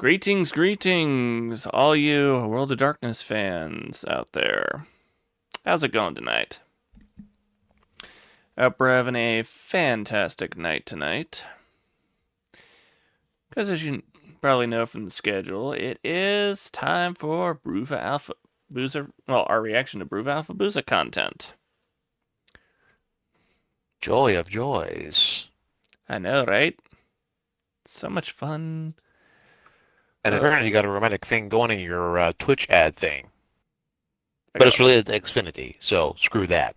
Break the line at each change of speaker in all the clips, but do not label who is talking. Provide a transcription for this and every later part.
Greetings, greetings, all you World of Darkness fans out there. How's it going tonight? Hope we're having a fantastic night tonight. Because as you probably know from the schedule, it is time for Bruva Alpha Booza, our reaction to Bruva Alpha Booza content.
Joy of joys.
I know, right? So much fun.
And apparently you got a romantic thing going in your Twitch ad thing.
I
But
got,
it's related to Xfinity, so screw that.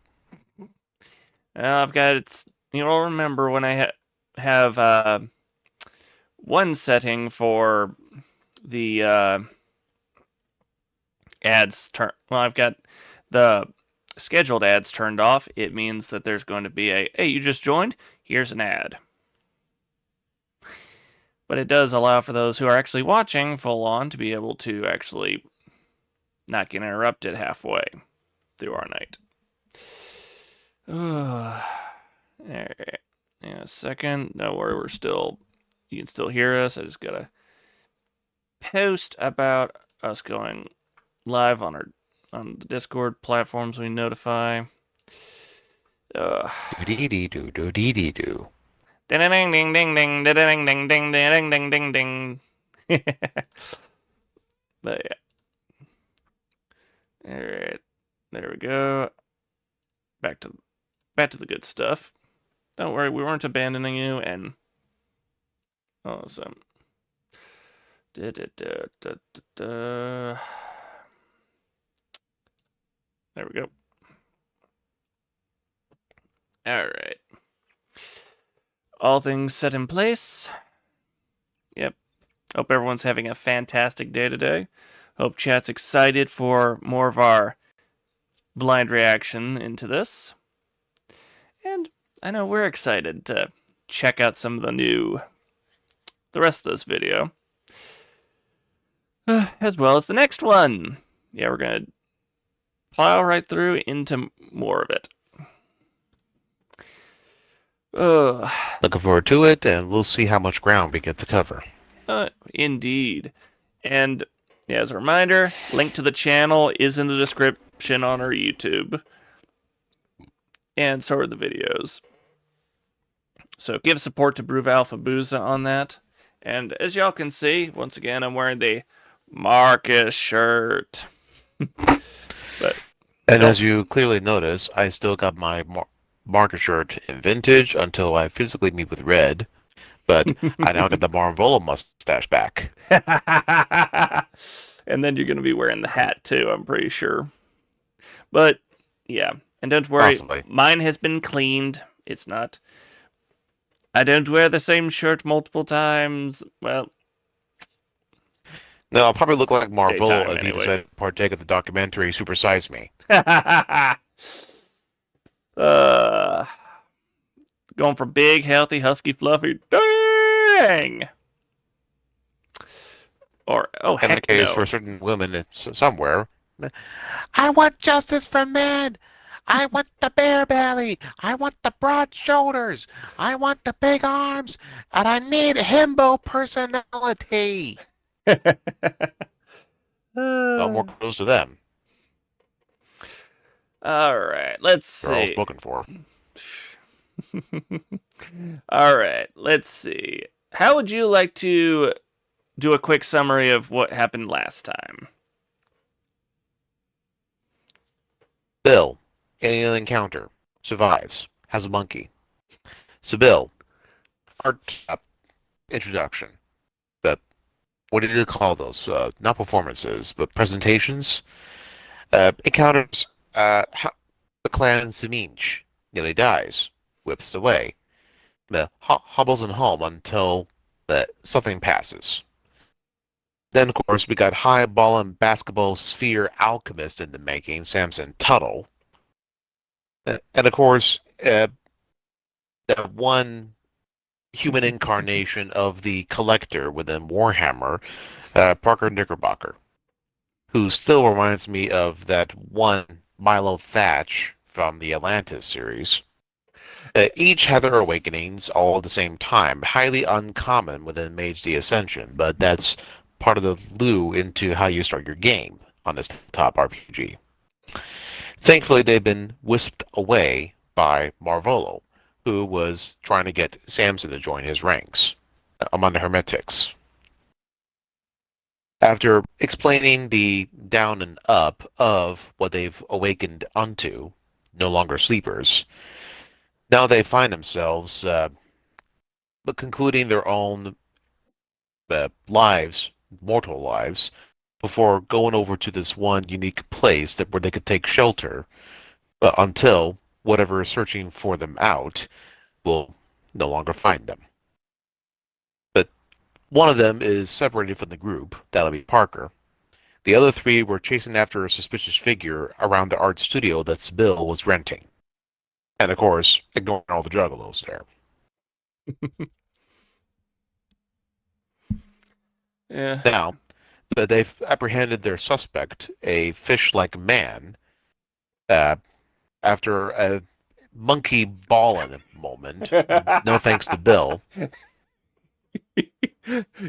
I've got it's. You'll remember when I have one setting for the ads turn. Well, I've got the scheduled ads turned off. It means that there's going to be a hey, you just joined. Here's an ad. But it does allow for those who are actually watching full on to be able to actually not get interrupted halfway through our night. Alright. In a second. Don't worry, you can still hear us. I just gotta post about us going live on the Discord platforms we notify.
Do-dee-dee-do-do-dee-dee-do.
Ding ding ding ding ding ding ding ding ding ding ding ding ding. But yeah. Alright. There we go. Back to the good stuff. Don't worry, we weren't abandoning you, and awesome. Da, da, da, da, da, da. There we go. Alright. All things set in place. Yep. Hope everyone's having a fantastic day today. Hope chat's excited for more of our blind reaction into this. And I know we're excited to check out some of the rest of this video. As well as the next one. Yeah, we're going to plow right through into more of it.
Looking forward to it, and we'll see how much ground we get to cover.
Indeed. And yeah, as a reminder, link to the channel is in the description on our YouTube. And so are the videos. So give support to Bruva Alpha Booza on that. And as y'all can see, once again, I'm wearing the Marcus shirt.
As you clearly notice, I still got my Marcus shirt in vintage until I physically meet with Red. But I now got the Marvolo mustache back.
And then you're going to be wearing the hat too, I'm pretty sure. But yeah, and don't worry,
Possibly.
Mine has been cleaned. It's not. I don't wear the same shirt multiple times. Well,
No, I'll probably look like Marvolo if he
anyway.
decides to partake of the documentary Super Size Me.
Going for big, healthy, husky, fluffy. Dang! Or, oh,
In the
heck
case
no.
for certain women, it's somewhere. I want justice for men. I want the bare belly. I want the broad shoulders. I want the big arms. And I need himbo personality. No more kudos to them.
All right, let's
They're all
see.
spoken for.
All right, let's see. How would you like to do a quick summary of what happened last time?
Bill, alien encounter, survives, has a monkey. Sybil, art introduction. But what did you call those? Not performances, but presentations. Encounters the clan Seminch, nearly dies, whips away. Hobbles and home until something passes. Then, of course, we got high ball and basketball sphere alchemist in the making, Samson Tuttle. And, of course, that one human incarnation of the Collector within Warhammer, Parker Knickerbocker, who still reminds me of that one Milo Thatch from the Atlantis series. Each had their awakenings all at the same time, highly uncommon within Mage the Ascension, but that's part of the lure into how you start your game on this top RPG. Thankfully, they've been whisked away by Marvolo, who was trying to get Samson to join his ranks among the Hermetics. After explaining the down and up of what they've awakened unto, no longer sleepers, now they find themselves concluding their own lives, mortal lives, before going over to this one unique place where they could take shelter until whatever is searching for them out will no longer find them. But one of them is separated from the group. That'll be Parker. The other three were chasing after a suspicious figure around the art studio that Sybil was renting. And of course, ignoring all the juggalos there.
Yeah.
Now, they've apprehended their suspect, a fish-like man, after a monkey balling moment. No thanks to Bill.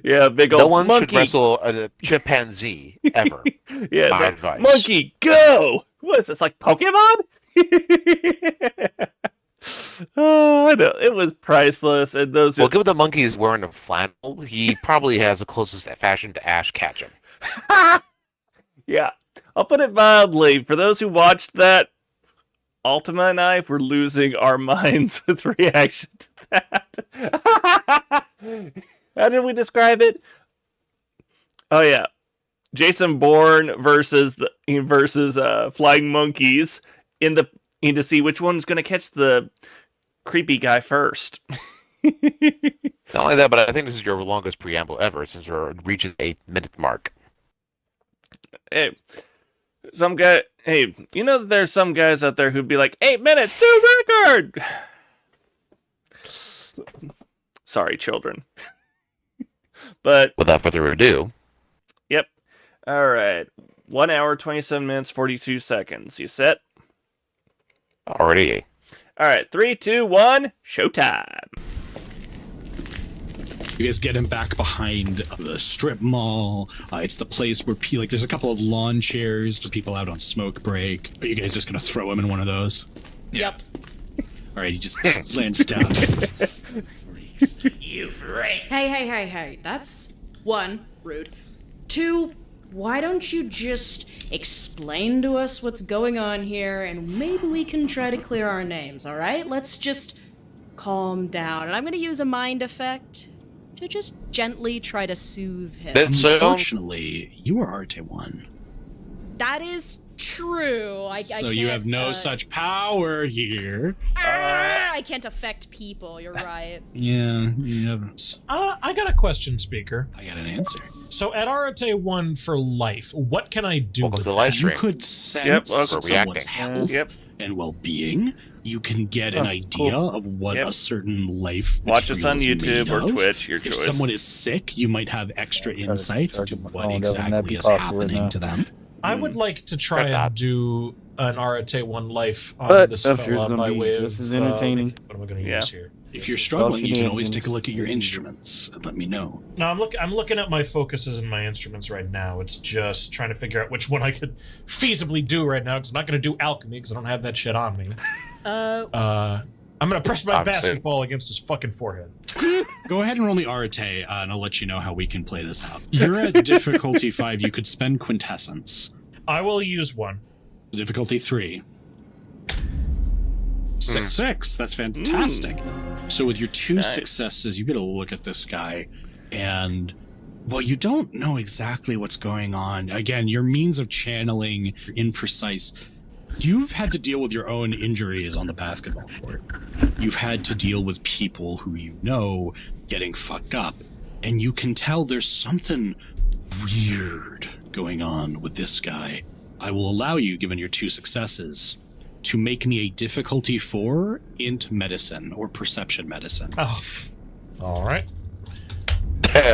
Yeah, big old
No one
monkey.
should wrestle a chimpanzee ever.
Yeah,
My advice.
Monkey, go! What is this, like Pokemon? Oh, I know. It was priceless. And those
Well, given the monkey is wearing a flannel, he probably has the closest fashion to Ash Ketchum.
Yeah, I'll put it mildly. For those who watched that, Ultima and I were losing our minds with reaction to that. How did we describe it? Oh yeah, Jason Bourne versus flying monkeys to see which one's going to catch the creepy guy first.
Not only that, but I think this is your longest preamble ever since we're reaching the 8-minute mark.
Hey, you know that there's some guys out there who'd be like, 8 minutes, new record! Sorry, children. But
Without further ado,
yep. All right. 1 hour, 27 minutes, 42 seconds. You set?
already.
All right. 3, 2, 1. Showtime.
You guys get him back behind the strip mall. It's the place where there's a couple of lawn chairs to people out on smoke break. Are you guys just gonna throw him in one of those?
Yep.
All right, he just lands down.
You freak. Hey. That's 1, rude. 2, why don't you just explain to us what's going on here and maybe we can try to clear our names, all right? Let's just calm down. And I'm going to use a mind effect to just gently try to soothe him.
Unfortunately, you are Arte-1.
That is true. I
So
can't,
you have no such power here.
I can't affect people, you're right.
Yeah, you have...
I got a question, Speaker.
I got an answer.
So at Arate 1 for life, what can I do
Welcome
with
to the
that?
live
You
stream.
could sense
for
someone's
reacting.
health
Yep.
and well-being. You can get an idea of what
Yep.
a certain life
Watch us on
material is
YouTube
made
or
of.
Twitch, your
If
choice.
someone is sick, you might have extra insights
charge
to
my
what
phone, doesn't that
exactly
be
is
possible right
happening
now?
to them.
I would like to try
Got that.
and do an Arate 1 life on
But
this
I'm sure it's
fella
gonna
by
be
way
just
of...
as entertaining.
what am I going to
Yeah.
use here?
If you're struggling, you can always
shenanigans.
take a look at your instruments and let me know.
No, I'm looking at my focuses and my instruments right now. It's just trying to figure out which one I could feasibly do right now, because I'm not going to do alchemy, because I don't have that shit on me. I'm going to press my
Obviously.
basketball against his fucking forehead.
Go ahead and roll me Arate, and I'll let you know how we can play this out. You're at difficulty 5. You could spend quintessence.
I will use one.
Difficulty 3. 6. That's fantastic. So with your 2
Nice.
successes, you get a look at this guy, and well, you don't know exactly what's going on. Again, your means of channeling are imprecise. You've had to deal with your own injuries on the basketball court. You've had to deal with people who you know getting fucked up, and you can tell there's something weird going on with this guy. I will allow you, given your 2 successes, to make me a difficulty 4 int medicine or perception medicine.
Oh, all right.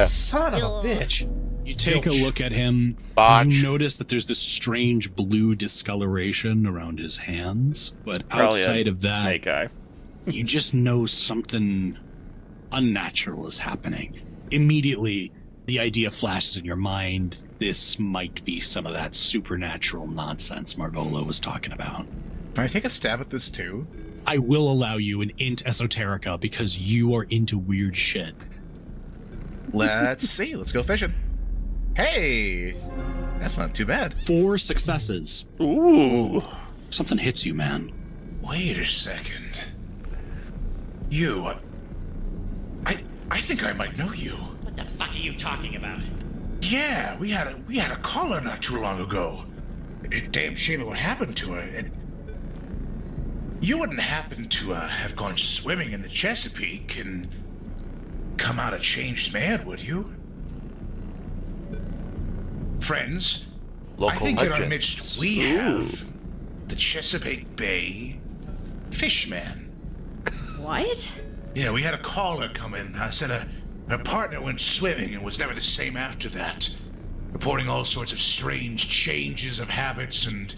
Son of a bitch.
You take a
Zilch.
look at him.
Botch.
You notice that there's this strange blue discoloration around his hands, but
Probably
outside
a
of that,
snake eye.
you just know something unnatural is happening. Immediately, the idea flashes in your mind. This might be some of that supernatural nonsense Margola was talking about.
Can I take a stab at this too?
I will allow you an int esoterica because you are into weird shit.
Let's see. Let's go fishing. Hey, that's not too bad.
4 successes.
Ooh.
Something hits you, man.
Wait a second. You, I think I might know you.
What the fuck are you talking about?
Yeah, we had a caller not too long ago. Damn shame what happened to her. And you wouldn't happen to have gone swimming in the Chesapeake and come out a changed man, would you? Friends,
Local
I think in our
legends.
midst we have the Chesapeake Bay Fishman.
What?
Yeah, we had a caller come in. Said her partner went swimming and was never the same after that, reporting all sorts of strange changes of habits, and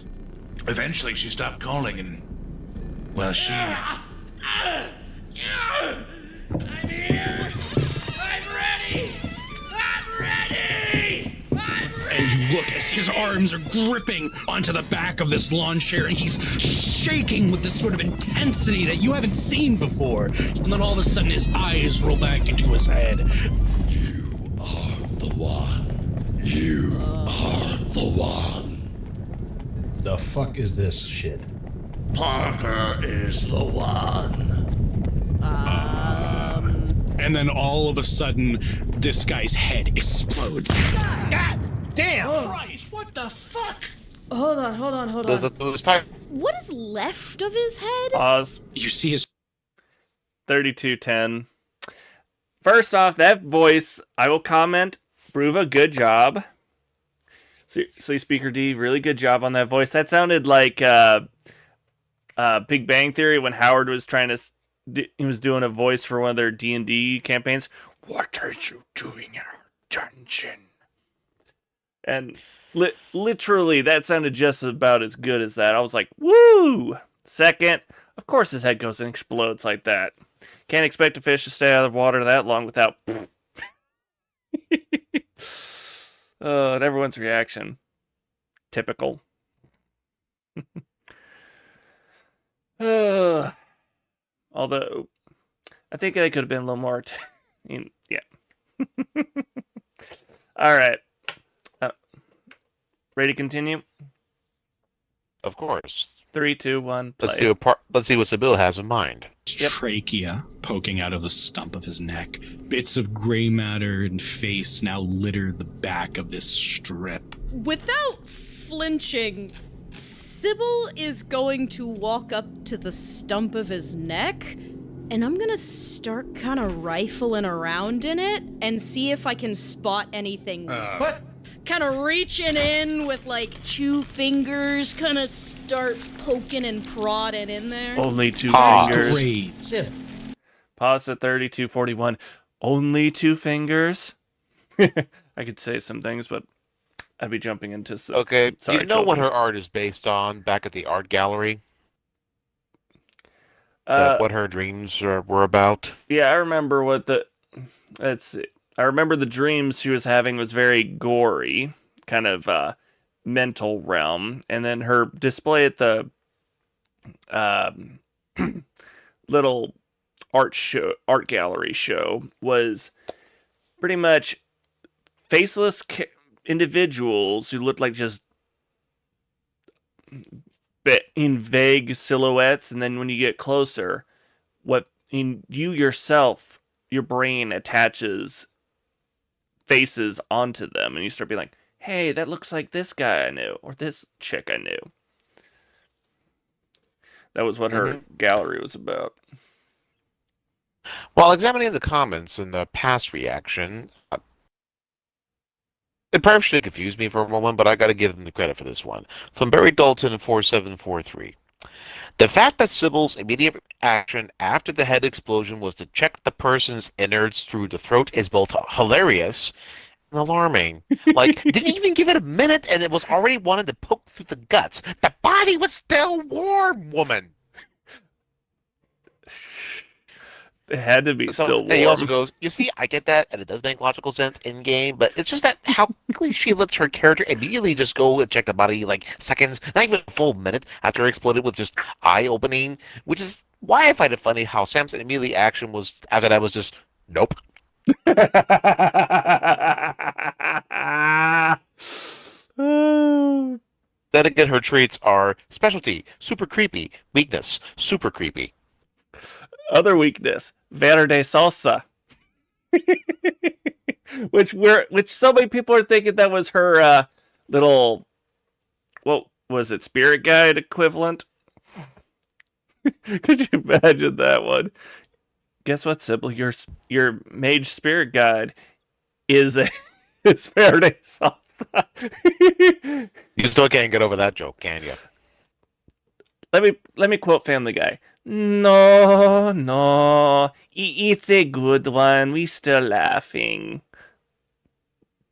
eventually she stopped calling and, well, she...
I'm here! I'm ready! I'm ready!
And you look as his arms are gripping onto the back of this lawn chair, and he's shaking with this sort of intensity that you haven't seen before. And then all of a sudden his eyes roll back into his head. You are the one. You are the one.
The fuck is this shit?
Parker is the one.
And then all of a sudden, this guy's head explodes.
God damn Christ, what the fuck?
Hold on.
Does it lose time?
What is left of his head?
Pause.
You see his
3210. First off, that voice, I will comment, Bruva, good job. See, Speaker D, really good job on that voice. That sounded like Big Bang Theory when Howard was trying to... He was doing a voice for one of their D&D campaigns. What are you doing in our dungeon? And literally, that sounded just about as good as that. I was like, woo! Second, of course his head goes and explodes like that. Can't expect a fish to stay out of the water that long without... and everyone's reaction. Typical. Although, I think they could have been a little more... yeah. All right. Ready to continue?
Of course.
3, 2, 1, play.
Let's see what Sybil has in mind.
trachea poking out of the stump of his neck. Bits of gray matter and face now litter the back of this strip.
Without flinching, Sybil is going to walk up to the stump of his neck, and I'm gonna start kind of rifling around in it and see if I can spot anything.
What?
Kind of reaching in with like 2 fingers, kind of start poking and prodding in there.
Only 2
Pause.
fingers.
Great.
Pause at 32:41. Only 2 fingers? I could say some things, but I'd be jumping into some...
Okay,
Sorry,
do you know what
children.
her art is based on back at the art gallery?
Uh,
What her dreams were about?
Yeah, I remember what the... Let's see. I remember the dreams she was having was very gory, kind of mental realm. And then her display at the little art gallery show was pretty much faceless individuals who looked like just in vague silhouettes. And then when you get closer, you yourself, your brain attaches faces onto them, and you start being like, hey, that looks like this guy I knew, or this chick I knew. That was what her gallery was about.
While examining the comments in the past reaction, it probably should have confused me for a moment, but I gotta give them the credit for this one. From Barry Dalton in 4743. The fact that Sybil's immediate action after the head explosion was to check the person's innards through the throat is both hilarious and alarming. Like, didn't even give it a minute and it was already wanting to poke through the guts. The body was still warm, woman.
It had to be
So,
still
and he
warm.
also goes, you see, I get that, and it does make logical sense in game, but it's just that how quickly she lets her character immediately just go and check the body like seconds, not even a full minute after it exploded with just eye opening, which is why I find it funny how Sam's immediate action was after that was just nope. Then again, her traits are specialty, super creepy, weakness, super creepy.
Other weakness, Verde salsa. which so many people are thinking that was her little, what was it, spirit guide equivalent? Could you imagine that one? Guess what, Sybil? Your mage spirit guide is Verde salsa.
You still can't get over that joke, can you?
Let me quote Family Guy. No, it's a good one. We still laughing.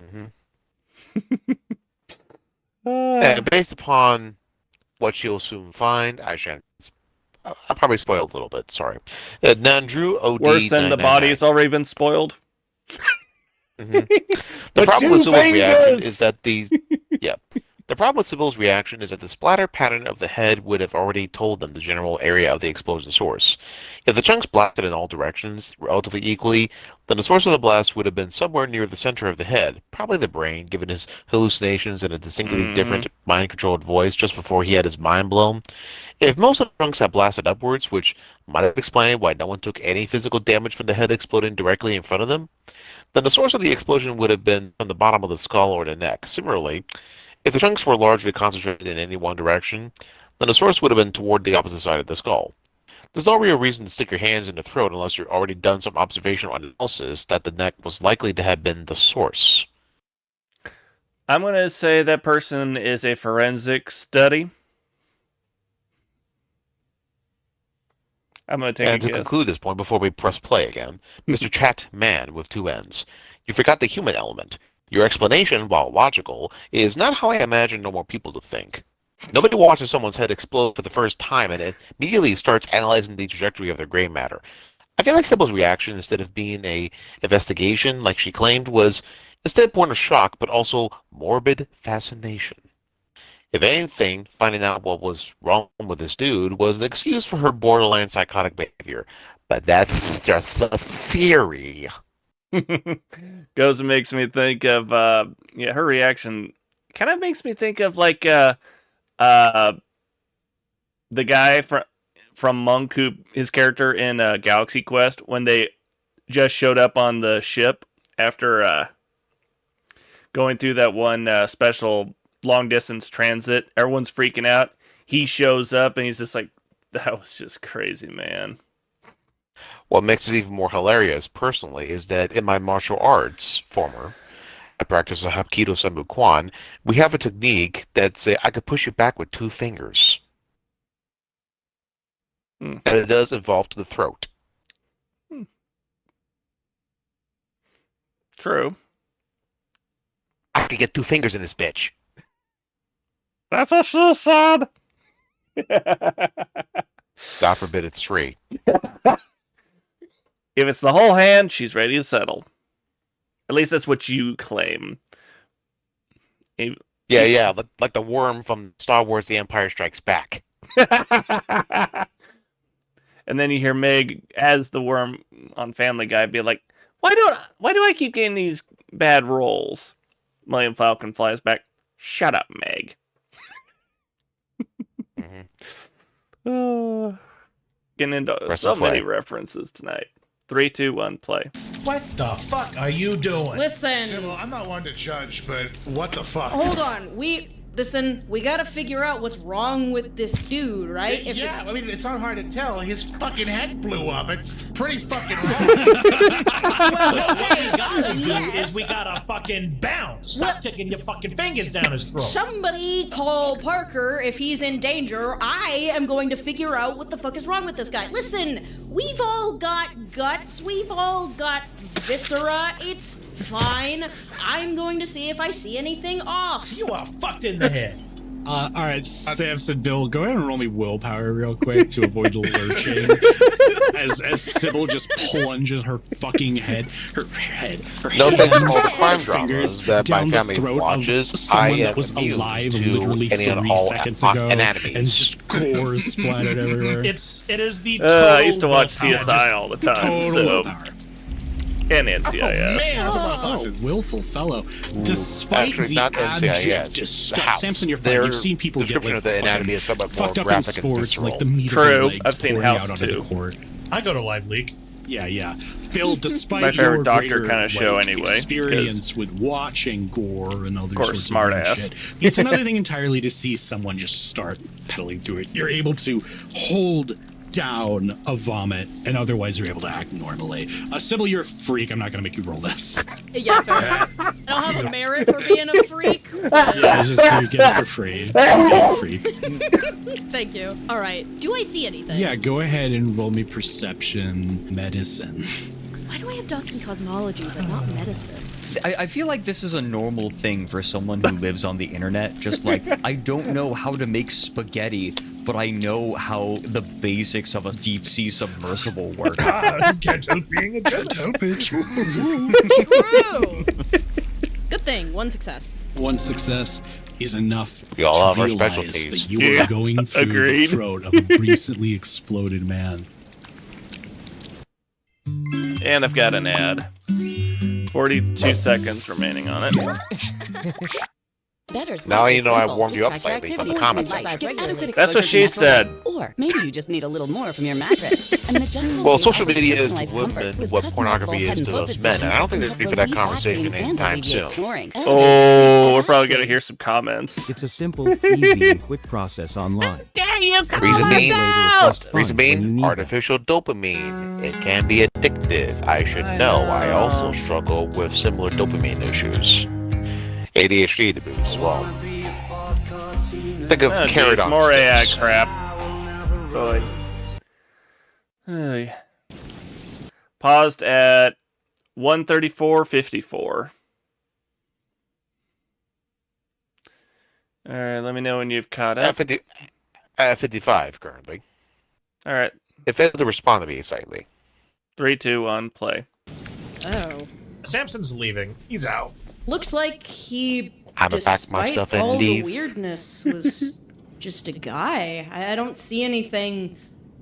Mm-hmm. And based upon what you'll soon find, I'll probably spoil a little bit. Sorry. Nandrew OD.
Worse than the body has already been spoiled.
Mm-hmm. The problem with Sybil's reaction is that The problem with Sybil's reaction is that the splatter pattern of the head would have already told them the general area of the explosion source. If the chunks blasted in all directions relatively equally, then the source of the blast would have been somewhere near the center of the head, probably the brain, given his hallucinations and a distinctly different mind-controlled voice just before he had his mind blown. If most of the chunks had blasted upwards, which might have explained why no one took any physical damage from the head exploding directly in front of them, then the source of the explosion would have been from the bottom of the skull or the neck. Similarly, if the chunks were largely concentrated in any one direction, then the source would have been toward the opposite side of the skull. There's no real reason to stick your hands in the throat unless you've already done some observational analysis that the neck was likely to have been the source.
I'm going to say that person is a forensic study. I'm going to take a guess.
And to conclude this point before we press play again, Mr. Chat Man with two N's. You forgot the human element. Your explanation, while logical, is not how I imagine normal people to think. Nobody watches someone's head explode for the first time and it immediately starts analyzing the trajectory of their gray matter. I feel like Sybil's reaction, instead of being an investigation like she claimed, was instead born of shock, but also morbid fascination. If anything, finding out what was wrong with this dude was an excuse for her borderline psychotic behavior. But that's just a theory.
Goes and makes me think of her reaction kind of makes me think of like the guy from Monk, who his character in Galaxy Quest, when they just showed up on the ship after going through that one special long distance transit. Everyone's freaking out. He shows up and he's just like, that was just crazy, man.
What makes it even more hilarious, personally, is that in my martial arts, I practice a Hapkido Sambu Kwan, we have a technique that's I could push you back with 2 fingers. And it does involve to the throat.
True.
I could get 2 fingers in this bitch.
That's what she said.
God forbid it's 3.
If it's the whole hand, she's ready to settle. At least that's what you claim.
Yeah, like the worm from Star Wars The Empire Strikes Back.
And then you hear Meg as the worm on Family Guy be like, why do I keep getting these bad roles? Millennium Falcon flies back, shut up, Meg. Getting into so many references tonight. 3, 2, 1, play.
What the fuck are you doing?
Listen.
Sybil, I'm not one to judge, but what the fuck?
Hold on. We gotta figure out what's wrong with this dude, right?
I mean, it's not hard to tell. His fucking head blew up. It's pretty fucking wrong.
What we gotta do is we gotta fucking bounce. Stop taking your fucking fingers down his throat.
Somebody call Parker if he's in danger. I am going to figure out what the fuck is wrong with this guy. Listen, we've all got guts. We've all got viscera. It's fine. I'm going to see if I see anything off.
You are fucked in the head.
All right, Samson, Bill, go ahead and roll me willpower real quick to avoid lurching. as Sybil just plunges her fucking head, her
No
hand,
thanks to all the crime
fingers
dramas that my
down the
family
throat of
watches, I
someone
am
that was
immune
alive
to
literally
any and
3
all
seconds ago,
anatomies.
and just gore splattered everywhere.
It is the total
I used to watch
willpower.
CSI all the time,
Total
so
willpower.
and NCIS.
Man, that's a lot of
Oh,
boxes.
willful fellow. Despite
Actually,
the
not
abject
NCIS. The
disgust,
house.
Samson, you're fine.
Their
You've seen people get
description
like
of the anatomy is somewhat more
fucked up in
graphic and
sports,
visceral.
like the meat
True.
of their legs
I've seen
pouring
House
out onto
too.
the court.
I go to Live Leak.
Yeah. Bill, despite
My favorite
your
doctor
greater,
kinda show
like,
anyway,
experience with watching gore and other
course,
sorts
smart
of weird
ass.
shit, it's another thing entirely to see someone just start pedaling through it. You're able to hold down a vomit, and otherwise you're able to act normally. Sybil, you're a freak. I'm not going to make you roll this.
Yeah, fair. I don't have a merit for being a freak.
Yeah, just do get it for free. Just get it for free.
Thank you. All right. Do I see anything?
Yeah, go ahead and roll me perception medicine.
Why do I have dots in cosmology but not medicine?
I feel like this is a normal thing for someone who lives on the internet. Just like, I don't know how to make spaghetti, but I know how the basics of a deep sea submersible work.
Can't help being a gentleman.
True. Good thing. 1 success.
One success is enough
We all
to
have our
realize
specialties.
that you
Yeah,
are going through
agreed.
the throat of a recently exploded man.
And I've got an ad. 42 seconds remaining on it.
Now you know I've warmed you up slightly from the comments.
That's what she said.
Or maybe you just need a little more from your mattress.
Well, social media is to women what pornography is to us men, and I don't think they're ready for that conversation anytime soon.
Oh, we're probably gonna hear some comments.
It's a simple, easy, and quick process online.
Reason being,
Reason being,
artificial dopamine. It can be addictive. I should know. I also struggle with similar dopamine issues. ADHD to boot as well. Think of
Oh,
carrot
geez,
on
more AI
sticks.
crap. Really. Ay. Paused at 134.54. Alright, let me know when you've caught up.
At 55 currently.
Alright,
If it to respond to me slightly.
3, 2, 1, play.
Oh.
Samson's leaving. He's out.
Looks like he,
I'ma pack my
despite
stuff and
all
leave.
the weirdness, was just a guy. I don't see anything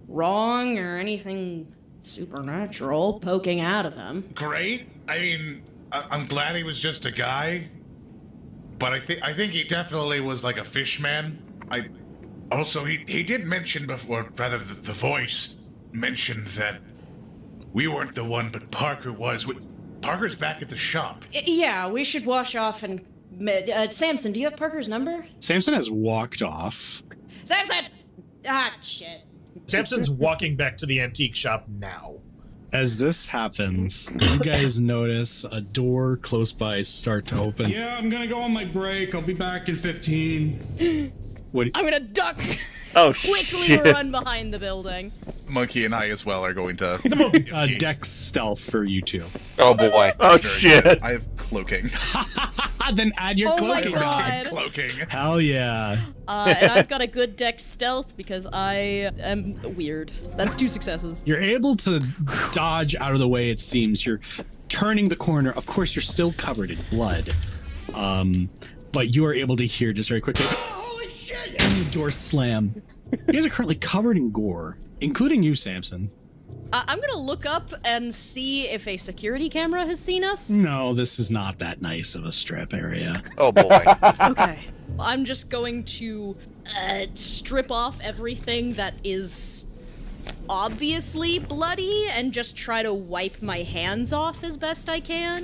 wrong or anything supernatural poking out of him.
Great. I mean, I'm glad he was just a guy, but I think he definitely was like a fish man. Also, he did mention before, rather the voice mentioned that we weren't the one, but Parker was. Parker's back at the shop.
Yeah, we should wash off and... Samson, do you have Parker's number?
Samson has walked off.
Samson! Ah, shit.
Samson's walking back to the antique shop now.
As this happens, you guys notice a door close by start to open. Yeah, I'm gonna go on my break. I'll be back in 15. What?
I'm gonna duck!
Oh,
Quickly
shit.
run behind the building.
Monkey and I as well are going to.
Dex stealth for you two.
Oh boy.
Oh,
Very
shit.
good. I have cloaking.
Then add your
Oh my
cloaking
God.
mechanics.
Cloaking.
Hell yeah.
And I've got a good dex stealth because I am weird. That's 2 successes.
You're able to dodge out of the way, it seems. You're turning the corner. Of course, you're still covered in blood. But you are able to hear just very quickly, holy shit! And the door slam. You guys are currently covered in gore, including you, Samson.
I'm gonna look up and see if a security camera has seen us.
No, this is not that nice of a strip area.
Oh boy.
Okay. I'm just going to strip off everything that is obviously bloody and just try to wipe my hands off as best I can.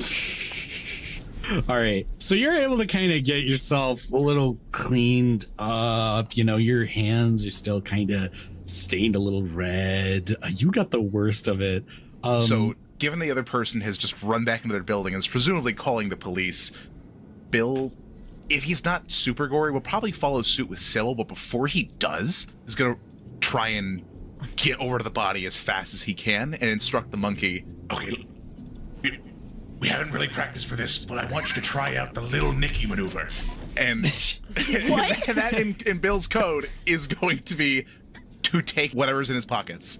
All right, so you're able to kind of get yourself a little cleaned up. You know, your hands are still kind of stained a little red. You got the worst of it.
So, given the other person has just run back into their building and is presumably calling the police, Bill, if he's not super gory, will probably follow suit with Sybil, but before he does, he's going to try and get over to the body as fast as he can and instruct the monkey.
Okay, we haven't really practiced for this, but I want you to try out the Little Nicky maneuver.
And that in Bill's code is going to be to take whatever's in his pockets.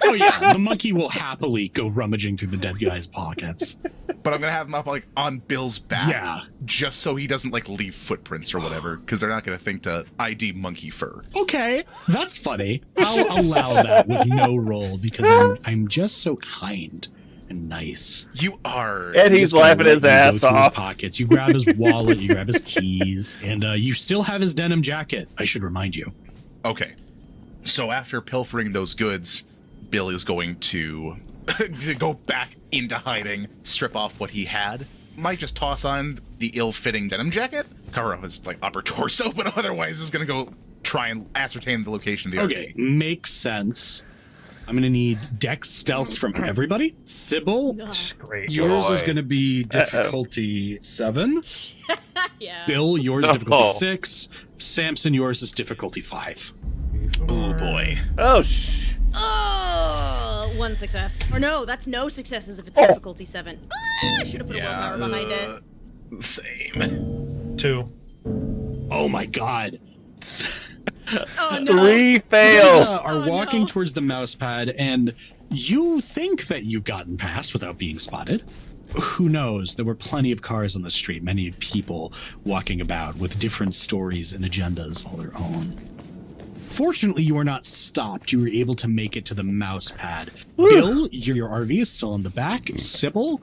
Oh yeah, the monkey will happily go rummaging through the dead guy's pockets.
But I'm gonna have him up like on Bill's back,
Yeah.
just so he doesn't like leave footprints or whatever, because they're not gonna think to ID monkey fur.
Okay, that's funny. I'll allow that with no roll because I'm just so kind and nice.
You are.
And he's laughing his ass
His
off.
pockets. You grab his wallet, you grab his keys, and you still have his denim jacket. I should remind you.
Okay. So after pilfering those goods, Bill is going to go back into hiding, strip off what he had. Might just toss on the ill-fitting denim jacket, cover up his like upper torso, but otherwise is going to go try and ascertain the location of the
Okay, makes sense. I'm going to need Dex stealth from everybody. Sybil,
Great.
yours is going to be difficulty 7.
Yeah.
Bill, yours is difficulty 6. Samson, yours is difficulty 5.
Oh boy.
Oh,
Oh, 1 success. Or no, that's no successes if it's difficulty 7. I should have put a willpower behind it.
Same.
2.
Oh my god.
Oh no.
3
You
fail.
guys, are walking towards the mouse pad, and you think that you've gotten past without being spotted. Who knows? There were plenty of cars on the street, many people walking about with different stories and agendas all their own. Fortunately, you were not stopped. You were able to make it to the mouse pad. Bill, your RV is still in the back. Sybil,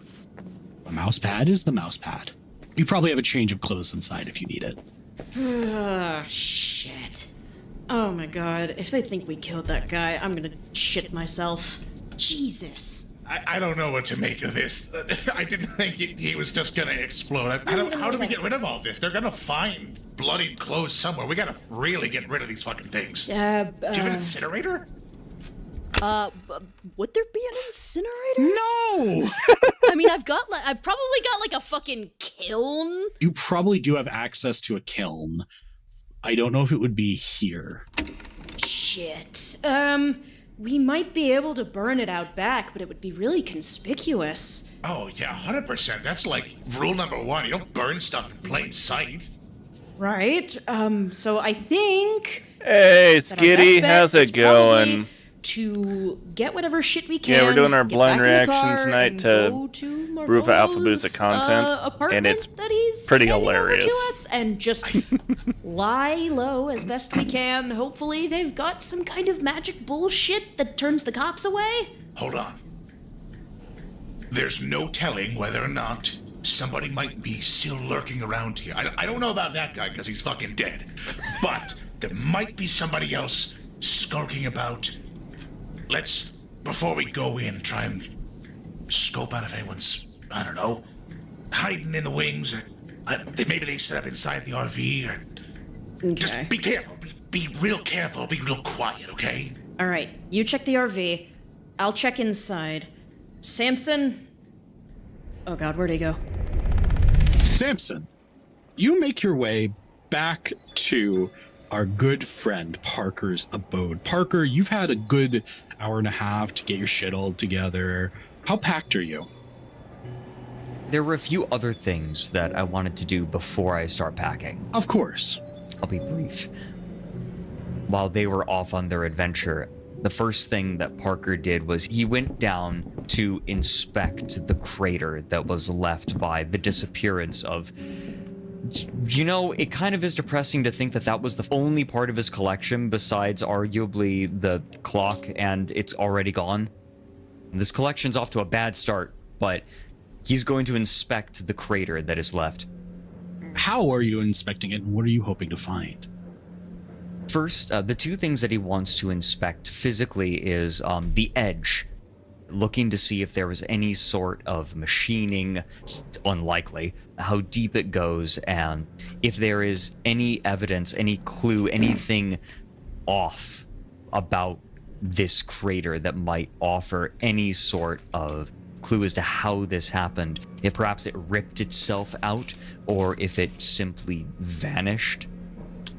the mouse pad is the mouse pad. You probably have a change of clothes inside if you need it.
Oh, shit. Oh my god. If they think we killed that guy, I'm gonna shit myself. Jesus.
I don't know what to make of this. I didn't think he was just gonna explode. How do we get rid of all this? They're gonna find bloodied clothes somewhere. We gotta really get rid of these fucking things. Do you have an incinerator?
Would there be an incinerator?
No!
I mean, I've probably got like a fucking kiln.
You probably do have access to a kiln. I don't know if it would be here.
Shit. We might be able to burn it out back, but it would be really conspicuous.
Oh yeah, 100%. That's like rule number 1. You don't burn stuff in plain sight.
Right? So I think
Hey,
that our
Skitty,
best bet
how's
is
it going?
probably to get whatever shit we can.
Yeah, we're doing our
get
blind
back in the
reaction
car
tonight
and
to
go to
Roofa Alpha
Marvel's,
Booza content,
apartment
and it's
that he's
pretty
handing over
hilarious.
to us, and just lie low as best we can. Hopefully, they've got some kind of magic bullshit that turns the cops away.
Hold on. There's no telling whether or not somebody might be still lurking around here. I don't know about that guy because he's fucking dead. But there might be somebody else skulking about. Let's, before we go in, try and scope out if anyone's, I don't know, hiding in the wings. Or maybe they set up inside the RV. Or
Okay.
just be careful. Be real careful. Be real quiet, okay?
All right, you check the RV. I'll check inside. Samson. Oh God, where'd he go?
Samson, you make your way back to our good friend Parker's abode. Parker, you've had a good hour and a half to get your shit all together. How packed are you?
There were a few other things that I wanted to do before I start packing.
Of course.
I'll be brief. While they were off on their adventure, the first thing that Parker did was he went down to inspect the crater that was left by the disappearance of... You know, it kind of is depressing to think that that was the only part of his collection besides arguably the clock, and it's already gone. This collection's off to a bad start, but he's going to inspect the crater that is left.
How are you inspecting it, and what are you hoping to find?
First, the two things that he wants to inspect physically is the edge, looking to see if there was any sort of machining, unlikely, how deep it goes, and if there is any evidence, any clue, anything off about this crater that might offer any sort of clue as to how this happened. If perhaps it ripped itself out, or if it simply vanished.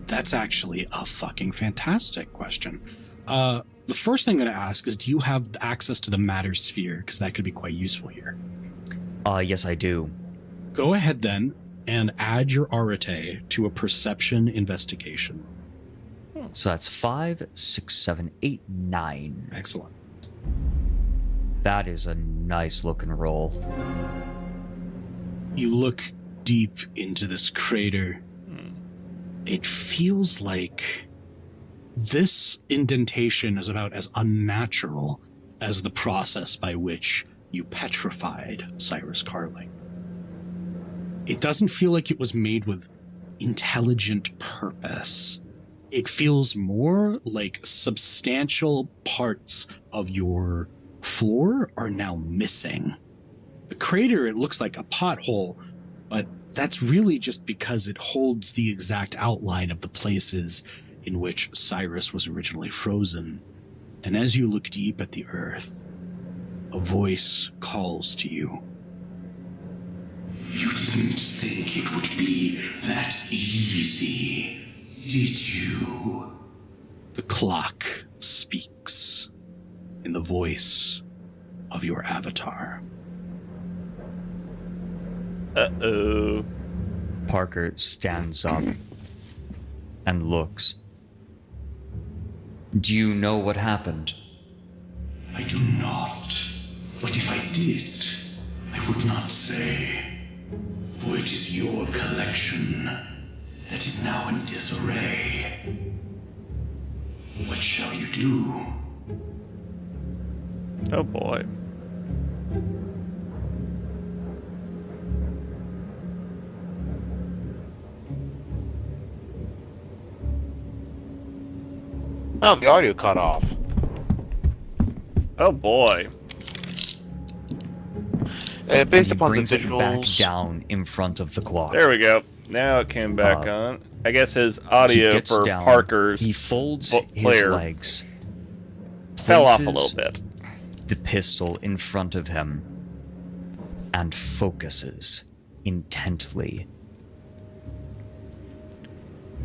That's actually a fucking fantastic question. The first thing I'm going to ask is, do you have access to the matter sphere? Because that could be quite useful here.
Yes, I do.
Go ahead then and add your arete to a perception investigation.
So that's 5, 6, 7, 8, 9.
Excellent.
That is a nice looking roll.
You look deep into this crater. It feels like this indentation is about as unnatural as the process by which you petrified Cyrus Carling. It doesn't feel like it was made with intelligent purpose. It feels more like substantial parts of your floor are now missing. The crater, it looks like a pothole, but that's really just because it holds the exact outline of the places in which Cyrus was originally frozen. And as you look deep at the earth, a voice calls to you.
You didn't think it would be that easy, did you?
The clock speaks in the voice of your avatar.
Uh-oh.
Parker stands up and looks. Do you know what happened?
I do not. But if I did, I would not say. For it is your collection that is now in disarray. What shall you do?
Oh boy.
Oh, the audio cut off.
Oh boy.
Based
He
upon the
brings it back
visuals,
down in front of the clock.
There we go. Now it came back on. I guess his
He
audio
gets
for
down,
Parker's
he folds his
player
legs,
fell off a
places
little bit.
the pistol in front of him, and focuses intently.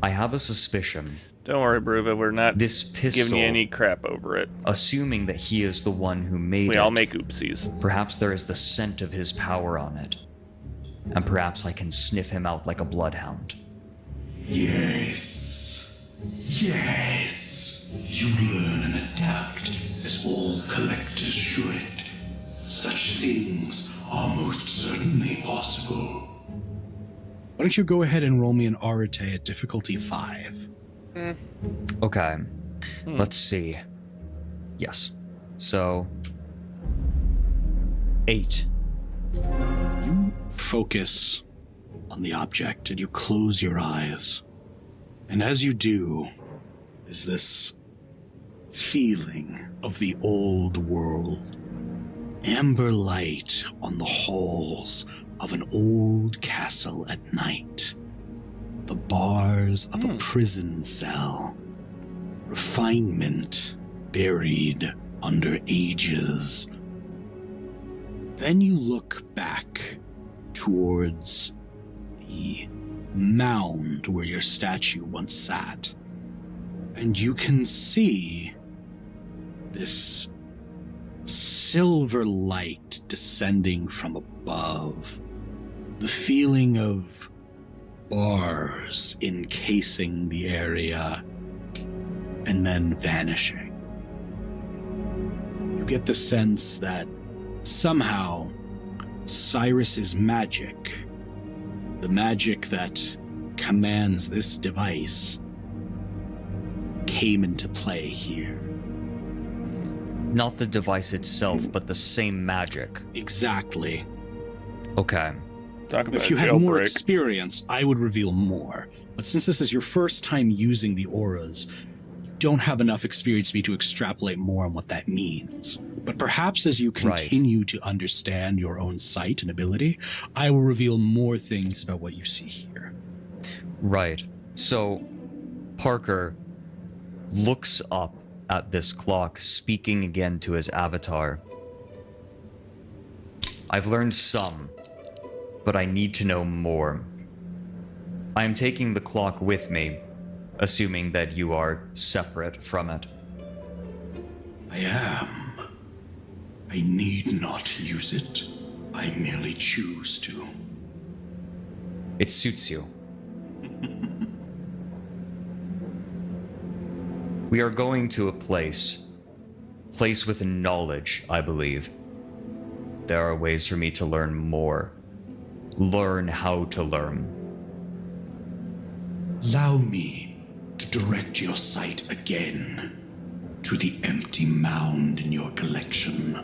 I have a suspicion.
Don't worry, Bruva. We're not
This pistol,
giving you any crap over it.
assuming that he is the one who made
We
it,
all make oopsies.
perhaps there is the scent of his power on it. And perhaps I can sniff him out like a bloodhound.
Yes. Yes. You learn and adapt, as all collectors should. Such things are most certainly possible.
Why don't you go ahead and roll me an arete at difficulty 5?
Okay. Let's see. Yes. So 8.
You focus on the object and you close your eyes. And as you do, there's this feeling of the old world. Amber light on the halls of an old castle at night. The bars of a prison cell. Refinement buried under ages. Then you look back towards the mound where your statue once sat, and you can see this silver light descending from above. The feeling of bars encasing the area and then vanishing. You get the sense that somehow Cyrus's magic, the magic that commands this device, came into play here.
Not the device itself, but the same magic.
Exactly.
Okay.
Talk about
If you had more
jailbreak.
experience, I would reveal more. But since this is your first time using the auras, you don't have enough experience for me to extrapolate more on what that means. But perhaps as you continue to understand your own sight and ability, I will reveal more things about what you see here.
Right. So, Parker looks up at this clock, speaking again to his avatar. I've learned some, but I need to know more. I am taking the clock with me, assuming that you are separate from it.
I am. I need not use it. I merely choose to.
It suits you. We are going to a place with knowledge, I believe. There are ways for me to learn more. Learn how to learn.
Allow me to direct your sight again to the empty mound in your collection.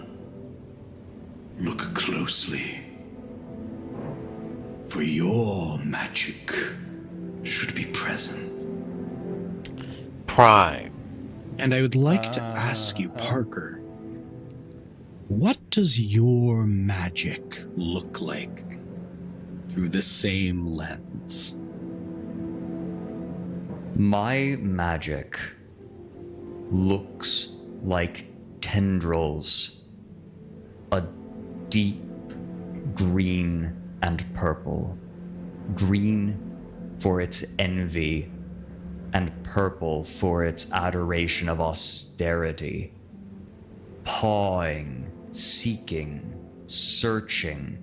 Look closely, for your magic should be present.
Prime.
And I would like to ask you, Parker, what does your magic look like through the same lens?
My magic looks like tendrils. A deep green and purple. Green for its envy, and purple for its adoration of austerity. Pawing, seeking, searching,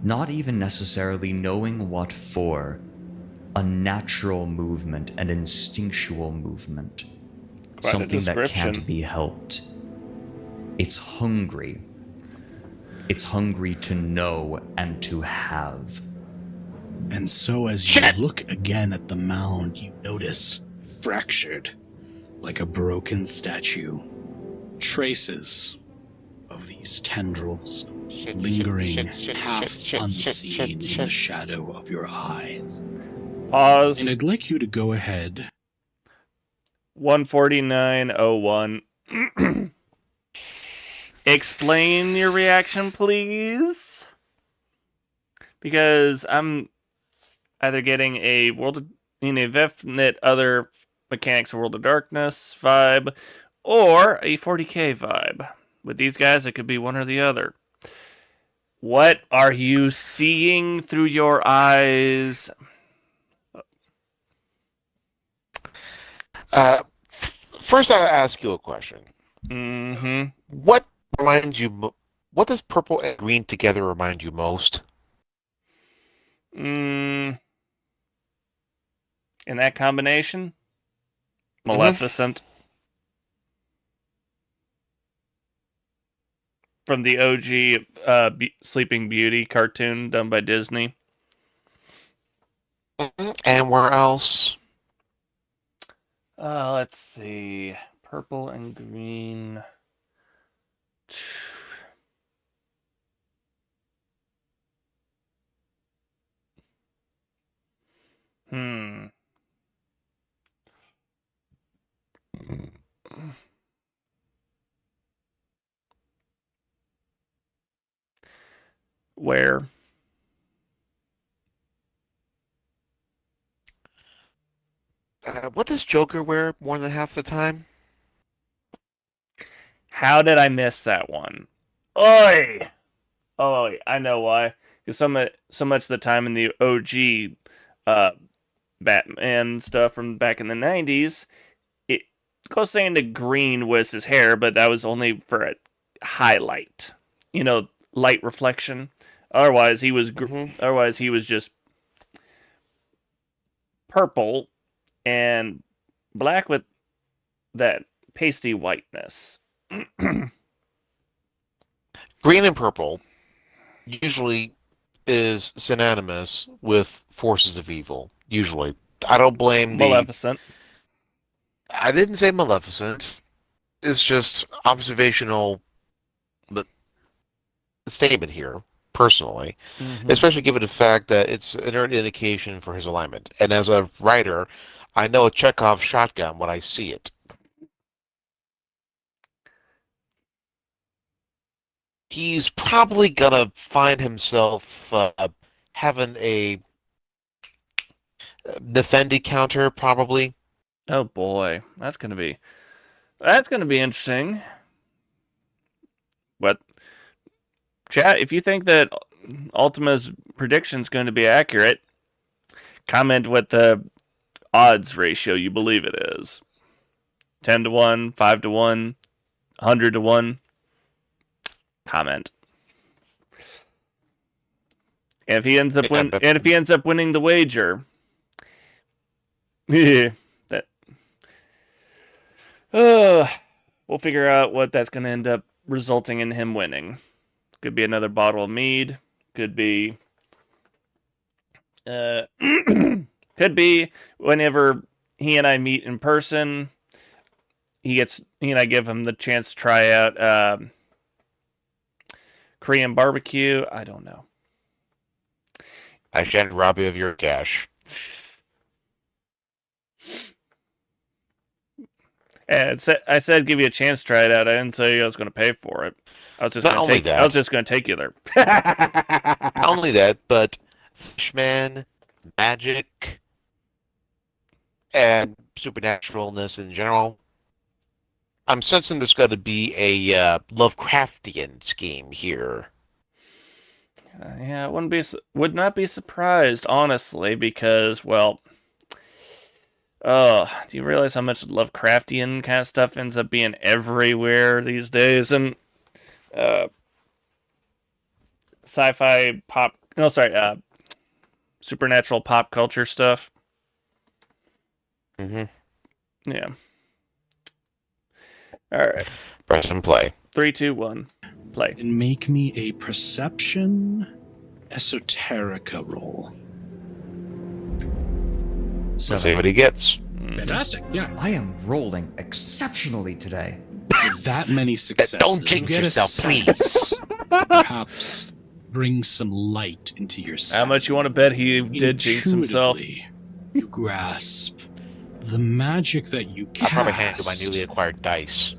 not even necessarily knowing what for. A natural movement, an instinctual movement.
Quite a
Something that
description.
can't be helped. It's hungry. It's hungry to know and to have.
And so as you look again at the mound, you notice, fractured, like a broken statue, traces of these tendrils lingering half unseen in the shadow of your eyes.
Pause.
And I'd like you to go ahead.
149.01. Explain your reaction, please. Because I'm either getting a definite other Mechanics of World of Darkness vibe, or a 40k vibe. With these guys, it could be one or the other. What are you seeing through your eyes?
First, I'll ask you a question.
Mm-hmm.
What reminds you? What does purple and green together remind you most?
In that combination, Maleficent. From the OG Sleeping Beauty cartoon done by Disney.
And where else?
Let's see. Purple and green. Where?
What does Joker wear more than half the time?
How did I miss that one? Oi! Oh, I know why. Because so much of the time in the OG Batman stuff from back in the 90s, close saying to green was his hair, but that was only for a highlight. Light reflection. Otherwise, he was just purple and black with that pasty whiteness.
Green and purple usually is synonymous with forces of evil. Usually, I don't blame
Maleficent.
I didn't say Maleficent. It's just observational, but statement here. Personally, especially given the fact that it's an early indication for his alignment. And as a writer, I know a Chekhov shotgun when I see it. He's probably gonna find himself having a defended counter, probably.
Oh boy, that's gonna be interesting. But chat, if you think that Ultima's prediction is going to be accurate, comment what the odds ratio you believe it is. 10-1, 5-1, 100-1. Comment. If he ends up winning the wager, yeah, we'll figure out what that's going to end up resulting in him winning. Could be another bottle of mead. Could be, could be whenever he and I meet in person. He and I give him the chance to try out Korean barbecue. I don't know.
I shan't rob you of your cash.
And I said give you a chance to try it out. I didn't say I was going to pay for it. I was just going to take you there.
Not only that, but Fishman, magic, and supernaturalness in general. I'm sensing there's got to be a Lovecraftian scheme here.
Yeah, would not be surprised, honestly, because, well, do you realize how much Lovecraftian kind of stuff ends up being everywhere these days? And supernatural pop culture stuff.
Mm-hmm.
Yeah. All right.
Press and play.
3, 2, 1, play.
And make me a perception esoterica roll.
Let's see what he gets.
Fantastic, yeah.
I am rolling exceptionally today.
With that many successes.
Don't jinx yourself, please.
Perhaps bring some light into your sight.
How much you want to bet he did jinx himself?
You grasp the magic that you cast.
I'll probably hand you my newly acquired dice.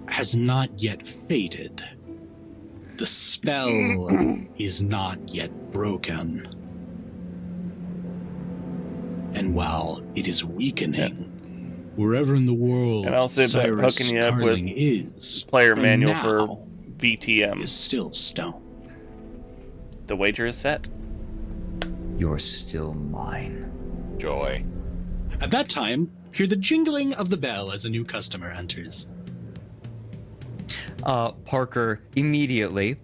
Has not yet faded. The spell is not yet broken. And while it is weakening, wherever in the world
and also
Cyrus
hooking you up
Carling
with
is,
player manual
now,
for VTM
is still stone.
The wager is set.
You're still mine.
Joy.
At that time, hear the jingling of the bell as a new customer enters.
Parker immediately,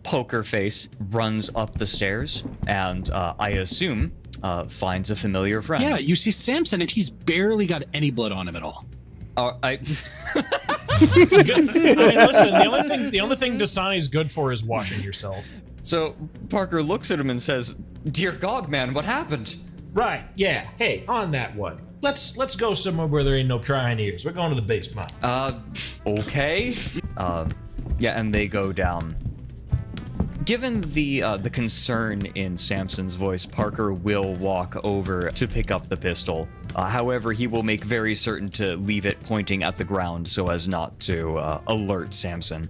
poker face, runs up the stairs and, I assume, finds a familiar friend.
Yeah, you see Samson and he's barely got any blood on him at all.
I
mean, listen, the only thing Dasani's good for is washing yourself.
So Parker looks at him and says, "Dear God, man, what happened?"
Right, yeah. Hey, on that one. Let's go somewhere where there ain't no prying ears. We're going to the basement.
Okay. Yeah, and they go down. Given the concern in Samson's voice, Parker will walk over to pick up the pistol. However, he will make very certain to leave it pointing at the ground so as not to alert Samson.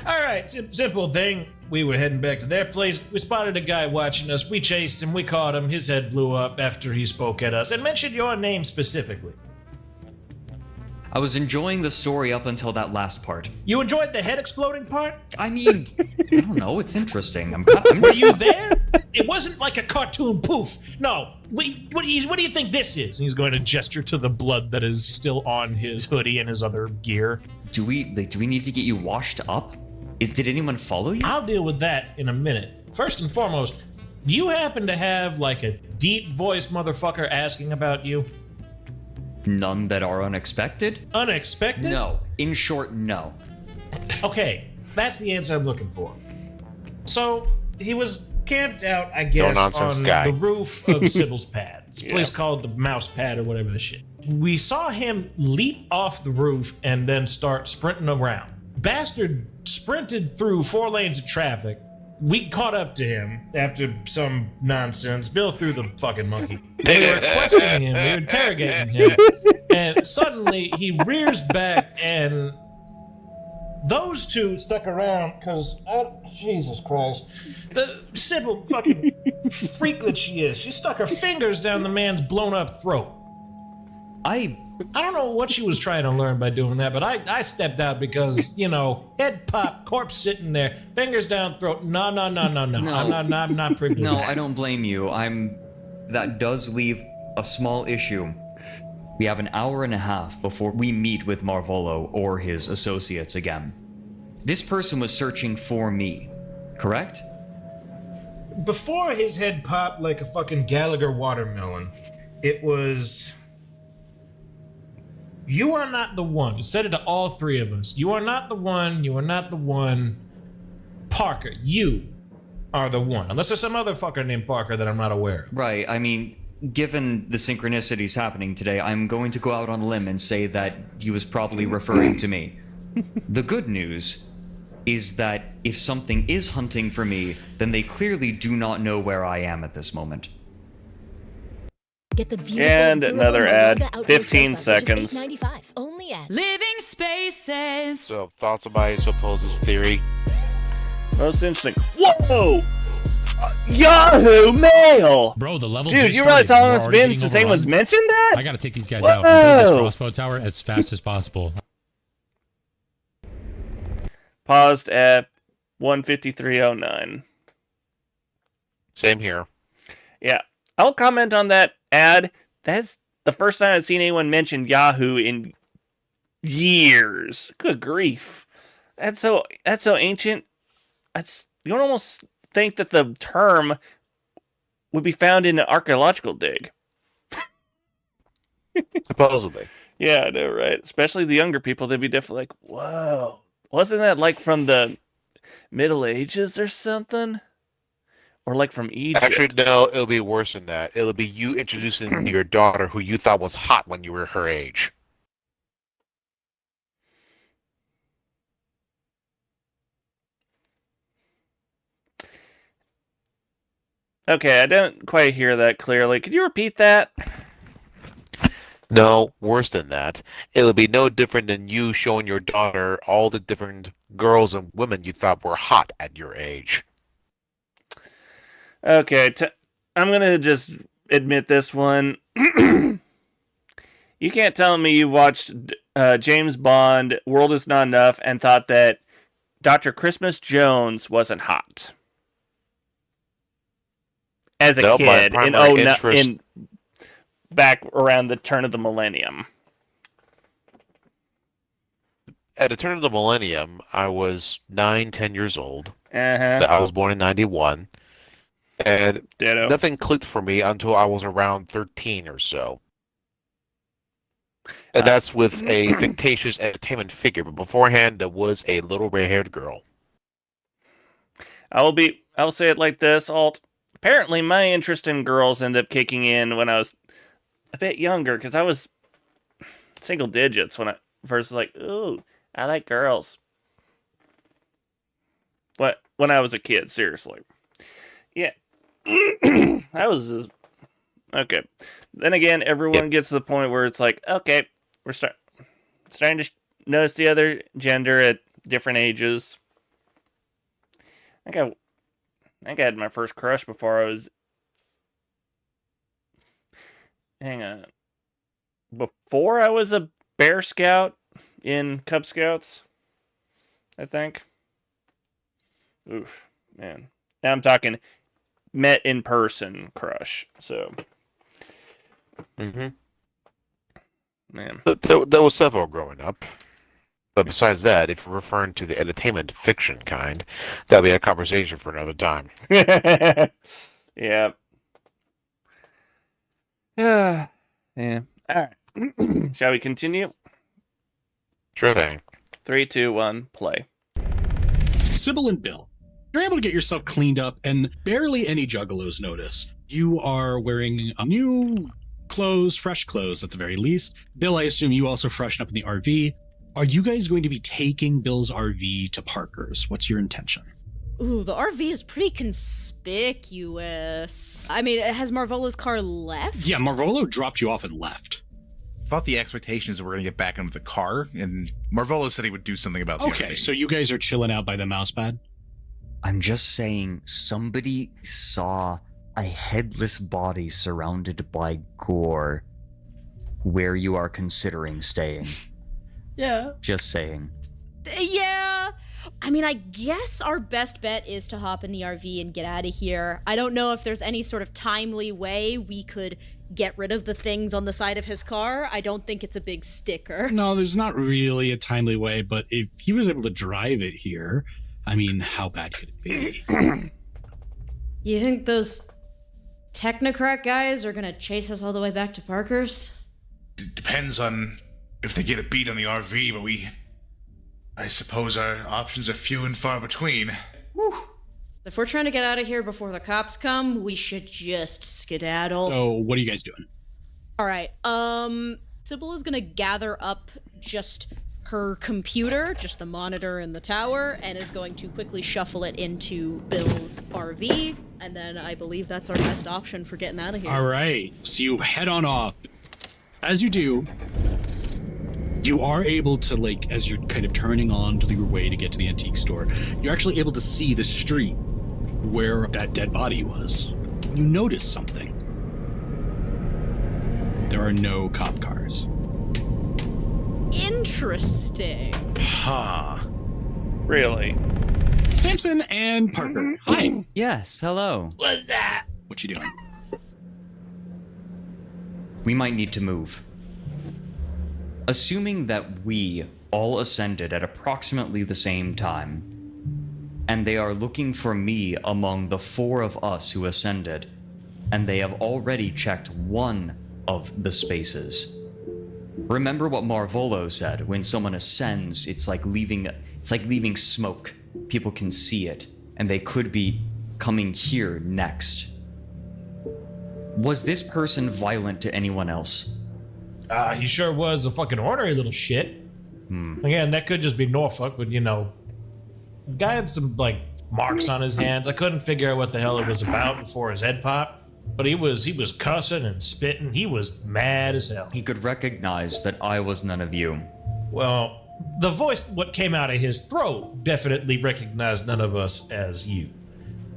All right, simple thing. We were heading back to their place. We spotted a guy watching us. We chased him. We caught him. His head blew up after he spoke at us and mentioned your name specifically.
I was enjoying the story up until that last part.
You enjoyed the head exploding part?
I mean, I don't know. It's interesting.
Were you there? It wasn't like a cartoon poof. No. What do you think this is? He's going to gesture to the blood that is still on his hoodie and his other gear.
Do we need to get you washed up? Did anyone follow you?
I'll deal with that in a minute. First and foremost, do you happen to have like a deep voice motherfucker asking about you?
None that are unexpected?
Unexpected?
No. In short, no.
Okay, that's the answer I'm looking for. So, he was camped out, I guess, on the roof of Sybil's pad. It's a place called the Mouse Pad or whatever the shit. We saw him leap off the roof and then start sprinting around. Bastard sprinted through 4 lanes of traffic. We caught up to him after some nonsense. Bill threw the fucking monkey. We were questioning him. We were interrogating him. And suddenly he rears back and those two stuck around because, oh, Jesus Christ. The Sybil fucking freak that she is. She stuck her fingers down the man's blown up throat. I don't know what she was trying to learn by doing that, but I stepped out because, head pop, corpse sitting there, fingers down throat. No. I'm not privy to that.
No, I don't blame you. That does leave a small issue. We have an hour and a half before we meet with Marvolo or his associates again. This person was searching for me, correct?
Before his head popped like a fucking Gallagher watermelon, it was... You are not the one. You said it to all three of us. You are not the one. You are not the one. Parker, you are the one. Unless there's some other fucker named Parker that I'm not aware of.
Right, I mean, given the synchronicities happening today, I'm going to go out on a limb and say that he was probably referring to me. The good news is that if something is hunting for me, then they clearly do not know where I am at this moment.
Get the
And another ad. 15 seconds.
Only at Living Spaces.
So, thoughts about his supposed theory?
Most interesting. Whoa! Yahoo Mail!
Bro, the level.
Dude, you realize how long it's been since anyone's mentioned that?
I gotta take these guys out and build this crossbow tower as fast as possible.
Paused at 1:53:09.
Same here.
Yeah. I'll comment on that ad. That's the first time I've seen anyone mention Yahoo in years. Good grief. That's so ancient. You would almost think that the term would be found in an archaeological dig.
Supposedly.
Yeah, I know, right? Especially the younger people, they'd be definitely like, whoa. Wasn't that like from the Middle Ages or something? Or like from Egypt?
Actually, no, it'll be worse than that. It'll be you introducing your daughter who you thought was hot when you were her age.
Okay, I didn't quite hear that clearly. Could you repeat that?
No, worse than that. It'll be no different than you showing your daughter all the different girls and women you thought were hot at your age.
Okay, I'm going to just admit this one. You can't tell me you watched James Bond, World Is Not Enough, and thought that Dr. Christmas Jones wasn't hot. As a kid, back around the turn of the millennium.
At the turn of the millennium, I was 9-10 years old.
Uh-huh.
I was born in 91. And
Ditto.
Nothing clicked for me until I was around 13 or so. And that's with a fictitious entertainment figure, but beforehand, there was a little red-haired girl.
I'll say it like this, Alt. Apparently, my interest in girls ended up kicking in when I was a bit younger, because I was single digits when I first was like, ooh, I like girls. When I was a kid, seriously. Yeah. I was... Okay. Then again, everyone gets to the point where it's like, okay, we're starting to notice the other gender at different ages. I had my first crush before I was... Hang on. Before I was a Bear Scout in Cub Scouts, I think. Oof, man. Now I'm talking met in person crush, so...
Mm-hmm.
Man.
There was several growing up. But besides that, if you're referring to the entertainment fiction kind, that'll be a conversation for another time.
Yeah. Yeah. All right. Shall we continue?
Sure thing.
3, 2, 1, play.
Sybil and Bill, you're able to get yourself cleaned up, and barely any juggalos notice. You are wearing a new clothes, fresh clothes at the very least. Bill, I assume you also freshen up in the RV. Are you guys going to be taking Bill's RV to Parker's? What's your intention?
Ooh, the RV is pretty conspicuous. I mean, has Marvolo's car left?
Yeah, Marvolo dropped you off and left.
I thought the expectation is that we're going to get back into the car, and Marvolo said he would do something about the
Okay, so you guys are chilling out by the mouse pad?
I'm just saying, somebody saw a headless body surrounded by gore where you are considering staying.
Yeah.
Just saying.
Yeah. I mean, I guess our best bet is to hop in the RV and get out of here. I don't know if there's any sort of timely way we could get rid of the things on the side of his car. I don't think it's a big sticker.
No, there's not really a timely way, but if he was able to drive it here, I mean, how bad could it be?
You think those technocrat guys are gonna chase us all the way back to Parker's?
Depends on if they get a beat on the RV, but I suppose our options are few and far between.
Whew. If we're trying to get out of here before the cops come, we should just skedaddle.
So, what are you guys doing?
All right. Sybil is gonna gather up just her computer, just the monitor in the tower, and is going to quickly shuffle it into Bill's RV, and then I believe that's our best option for getting out of here.
All right. So you head on off. As you do, you are able to, like, as you're kind of turning on to your way to get to the antique store, you're actually able to see the street where that dead body was. You notice something. There are no cop cars.
Interesting.
Huh.
Really?
Samson and Parker. Hi.
Yes, hello.
What's that?
What you doing?
We might need to move. Assuming that we all ascended at approximately the same time, and they are looking for me among the 4 of us who ascended, and they have already checked one of the spaces. Remember what Marvolo said, when someone ascends, it's like leaving smoke. People can see it, and they could be coming here next. Was this person violent to anyone else?
He sure was a fucking ornery little shit. Again, that could just be Norfolk, but the guy had some, marks on his hands. I couldn't figure out what the hell it was about before his head popped. But he was cussing and spitting. He was mad as hell.
He could recognize that I was none of you.
Well, the voice what came out of his throat definitely recognized none of us as you.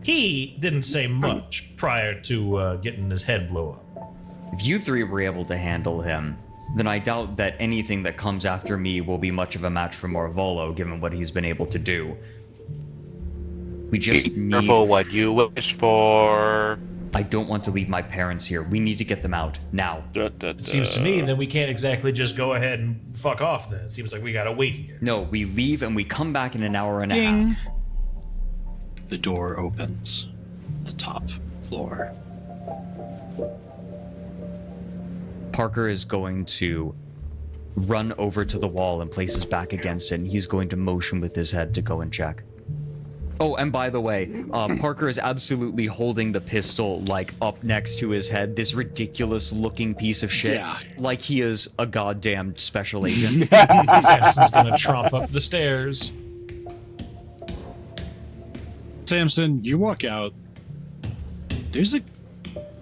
He didn't say much prior to getting his head blown up.
If you 3 were able to handle him, then I doubt that anything that comes after me will be much of a match for Marvolo, given what he's been able to do. We just need...
Careful what you wish for.
I don't want to leave my parents here. We need to get them out, now.
It seems to me that we can't exactly just go ahead and fuck off then. It seems like we gotta wait here.
No, we leave and we come back in an hour and a
Ding.
half.
The door opens. The top floor.
Parker is going to run over to the wall and place his back against it, and he's going to motion with his head to go and check. Oh, and by the way, Parker is absolutely holding the pistol, up next to his head, this ridiculous-looking piece of shit.
Yeah.
Like he is a goddamn special agent.
Samson's gonna tromp up the stairs.
Samson, you walk out. There's a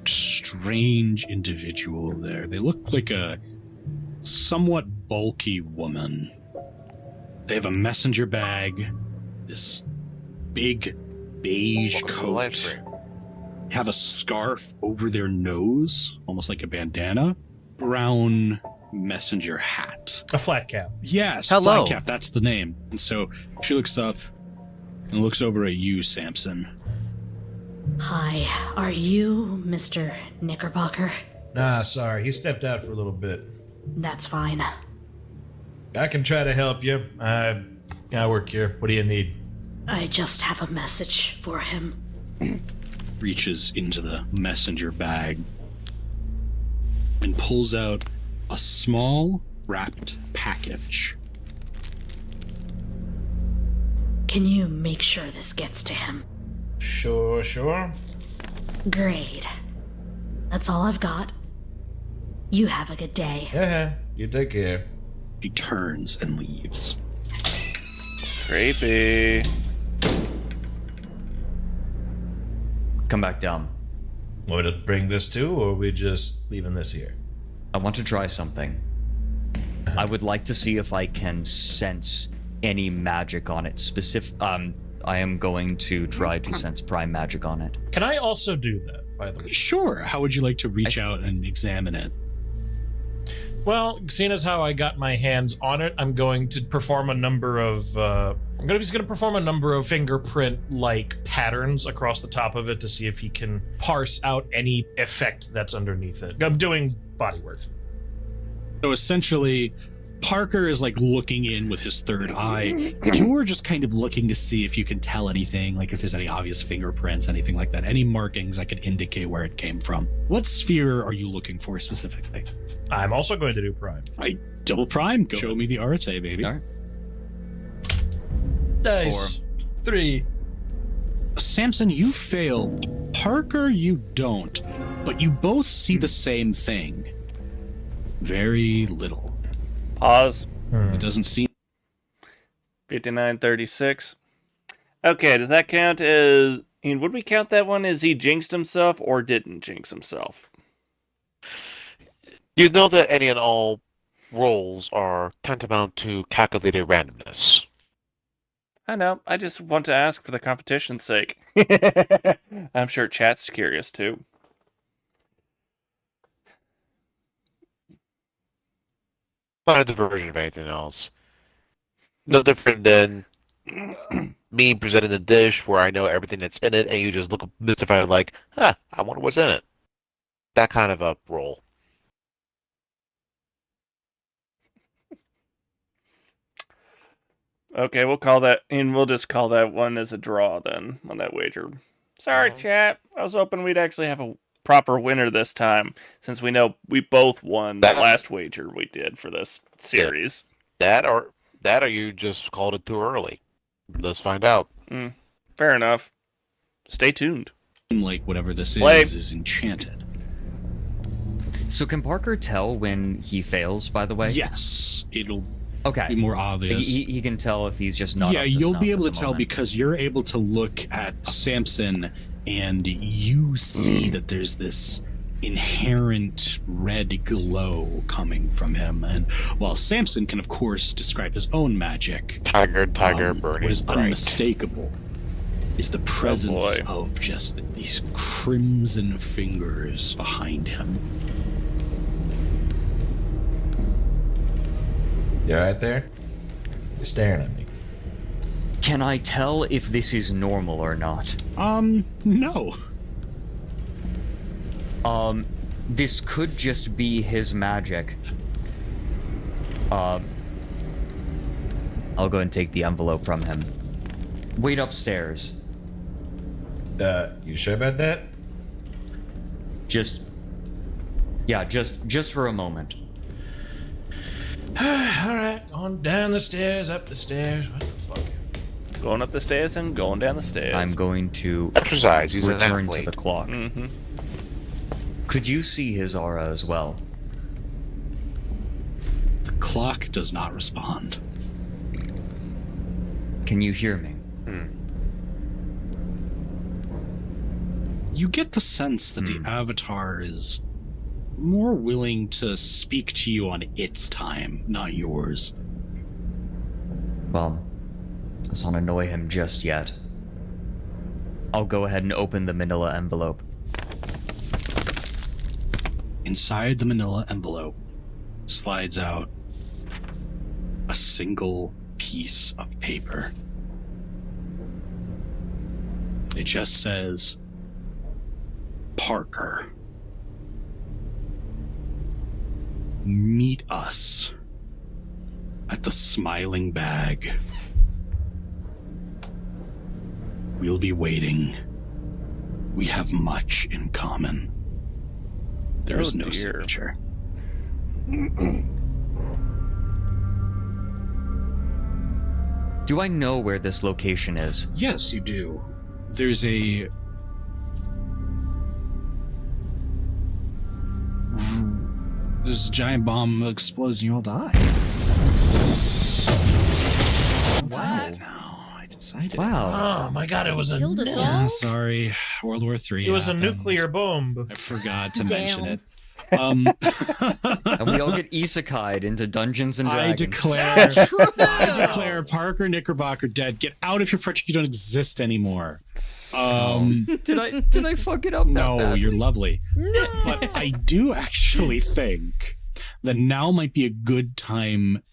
strange individual there. They look like a somewhat bulky woman. They have a messenger bag, this big beige coat, have a scarf over their nose, almost like a bandana, brown messenger hat.
A flat cap.
Yes,
Hello.
flat cap, that's the name. And so she looks up and looks over at you, Samson.
Hi, are you Mr. Knickerbocker?
Nah, sorry. He stepped out for a little bit.
That's fine.
I can try to help you. I work here. What do you need?
I just have a message for him.
Reaches into the messenger bag and pulls out a small wrapped package.
Can you make sure this gets to him?
Sure.
Great. That's all I've got. You have a good day.
Yeah, you take care.
She turns and leaves.
Creepy.
Come back down.
Want me to bring this too, or are we just leaving this here?
I want to try something. I would like to see if I can sense any magic on it. I am going to try to sense prime magic on it.
Can I also do that, by the way?
Sure. How would you like to reach out and examine it?
Well, seeing as how I got my hands on it, I'm going to perform a number of fingerprint-like patterns across the top of it to see if he can parse out any effect that's underneath it. I'm doing bodywork.
So essentially, Parker is like looking in with his third eye. You're just kind of looking to see if you can tell anything, like if there's any obvious fingerprints, anything like that, any markings that could indicate where it came from. What sphere are you looking for specifically?
I'm also going to do prime.
I double prime. Go. Show me the Arte, baby.
All right.
Nice. 3.
Samson, you fail. Parker, you don't. But you both see the same thing. Very little.
Pause.
It doesn't seem...
5936. Okay, does that count as... would we count that one as he jinxed himself or didn't jinx himself?
You know that any and all rolls are tantamount to calculated randomness.
I know. I just want to ask for the competition's sake. I'm sure chat's curious too.
Not a diversion of anything else. No different than me presenting a dish where I know everything that's in it, and you just look mystified like, I wonder what's in it. That kind of a roll.
Okay, we'll call that, and we'll just call that one as a draw then on that wager. Sorry, chat. I was hoping we'd actually have a proper winner this time, since we know we both won the last wager we did for this series.
That or you just called it too early. Let's find out.
Fair enough. Stay tuned.
Like whatever this is enchanted.
So can Parker tell when he fails, by the way?
Yes. It'll
be
more obvious.
He can tell if he's just not.
Yeah, you'll be able to tell because you're able to look at Samson and you see that there's this inherent red glow coming from him. And while Samson can, of course, describe his own magic,
tiger burning
what is
bright.
unmistakable is the presence of just these crimson fingers behind him.
You right there? You're staring at me.
Can I tell if this is normal or not?
No.
This could just be his magic. I'll go and take the envelope from him. Wait upstairs.
You sure about that?
Just for a moment.
Alright, going down the stairs, up the stairs. What the fuck?
Going up the stairs and going down the stairs.
I'm going to
exercise. He's
return to the clock.
Mm-hmm.
Could you see his aura as well?
The clock does not respond.
Can you hear me?
You get the sense that the Avatar is more willing to speak to you on its time, not yours.
Well, let's not annoy him just yet. I'll go ahead and open the manila envelope.
Inside the manila envelope slides out a single piece of paper. It just says, Parker. Meet us at the Smiling Bag. We'll be waiting. We have much in common. There is no signature.
Do I know where this location is?
Yes, you do. There's a... There's a giant bomb explodes and you'll die.
What?
No, I decided.
Wow.
Oh my god, it was a...
Killed us
Yeah,
all?
sorry. World War III.
It was a
happened.
nuclear bomb.
I forgot to
Damn.
mention it.
And we all get isekai'd into Dungeons and Dragons.
I declare Parker Knickerbocker dead. Get out of your project. You don't exist anymore.
Did I fuck it up?
No,
that badly?
you're lovely. No! But I do actually think that now might be a good time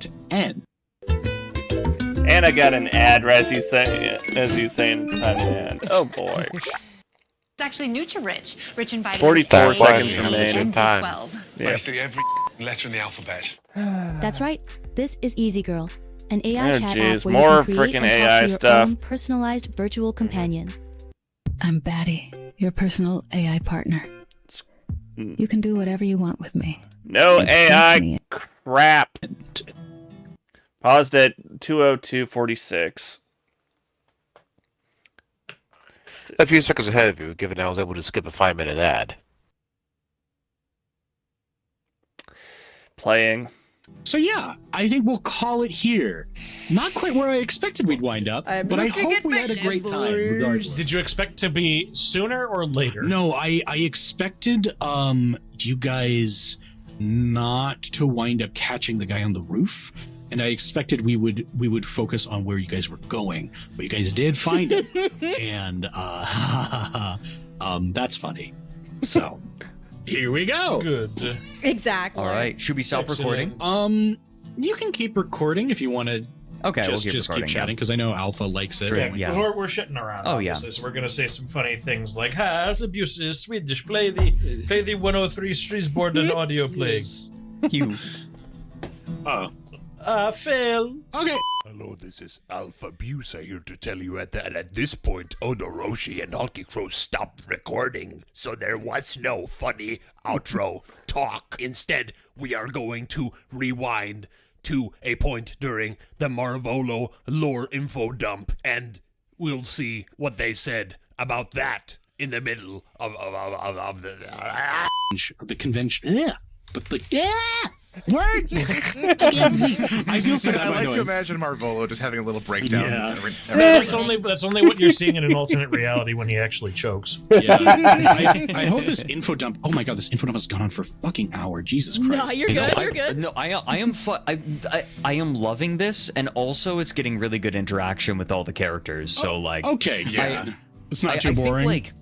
to end.
And I got an ad as he's saying it's time to end. Oh boy.
It's actually Nutri-Rich, rich in vitamin
44
A,
seconds
A,
remaining.
and
time.
B12.
Yeah.
I say every
Letter in the alphabet.
That's right. This is Easy Girl, an AI
Oh,
chat
jeez,
app where
more
you can create
frickin'
and talk
AI
to your
stuff.
own personalized virtual companion.
I'm Batty, your personal AI partner. You can do whatever you want with me.
No
Just
AI
trust me.
crap. Paused at 2:02:46.
A few seconds ahead of you, given I was able to skip a 5-minute ad.
Playing.
So yeah, I think we'll call it here. Not quite where I expected we'd wind up, but I hope we had a great time regardless.
Did you expect to be sooner or later?
No, I expected you guys not to wind up catching the guy on the roof, and I expected we would focus on where you guys were going, but you guys did find him, and that's funny. So here we go.
Good.
Exactly.
All right. Should we stop recording?
You can keep recording if you want to.
Okay,
just
we'll keep
keep
recording,
chatting because I know Alpha likes it.
True,
Yeah,
yeah.
We're shitting around.
Oh, yeah.
obviously, so we're gonna say some funny things like, "Ha, abuse is Swedish. Play the 103 Streetsboard and audio plays."
You.
Fail.
Okay.
Hello, this is Alpha Busa here to tell you that at this point, Odoroshi and Hulky Crow stopped recording, so there was no funny outro talk. Instead, we are going to rewind to a point during the Marvolo lore info dump, and we'll see what they said about that in the middle of
the convention. Yeah, but the words against me. I feel so bad.
I like
about
to
knowing.
imagine Marvolo just having a little breakdown.
Yeah.
That's only what you're seeing in an alternate reality when he actually chokes.
Yeah. I hope this info dump. Oh my god, this info dump has gone on for a fucking hour. Jesus Christ.
No, you're good. You're good.
No, I am loving this, and also it's getting really good interaction with all the characters. So like,
Okay, yeah. It's not too
I think,
boring.
like,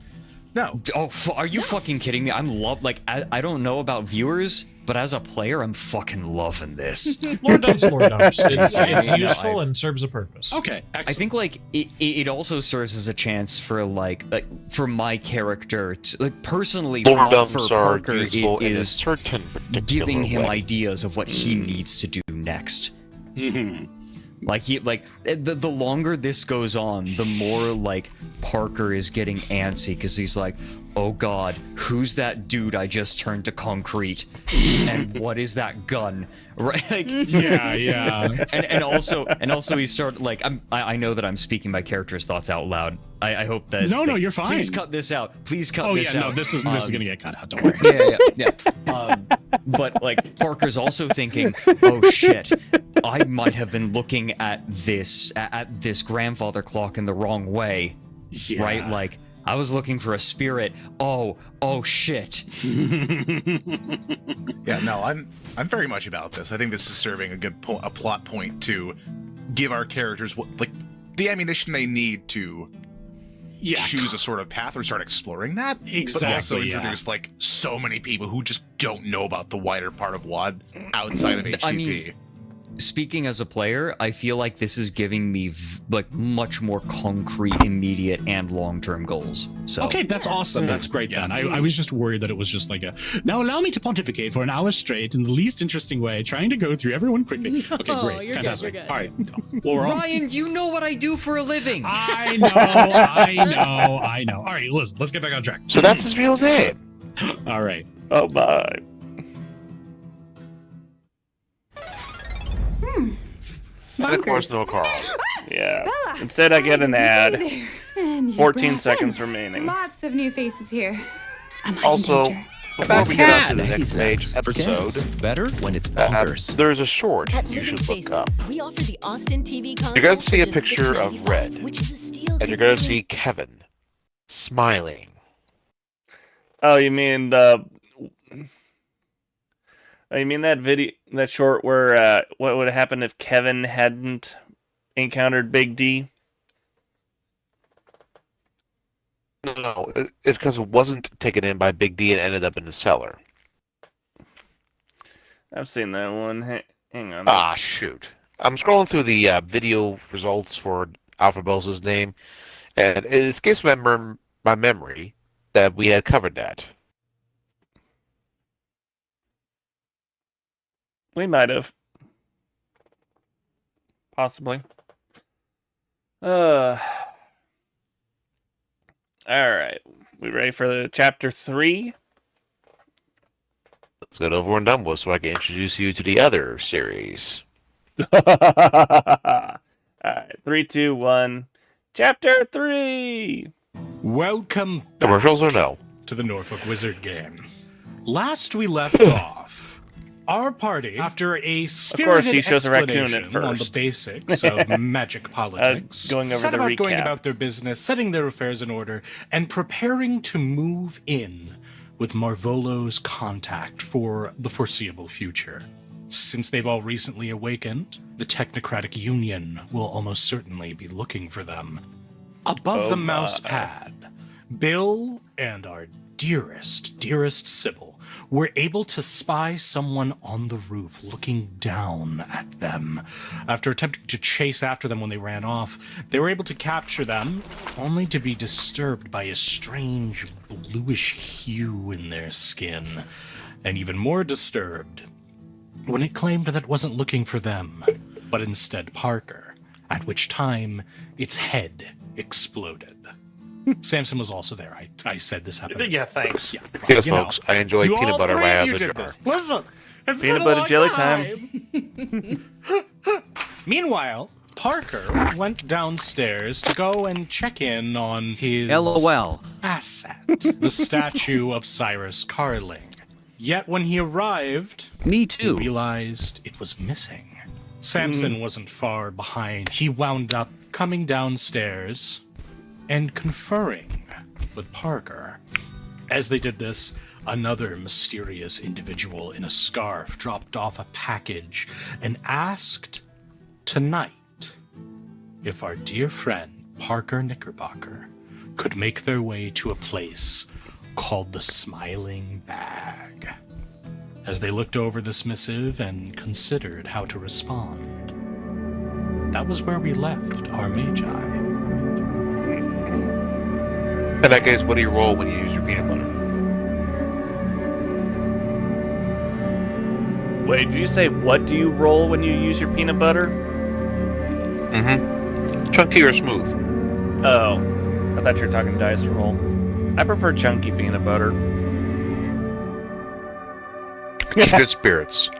No.
oh, are you fucking kidding me? I don't know about viewers, but as a player, I'm fucking loving this.
Lore dumps. It's
Yeah,
useful and serves a purpose.
Okay, excellent.
I think like it also serves as a chance for like for my character to, like personally
Lore
for
dumps are
Parker,
useful
it
in a
is
certain particular
giving him
way.
ideas of what he needs to do next.
Mhm.
Like the longer this goes on, the more like Parker is getting antsy because he's like, oh god, who's that dude I just turned to concrete? And what is that gun? Right? Like,
yeah.
and also he started like I know that I'm speaking my character's thoughts out loud. I hope that
No, you're fine.
Please cut this out. Please cut
Oh
this
yeah,
out.
no, this is gonna get cut out. Don't worry.
Yeah. But like Parker's also thinking, oh shit, I might have been looking at this grandfather clock in the wrong way,
Yeah.
right? Like I was looking for a spirit. Oh shit.
Yeah, no, I'm very much about this. I think this is serving a plot point to give our characters the ammunition they need to choose a sort of path or start exploring that.
Exactly,
But also
yeah.
introduce so many people who just don't know about the wider part of WoD outside of HTTP.
I mean, speaking as a player, I feel like this is giving me much more concrete, immediate, and long-term goals. So
Okay, that's awesome. That's great then. I was just worried that it was just like now allow me to pontificate for an hour straight in the least interesting way, trying to go through everyone quickly. Okay,
No,
great.
you're good,
Fantastic.
you're good.
All right. Well, we're on.
Ryan, you know what I do for a living.
I know. All right, let's get back on track.
So that's his real name.
All right.
Oh my.
And of course, no Carl.
Yeah.
Bella,
Instead, I get an ad.
Hey there. And your
14
brand
seconds
friends.
remaining.
Lots of new faces here.
Also, before we get on to the next
He's
page
next. For kids.
episode,
Better when it's bonkers.
there's a short
At
you
Living
should look
Spaces,
up.
we offer the Austin TV console.
You're going to see a
for just
picture of
$6.95,
Red,
which is a steal
and you're going to
considering-
see Kevin smiling.
Oh, you mean that short where what would have happened if Kevin hadn't encountered Big D?
No, it's because it wasn't taken in by Big D and ended up in the cellar.
I've seen that one. Hang on.
Ah, shoot. I'm scrolling through the video results for Alpha Bosa's name, and it escapes my memory that we had covered that.
We might have. Possibly. Alright. We ready for the chapter 3?
Let's get over and done with so I can introduce you to the other series.
Alright, 3, 2, 1. Chapter 3!
Welcome back
Commercials or no?
to the Norfolk Wizard game. Last we left off, our party, after a spirited
he shows a raccoon at
explanation on the
first.
basics of magic politics,
going over
set
the
about going
recap.
about their business, setting their affairs in order, and preparing to move in with Marvolo's contact for the foreseeable future. Since they've all recently awakened, the Technocratic Union will almost certainly be looking for them. Above the mouse pad, Bill and our dearest Sybil were able to spy someone on the roof looking down at them. After attempting to chase after them when they ran off, they were able to capture them, only to be disturbed by a strange bluish hue in their skin, and even more disturbed when it claimed that it wasn't looking for them, but instead Parker, at which time its head exploded. Samson was also there. I said this happened.
Yeah, thanks.
Yeah, well,
Yes,
you know,
folks, I enjoy
you
peanut
all
butter
three
right
of
out
you
of the
did
jar.
this. Listen, it's
Peanut
been a
butter
long
jelly
time. Meanwhile, Parker went downstairs to go and check in on his
LOL.
asset, the statue of Cyrus Carling. Yet when he arrived,
Me
he
too.
realized it was missing. Samson wasn't far behind. He wound up coming downstairs and conferring with Parker. As they did this, another mysterious individual in a scarf dropped off a package and asked tonight if our dear friend Parker Knickerbocker could make their way to a place called the Smiling Bag. As they looked over this missive and considered how to respond, that was where we left our Magi.
In that case, what do you roll when you use your peanut butter?
Wait, did you say what do you roll when you use your peanut butter?
Mm-hmm. Chunky or smooth?
Oh, I thought you were talking dice roll. I prefer chunky peanut butter.
Good spirits.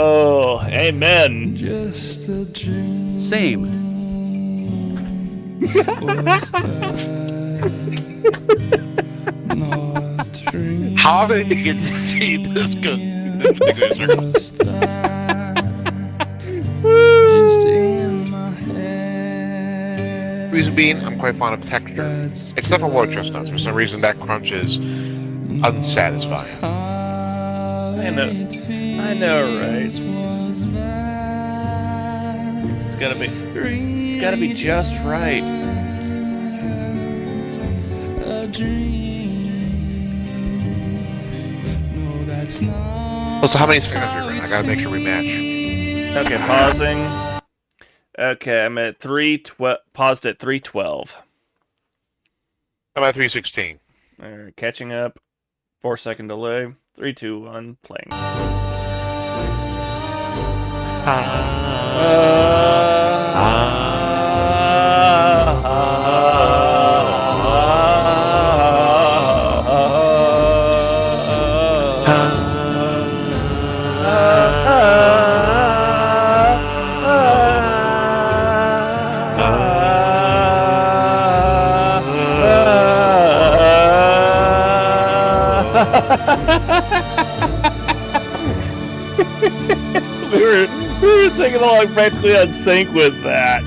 Oh, amen.
Same.
How did you get to see this good? This particular Reason being, I'm quite fond of texture, except for water chestnuts. For some reason, that crunch is unsatisfying.
I know, right? It's gotta be just right.
So how many seconds are you in? I gotta make sure we match.
Okay, pausing. Okay, I'm at 3:12. Paused at 3:12.
I'm at 3:16.
All right, catching up. 4-second delay. 3, 2, 1, playing. we were singing along practically on sync with that.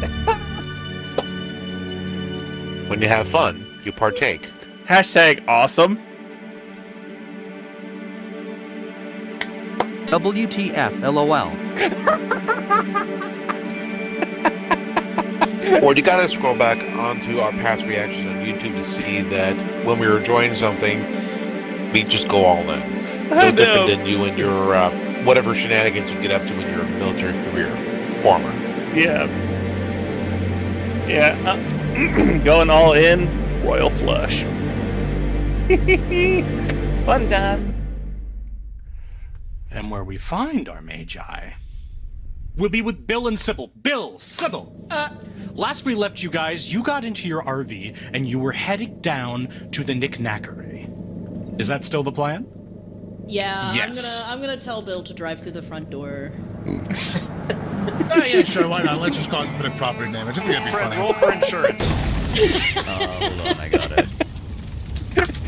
When you have fun, you partake.
Hashtag awesome.
WTF LOL.
Or you gotta scroll back onto our past reactions on YouTube to see that when we were enjoying something, we just go all in. No different than you and your whatever shenanigans you get up to in your military career, former.
Yeah. Yeah. Going all in, royal flush. Fun time.
And where we find our magi will be with Bill and Sybil. Bill, Sybil! Last we left you guys, you got into your RV and you were heading down to the Knickknackery. Is that still the plan?
Yeah,
Yes.
I'm gonna tell Bill to drive through the front door.
Oh, yeah, sure, why not? Let's just cause a bit of property damage. I think that'd be
Fred,
funny.
roll for insurance.
Hold on, I got it.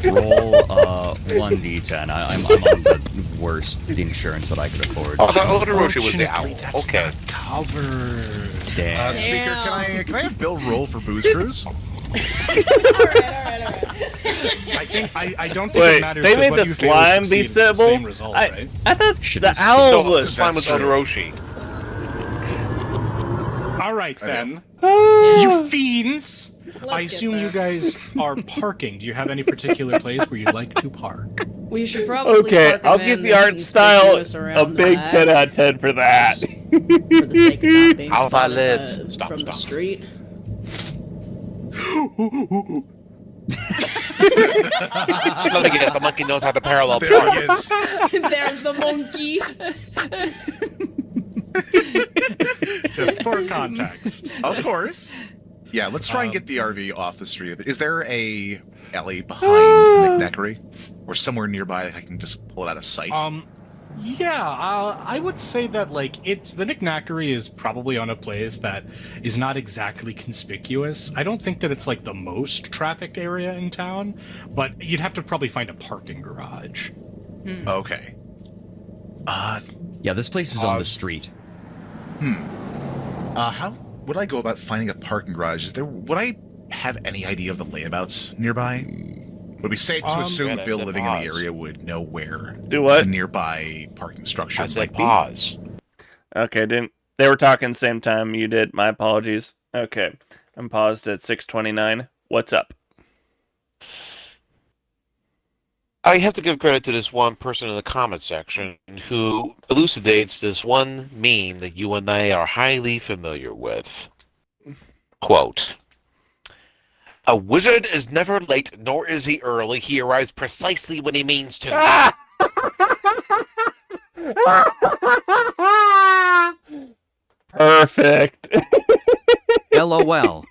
Roll 1d10. I'm on the worst insurance that I could afford.
Oh, I thought Odoroshi was the owl.
That's
Okay.
not covered.
Damn.
Speaker, can I have Bill roll for booze cruise?
I don't think
Wait,
it matters.
they
'cause
made
whether
the
you fail or
slime
succeed,
be
it's the
Sybil?
same result, right?
I thought
Should
the
have
owl
No,
was.
the slime was
That's true.
Odoroshi.
All right, then.
Ah.
You fiends! I
get
assume
there.
you guys are parking. Do you have any particular place where you'd like to park?
We should probably
Okay,
park a
I'll
van
give the
that's
art style
conspicuous
a
around
big
the
10
back
out of 10 for that.
for the sake of not being
Alpha
spotted,
lids. Stop,
from the
stop.
street.
Let me guess, the monkey knows how to parallel
There
park.
he is.
There's the monkey.
Just for context.
Of course. Yeah, let's try and get the RV off the street. Is there a alley behind Knickknackery? Or somewhere nearby that I can just pull it out of sight?
Yeah, I would say that, like, the Knickknackery is probably on a place that is not exactly conspicuous. I don't think that it's, like, the most trafficked area in town, but you'd have to probably find a parking garage.
Okay.
Yeah, this place is on the street.
How would I go about finding a parking garage? Would I have any idea of the layabouts nearby? Would it be safe to assume
Good,
that
I
Bill
said
living in the
pause.
area would know where
Do what?
the nearby parking structure
I
might
said
be?
pause.
Okay, they were talking same time you did. My apologies. Okay, I'm paused at 6:29. What's up?
I have to give credit to this one person in the comment section who elucidates this one meme that you and I are highly familiar with. Quote, "A wizard is never late, nor is he early. He arrives precisely when he means to."
Perfect.
LOL.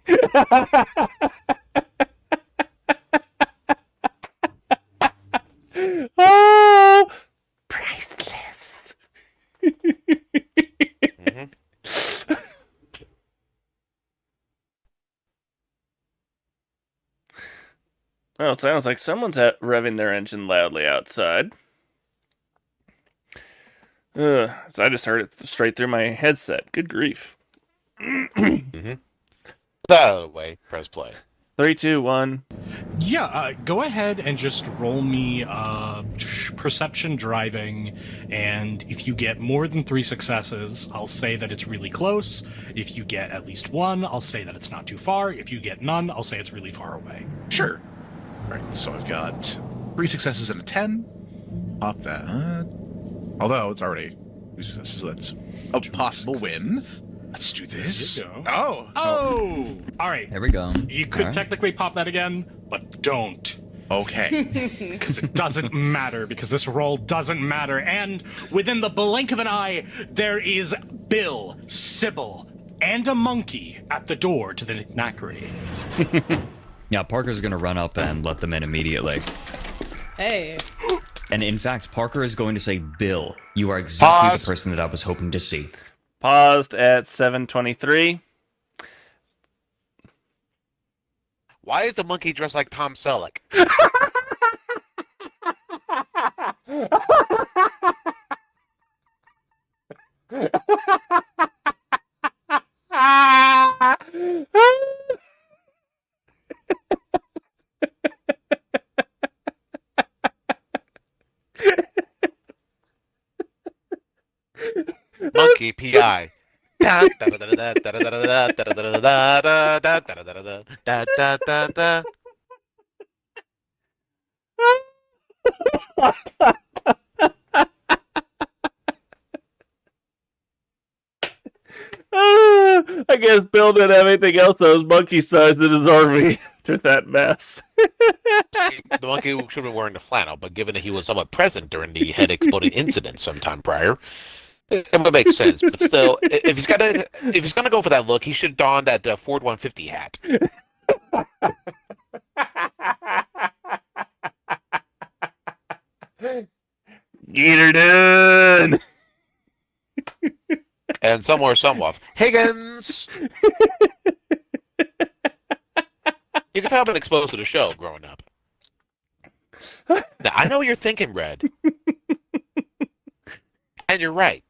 Oh, priceless. Oh, it sounds like someone's revving their engine loudly outside. So I just heard it straight through my headset. Good grief.
That out of the way. Press play.
3, 2, 1.
Yeah, go ahead and just roll me perception driving, and if you get more than 3 successes, I'll say that it's really close. If you get at least 1, I'll say that it's not too far. If you get none, I'll say it's really far away.
Sure. Alright, so I've got 3 successes and a 10. Pop that. Although it's already 2 successes, so that's a possible win. Let's do this.
There you go.
Oh!
Oh! All right.
There we go.
You could
All right.
technically pop that again, but don't.
Okay.
Because it doesn't matter, because this roll doesn't matter. And within the blink of an eye, there is Bill, Sybil, and a monkey at the door to the Knickknackery.
Yeah, Parker's gonna run up and let them in immediately.
Hey.
And in fact, Parker is going to say, Bill, you are exactly
Pause.
the person that I was hoping to see.
Paused at 7:23.
Why is the monkey dressed like Tom Selleck? Monkey PI.
I guess Bill didn't have anything else that was monkey-sized in his RV after that mess.
monkey should have been wearing the flannel, but given that he was somewhat present during the head exploding incident sometime prior, it would make sense. But still, if he's gonna go for that look, he should don that Ford 150 hat.
Get her done.
And somewhere, somewhat, Higgins. You can tell I've been exposed to the show growing up. Now, I know what you're thinking, Red. And you're right.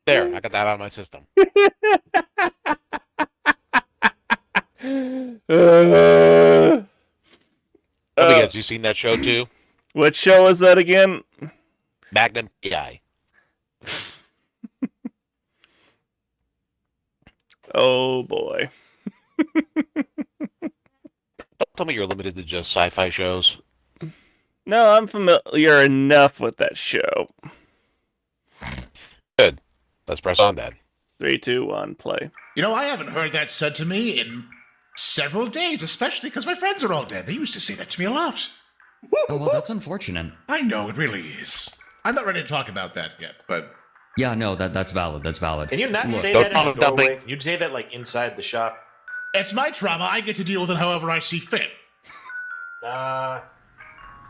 There, I got that out of my system. Because you seen that show too?
What show is that again?
Magnum PI.
Oh boy.
Don't tell me you're limited to just sci-fi shows.
No, I'm familiar enough with that show.
Good. Let's press on then.
3, 2, 1, play.
You know, I haven't heard that said to me in several days, especially because my friends are all dead. They used to say that to me a lot.
Oh, well, that's unfortunate.
I know, it really is. I'm not ready to talk about that yet, but...
Yeah, no, that's valid. That's valid.
Can you not
Look,
say that in a doorway? You'd say that like inside the shop.
It's my trauma. I get to deal with it however I see fit.
Yeah,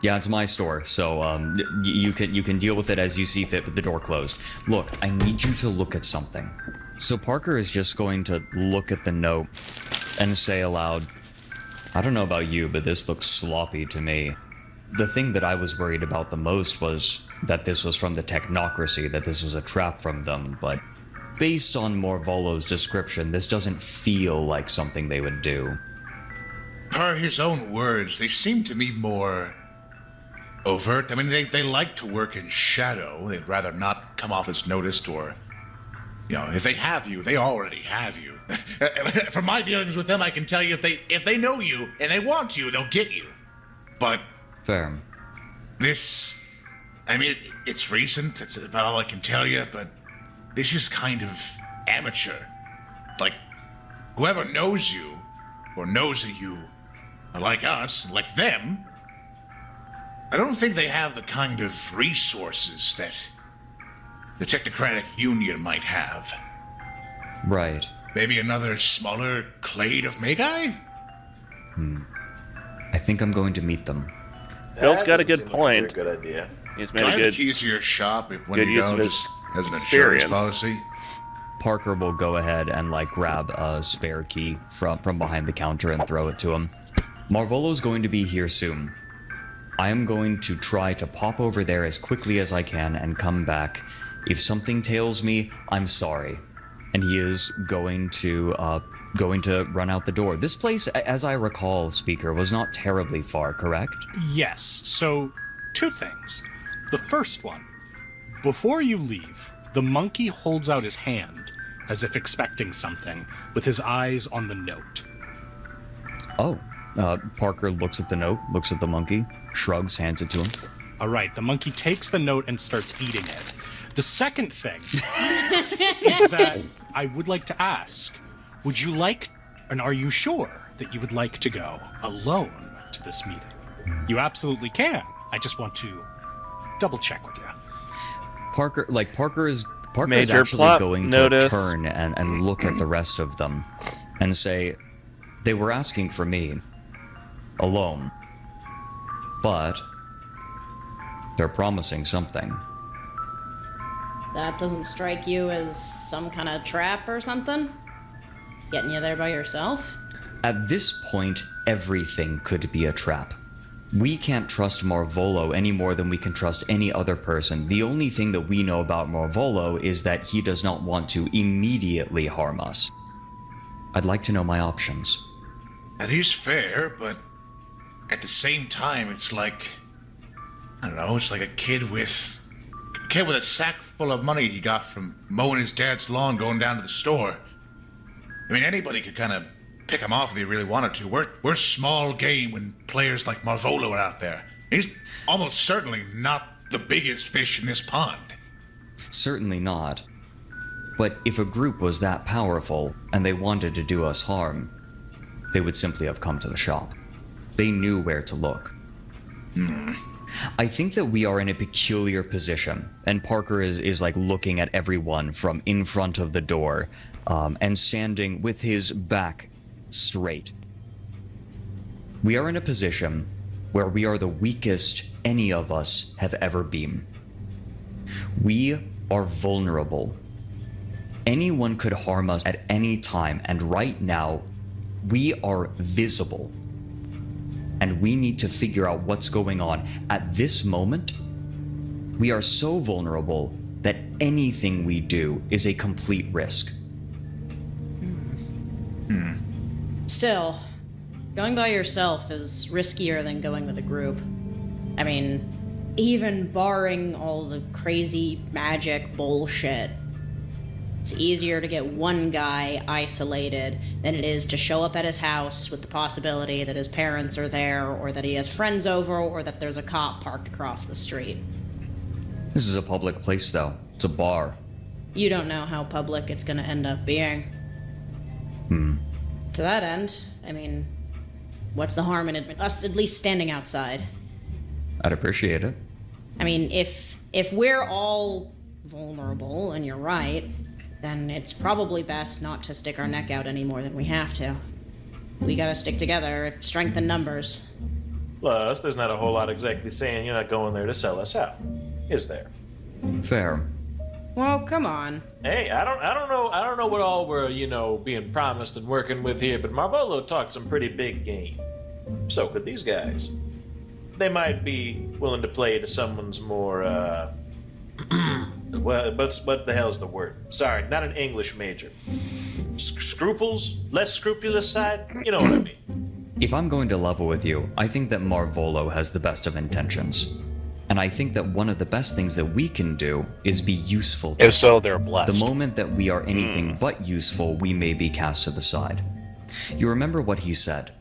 it's my store, so you can deal with it as you see fit with the door closed. Look, I need you to look at something. So Parker is just going to look at the note and say aloud, I don't know about you, but this looks sloppy to me. The thing that I was worried about the most was that this was from the technocracy, that this was a trap from them, but based on Marvolo's description, this doesn't feel like something they would do.
Per his own words, they seem to me more overt. I mean, they like to work in shadow. They'd rather not come off as noticed or, you know, if they have you, they already have you. From my dealings with them, I can tell you if they know you and they want you, they'll get you. But...
Fair.
This... I mean, it's recent. It's about all I can tell you, but this is kind of amateur. Like, whoever knows you, or knows that you are like us, like them, I don't think they have the kind of resources that the Technocratic Union might have.
Right.
Maybe another smaller clade of Magi?
I think I'm going to meet them.
Bill's got a good point.
Good idea.
He's made
Can I
a
have the
good
keys to your shop when
good
you
use
go,
of his
just as an insurance
experience.
policy?
Parker will go ahead and grab a spare key from behind the counter and throw it to him. Marvolo's going to be here soon. I am going to try to pop over there as quickly as I can and come back. If something tails me, I'm sorry. And he is going to run out the door. This place, as I recall, Speaker, was not terribly far, correct?
Yes, so 2 things. The first one, before you leave, the monkey holds out his hand as if expecting something, with his eyes on the note.
Oh. Parker looks at the note, looks at the monkey, shrugs, hands it to him.
All right, the monkey takes the note and starts eating it. The second thing is that I would like to ask, would you like, and are you sure that you would like to go alone to this meeting? You absolutely can. I just want to double check with you.
Parker is
Major
actually
plot
going
notice.
to turn and look at the rest of them and say, they were asking for me alone, but they're promising something.
That doesn't strike you as some kind of trap or something? Getting you there by yourself?
At this point, everything could be a trap. We can't trust Marvolo any more than we can trust any other person. The only thing that we know about Marvolo is that he does not want to immediately harm us. I'd like to know my options.
That is fair, but at the same time, it's like, I don't know, it's like a kid with a sack full of money he got from mowing his dad's lawn going down to the store. I mean, anybody could kind of pick him off if they really wanted to. We're small game when players like Marvolo are out there. He's almost certainly not the biggest fish in this pond.
Certainly not. But if a group was that powerful and they wanted to do us harm, they would simply have come to the shop. They knew where to look. I think that we are in a peculiar position, and Parker is like looking at everyone from in front of the door, and standing with his back straight. We are in a position where we are the weakest any of us have ever been. We are vulnerable. Anyone could harm us at any time, and right now, we are visible. And we need to figure out what's going on. At this moment, we are so vulnerable that anything we do is a complete risk.
Still, going by yourself is riskier than going with a group. I mean, even barring all the crazy magic bullshit, it's easier to get one guy isolated than it is to show up at his house with the possibility that his parents are there, or that he has friends over, or that there's a cop parked across the street.
This is a public place, though. It's a bar.
You don't know how public it's gonna end up being. To that end, I mean, what's the harm in us at least standing outside?
I'd appreciate it.
I mean, if we're all vulnerable, and you're right, then it's probably best not to stick our neck out any more than we have to. We gotta stick together, strength in numbers.
Plus, there's not a whole lot exactly saying you're not going there to sell us out, is there?
Fair.
Well, come on.
Hey, I don't know what all we're, being promised and working with here, but Marvolo talked some pretty big game. So could these guys. They might be willing to play to someone's more, well, what the hell's the word? Sorry, not an English major. Scruples? Less scrupulous side? You know what I mean.
If I'm going to level with you, I think that Marvolo has the best of intentions. And I think that one of the best things that we can do is be useful to
If so, they're blessed.
The moment that we are anything but useful, we may be cast to the side. You remember what he said.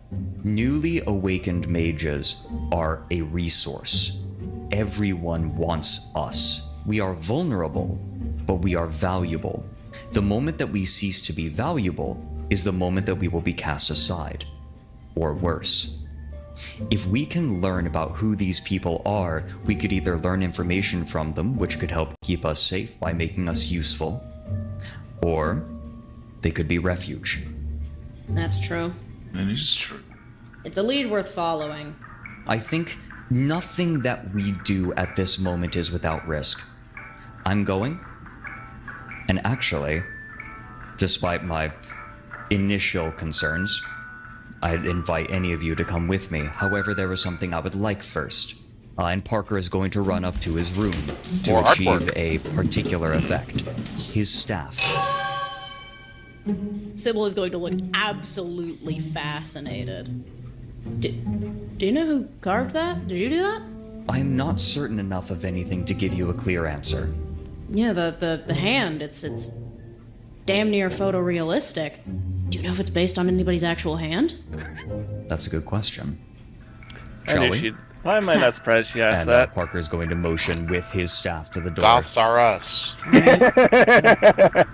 Newly awakened mages are a resource. Everyone wants us. We are vulnerable, but we are valuable. The moment that we cease to be valuable is the moment that we will be cast aside. Or worse. If we can learn about who these people are, we could either learn information from them, which could help keep us safe by making us useful, or they could be refuge.
That's true.
That is true.
It's a lead worth following.
I think nothing that we do at this moment is without risk. I'm going, and actually, despite my initial concerns, I'd invite any of you to come with me. However, there is something I would like first. And Parker is going to run up to his room to achieve a particular effect. His staff.
Sybil is going to look absolutely fascinated. Do you know who carved that? Did you do that?
I'm not certain enough of anything to give you a clear answer.
Yeah, the hand, it's damn near photorealistic. Do you know if it's based on anybody's actual hand?
That's a good question. Shall we?
Why am I not surprised she asked
and,
that?
Parker is going to motion with his staff to the door.
Goths are us.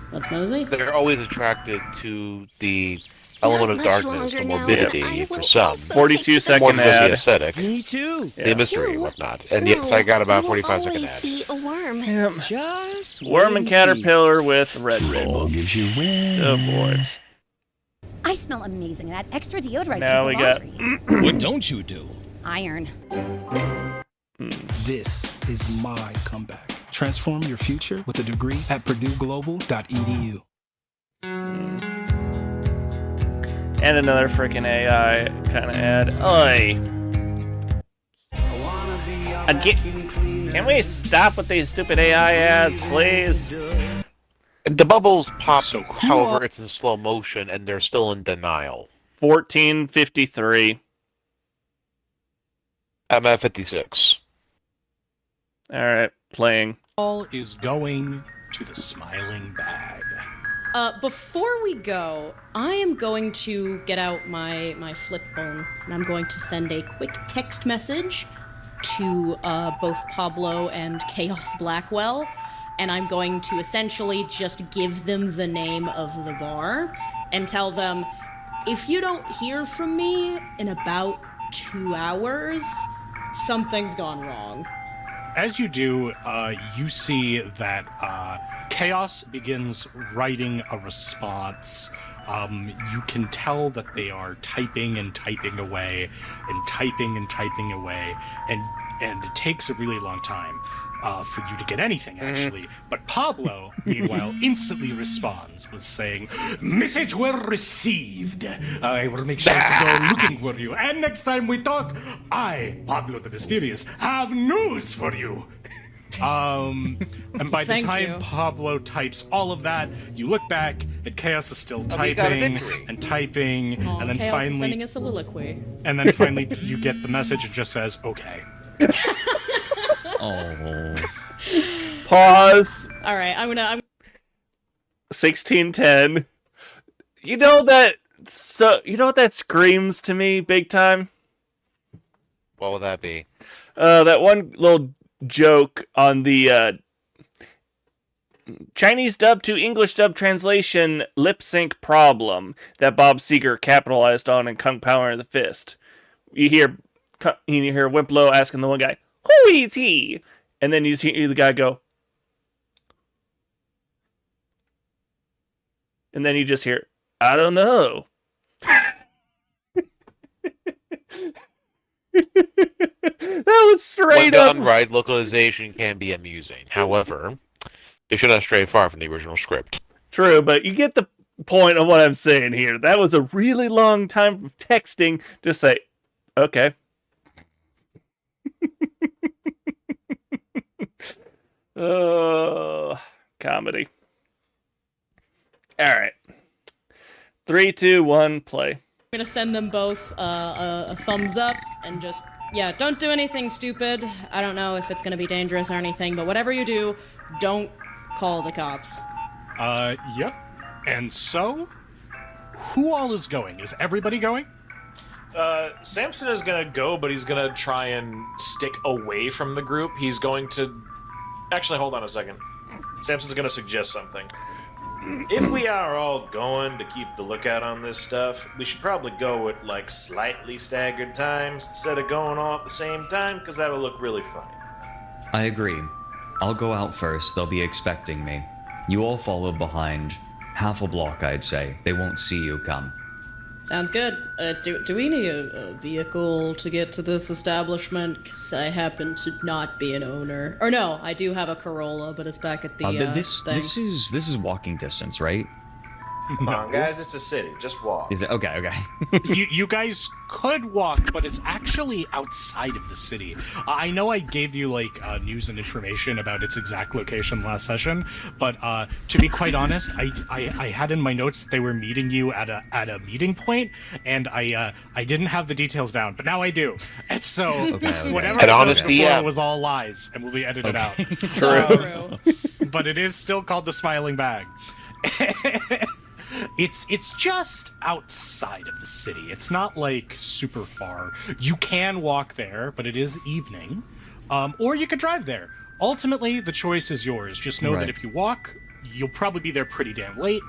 What's Mosey?
They're always attracted to the element of darkness, the morbidity for some.
42-second
more than just
ad.
the aesthetic.
Me too.
The mystery and whatnot. And yes, I got about 45-second ad.
Be a worm.
Yep.
Just
Worm
wait
and
see.
Caterpillar with Red Bull.
gives you wind.
Oh boys.
I smell amazing, and that extra deodorizer
Now
with
we
the
got
laundry.
What don't you do?
Iron.
This is my comeback. Transform your future with a degree at PurdueGlobal.edu.
And another freaking AI kind of ad. Oi. Again, can we stop with these stupid AI ads, please?
The bubbles pop, however, it's in slow motion, and they're still in denial.
14:53.
I'm at 56.
All right, playing.
All is going to the smiling bag.
Before we go, I am going to get out my flip phone, and I'm going to send a quick text message to both Pablo and Chaos Blackwell, and I'm going to essentially just give them the name of the bar and tell them, if you don't hear from me in about 2 hours, something's gone wrong.
As you do, you see that Chaos begins writing a response. You can tell that they are typing and typing away, and typing and typing away, and it takes a really long time for you to get anything, actually. But Pablo, meanwhile, instantly responds with saying, "Message well received. I will make sure to go looking for you. And next time we talk, I, Pablo the Mysterious, have news for you." And by the
Thank
time
you.
Pablo types all of that, you look back, and Chaos is still
we got a
typing
victory.
and typing,
Aw,
and then
Chaos is
finally,
sending a soliloquy.
and then finally, you get the message. It just says, "Okay."
Oh.
Pause.
All right, I'm
1610. You know what that screams to me big time?
What would that be?
That one little joke on the Chinese dub to English dub translation lip sync problem that Bob Seger capitalized on in Kung Power and the Fist. You hear Wimplo asking the one guy, "Who is he?" And then you see the guy go, and then you just hear, "I don't know." That was straight
when
up.
done right, localization can be amusing. However, it should not stray far from the original script.
True, but you get the point of what I'm saying here. That was a really long time of texting to say, okay. Oh, comedy. All right. 3, 2, 1, play.
I'm gonna send them both a thumbs up and just, yeah, don't do anything stupid. I don't know if it's gonna be dangerous or anything, but whatever you do, don't call the cops.
Yep. And so, who all is going? Is everybody going?
Samson is gonna go, but he's gonna try and stick away from the group. He's going to... Actually, hold on a second. Samson's gonna suggest something. If we are all going to keep the lookout on this stuff, we should probably go at, like, slightly staggered times instead of going all at the same time, because that'll look really funny.
I agree. I'll go out first. They'll be expecting me. You all follow behind. Half a block, I'd say. They won't see you come.
Sounds good. Do we need a vehicle to get to this establishment? 'Cause I happen to not be an owner. Or no, I do have a Corolla, but it's back at the
This is walking distance, right?
Come on, guys, it's a city. Just walk.
Is it okay?
you guys could walk, but it's actually outside of the city. I know I gave you news and information about its exact location last session, but to be quite honest, I had in my notes that they were meeting you at a meeting point, and I didn't have the details down, but now I do. And so whatever I told before was all lies and will be edited out.
True.
But it is still called the Smiling Bag. It's just outside of the city. It's not super far. You can walk there, but it is evening. Or you could drive there. Ultimately, the choice is yours. Just know that if you walk, you'll probably be there pretty damn late.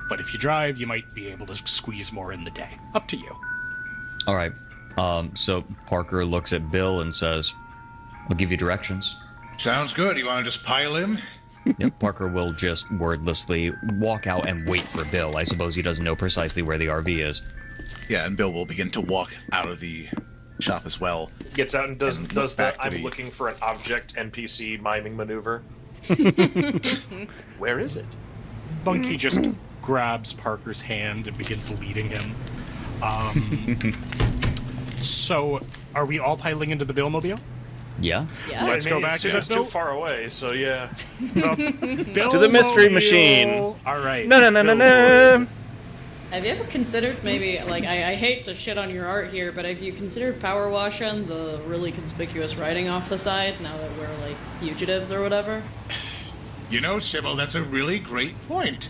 But if you drive, you might be able to squeeze more in the day. Up to you.
All right. So Parker looks at Bill and says, "I'll give you directions."
Sounds good. You want to just pile in?
Yep, Parker will just wordlessly walk out and wait for Bill. I suppose he doesn't know precisely where the RV is.
Yeah, and Bill will begin to walk out of the shop as well.
Gets out and does
look
that
back to
I'm
the-
looking for an object NPC miming maneuver. Where is it?
Bunky just grabs Parker's hand and begins leading him. So, are we all piling into the Billmobile?
Yeah.
Let's go back to
it's
the
too far away, so yeah.
To the mystery machine.
All right.
No.
Have you ever considered maybe, I hate to shit on your art here, but have you considered power washing the really conspicuous writing off the side now that we're, fugitives or whatever?
You know, Sybil, that's a really great point.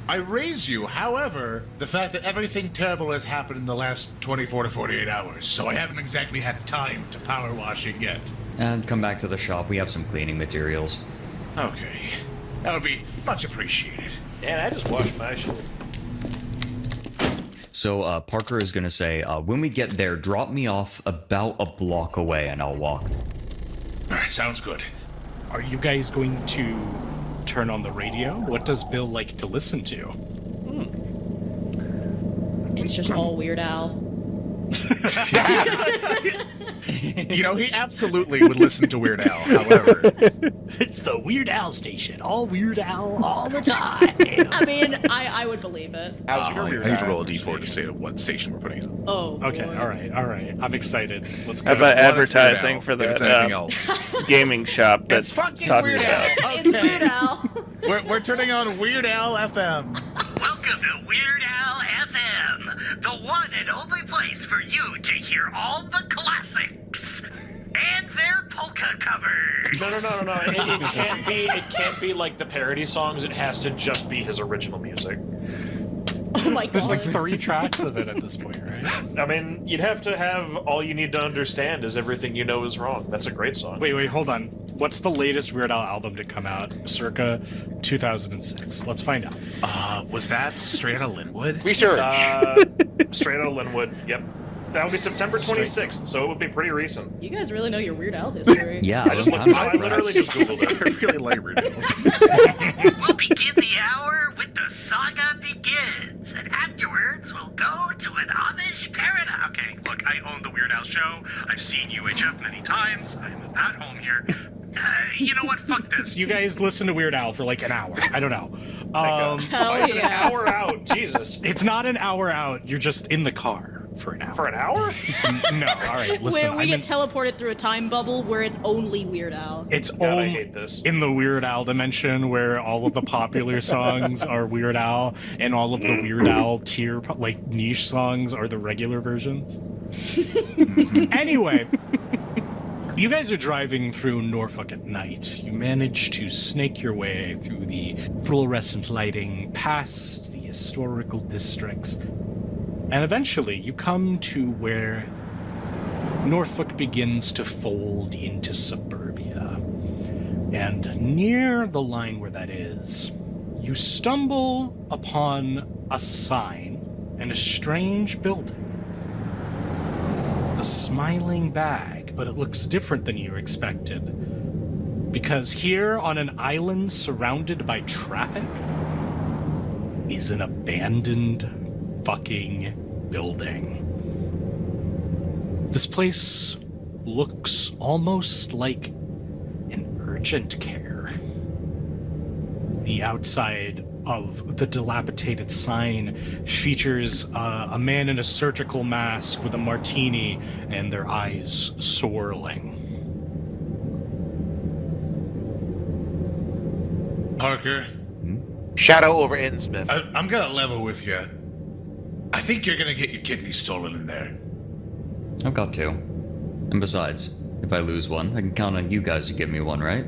I raise you, however, the fact that everything terrible has happened in the last 24 to 48 hours, so I haven't exactly had time to power wash it yet.
And come back to the shop. We have some cleaning materials.
Okay. That would be much appreciated.
And I just washed my shit.
So Parker is going to say, when we get there, drop me off about a block away and I'll walk.
All right, sounds good.
Are you guys going to turn on the radio? What does Bill like to listen to?
It's just all Weird Al.
You know, he absolutely would listen to Weird Al, however.
It's the Weird Al station. All Weird Al, all the time.
I mean, I would believe it.
I need to roll a d4 to say what station we're putting it on.
Oh,
okay,
boy.
all right. I'm excited. Let's go.
How about advertising for
If it's
the
anything else.
gaming shop that's
It's fucking
talking
Weird
about?
Al.
It's Weird Al.
We're turning on Weird Al FM.
Welcome to Weird Al FM, the one and only place for you to hear all the classics and their polka covers.
No. It can't be like the parody songs. It has to just be his original music.
Oh my god.
There's like 3 tracks of it at this point, right?
I mean, you'd have to have All You Need to Understand Is Everything You Know Is Wrong. That's a great song.
Wait, hold on. What's the latest Weird Al album to come out? Circa 2006. Let's find out.
Was that Straight Outta Linwood?
Research.
Straight Outta Linwood, yep. That would be September 26th, so it would be pretty recent.
You guys really know your Weird Al history.
Yeah,
I literally just Googled it.
I really like Weird Al.
We'll begin the hour with The Saga Begins, and afterwards we'll go to an Amish paradise. Okay, look, I own the Weird Al show. I've seen UHF many times. I'm at home here. You know what? Fuck this.
You guys listen to Weird Al for like an hour. I don't know.
Hell
It's an
yeah.
hour out. Jesus.
It's not an hour out. You're just in the car for an hour.
For an hour?
No, all right. Listen,
Where we
I'm
get teleported through a time bubble where it's only Weird Al.
It's
God,
all
I hate this.
in the Weird Al dimension where all of the popular songs are Weird Al and all of the Weird Al tier, like niche songs, are the regular versions. Anyway, you guys are driving through Norfolk at night. You manage to snake your way through the fluorescent lighting, past the historical districts, and eventually you come to where Norfolk begins to fold into suburbia. And near the line where that is, you stumble upon a sign and a strange building. The Smiling Bag, but it looks different than you expected. Because here on an island surrounded by traffic is an abandoned fucking building. This place looks almost like an urgent care. The outside of the dilapidated sign features a man in a surgical mask with a martini and their eyes swirling.
Parker,
Shadow over Innsmouth.
I'm gonna level with you. I think you're gonna get your kidney stolen in there.
I've got 2. And besides, if I lose one, I can count on you guys to give me one, right?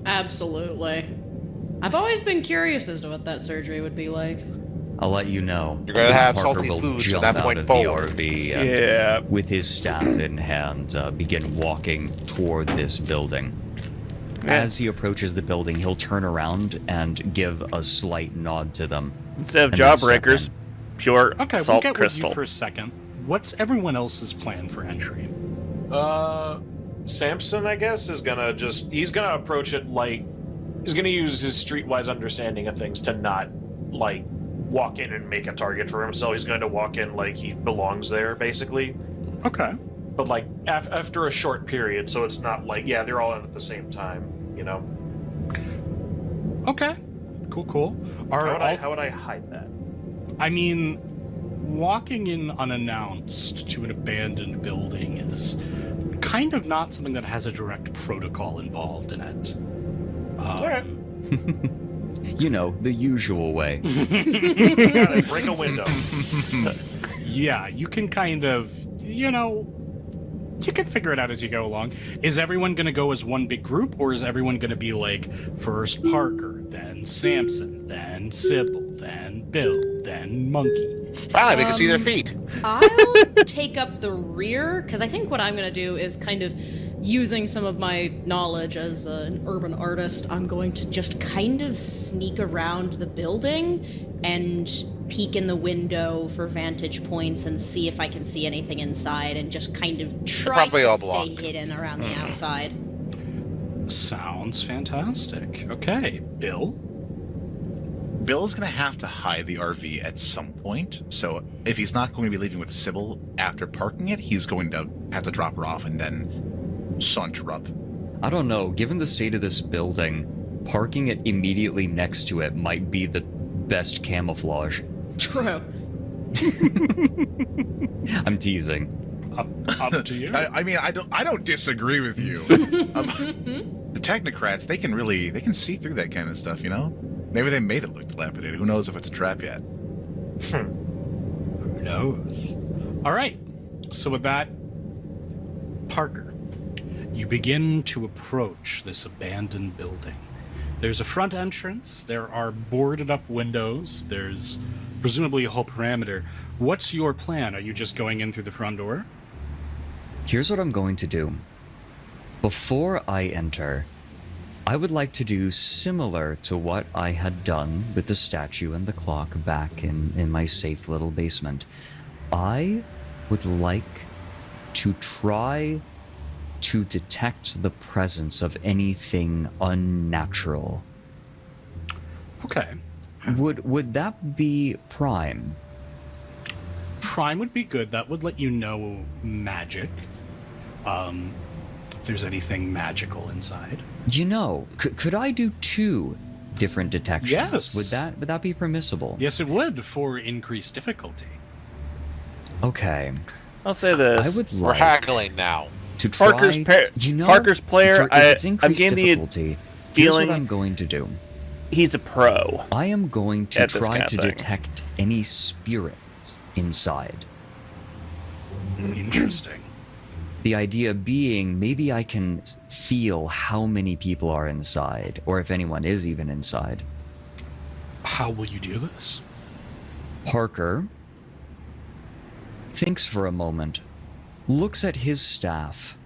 Absolutely. I've always been curious as to what that surgery would be like.
I'll let you know.
You're gonna have
Parker
salty
will
foods from
jump
that
out
point
of
forward.
the RV
Yeah.
with his staff in hand, begin walking toward this building.
Yeah.
As he approaches the building, he'll turn around and give a slight nod to them.
Instead of
and then step
jawbreakers,
in.
pure
Okay, we'll
salt
get
crystal.
with you for a second. What's everyone else's plan for entry?
Samson, I guess, is gonna he's gonna approach it like, he's gonna use his streetwise understanding of things to not, like, walk in and make a target for himself. He's going to walk in like he belongs there, basically.
Okay.
But, like, after a short period, so it's not like, yeah, they're all in at the same time, you know?
Okay. Cool.
How would I hide that?
I mean, walking in unannounced to an abandoned building is kind of not something that has a direct protocol involved in it.
Alright.
You know, the usual way.
Gotta break a window.
Yeah, you can kind of, you can figure it out as you go along. Is everyone going to go as one big group, or is everyone going to be like, first Parker, then Samson, then Sybil, then Bill, then Monkey?
Finally, we can see their feet.
I'll take up the rear, because I think what I'm going to do is kind of
using some of my knowledge as an urban artist, I'm going to just kind of sneak around the building and peek in the window for vantage points and see if I can see anything inside, and just kind of try to stay hidden around the outside.
Sounds fantastic. Okay, Bill?
Bill is going to have to hide the RV at some point, so if he's not going to be leaving with Sybil after parking it, he's going to have to drop her off and then saunter up.
I don't know, given the state of this building, parking it immediately next to it might be the best camouflage.
True.
I'm teasing.
Up to you.
I mean, I don't disagree with you. The technocrats, they can see through that kind of stuff, you know? Maybe they made it look dilapidated. Who knows if it's a trap yet?
Who knows? All right. So with that, Parker, you begin to approach this abandoned building. There's a front entrance. There are boarded up windows. There's presumably a whole perimeter. What's your plan? Are you just going in through the front door?
Here's what I'm going to do. Before I enter, I would like to do similar to what I had done with the statue and the clock back in my safe little basement. I would like to try to detect the presence of anything unnatural.
Okay.
Would that be Prime?
Prime would be good. That would let you know magic. If there's anything magical inside.
You know, could I do 2 different detections?
Yes.
Would that be permissible?
Yes, it would, for increased difficulty.
Okay.
I'll say this.
I would
We're haggling now.
To try,
Parker's player,
if
I'm getting the feeling
what I'm going to do.
He's a pro.
I am going to try to
thing.
detect any spirits inside.
Interesting.
The idea being, maybe I can feel how many people are inside, or if anyone is even inside.
How will you do this?
Parker thinks for a moment, looks at his staff,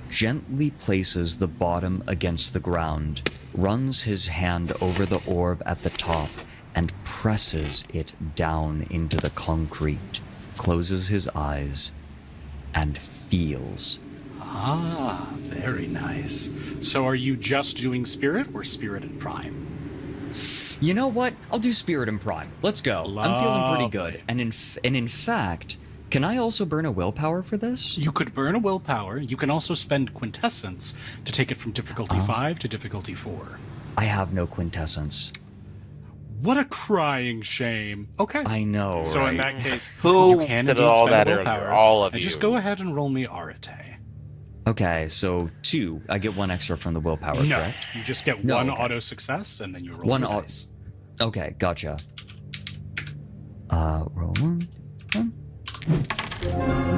gently places the bottom against the ground, runs his hand over the orb at the top, and presses it down into the concrete, closes his eyes, and feels.
Ah, very nice. So are you just doing Spirit or Spirit and Prime?
You know what? I'll do Spirit and Prime. Let's go. I'm feeling pretty good. And in fact, can I also burn a willpower for this?
You could burn a willpower. You can also spend Quintessence to take it from difficulty 5 to difficulty 4.
I have no Quintessence.
What a crying shame. Okay.
I know,
So
right?
in that case,
Who
you can
said
indeed
all
spend
that
a
earlier?
willpower.
All of
and
you.
Just go ahead and roll me Arete.
Okay, so 2. I get 1 extra from the willpower,
No,
correct?
you just get
No,
one
okay.
auto success, and then you roll
1
the
auto.
dice.
Okay, gotcha. Roll 1.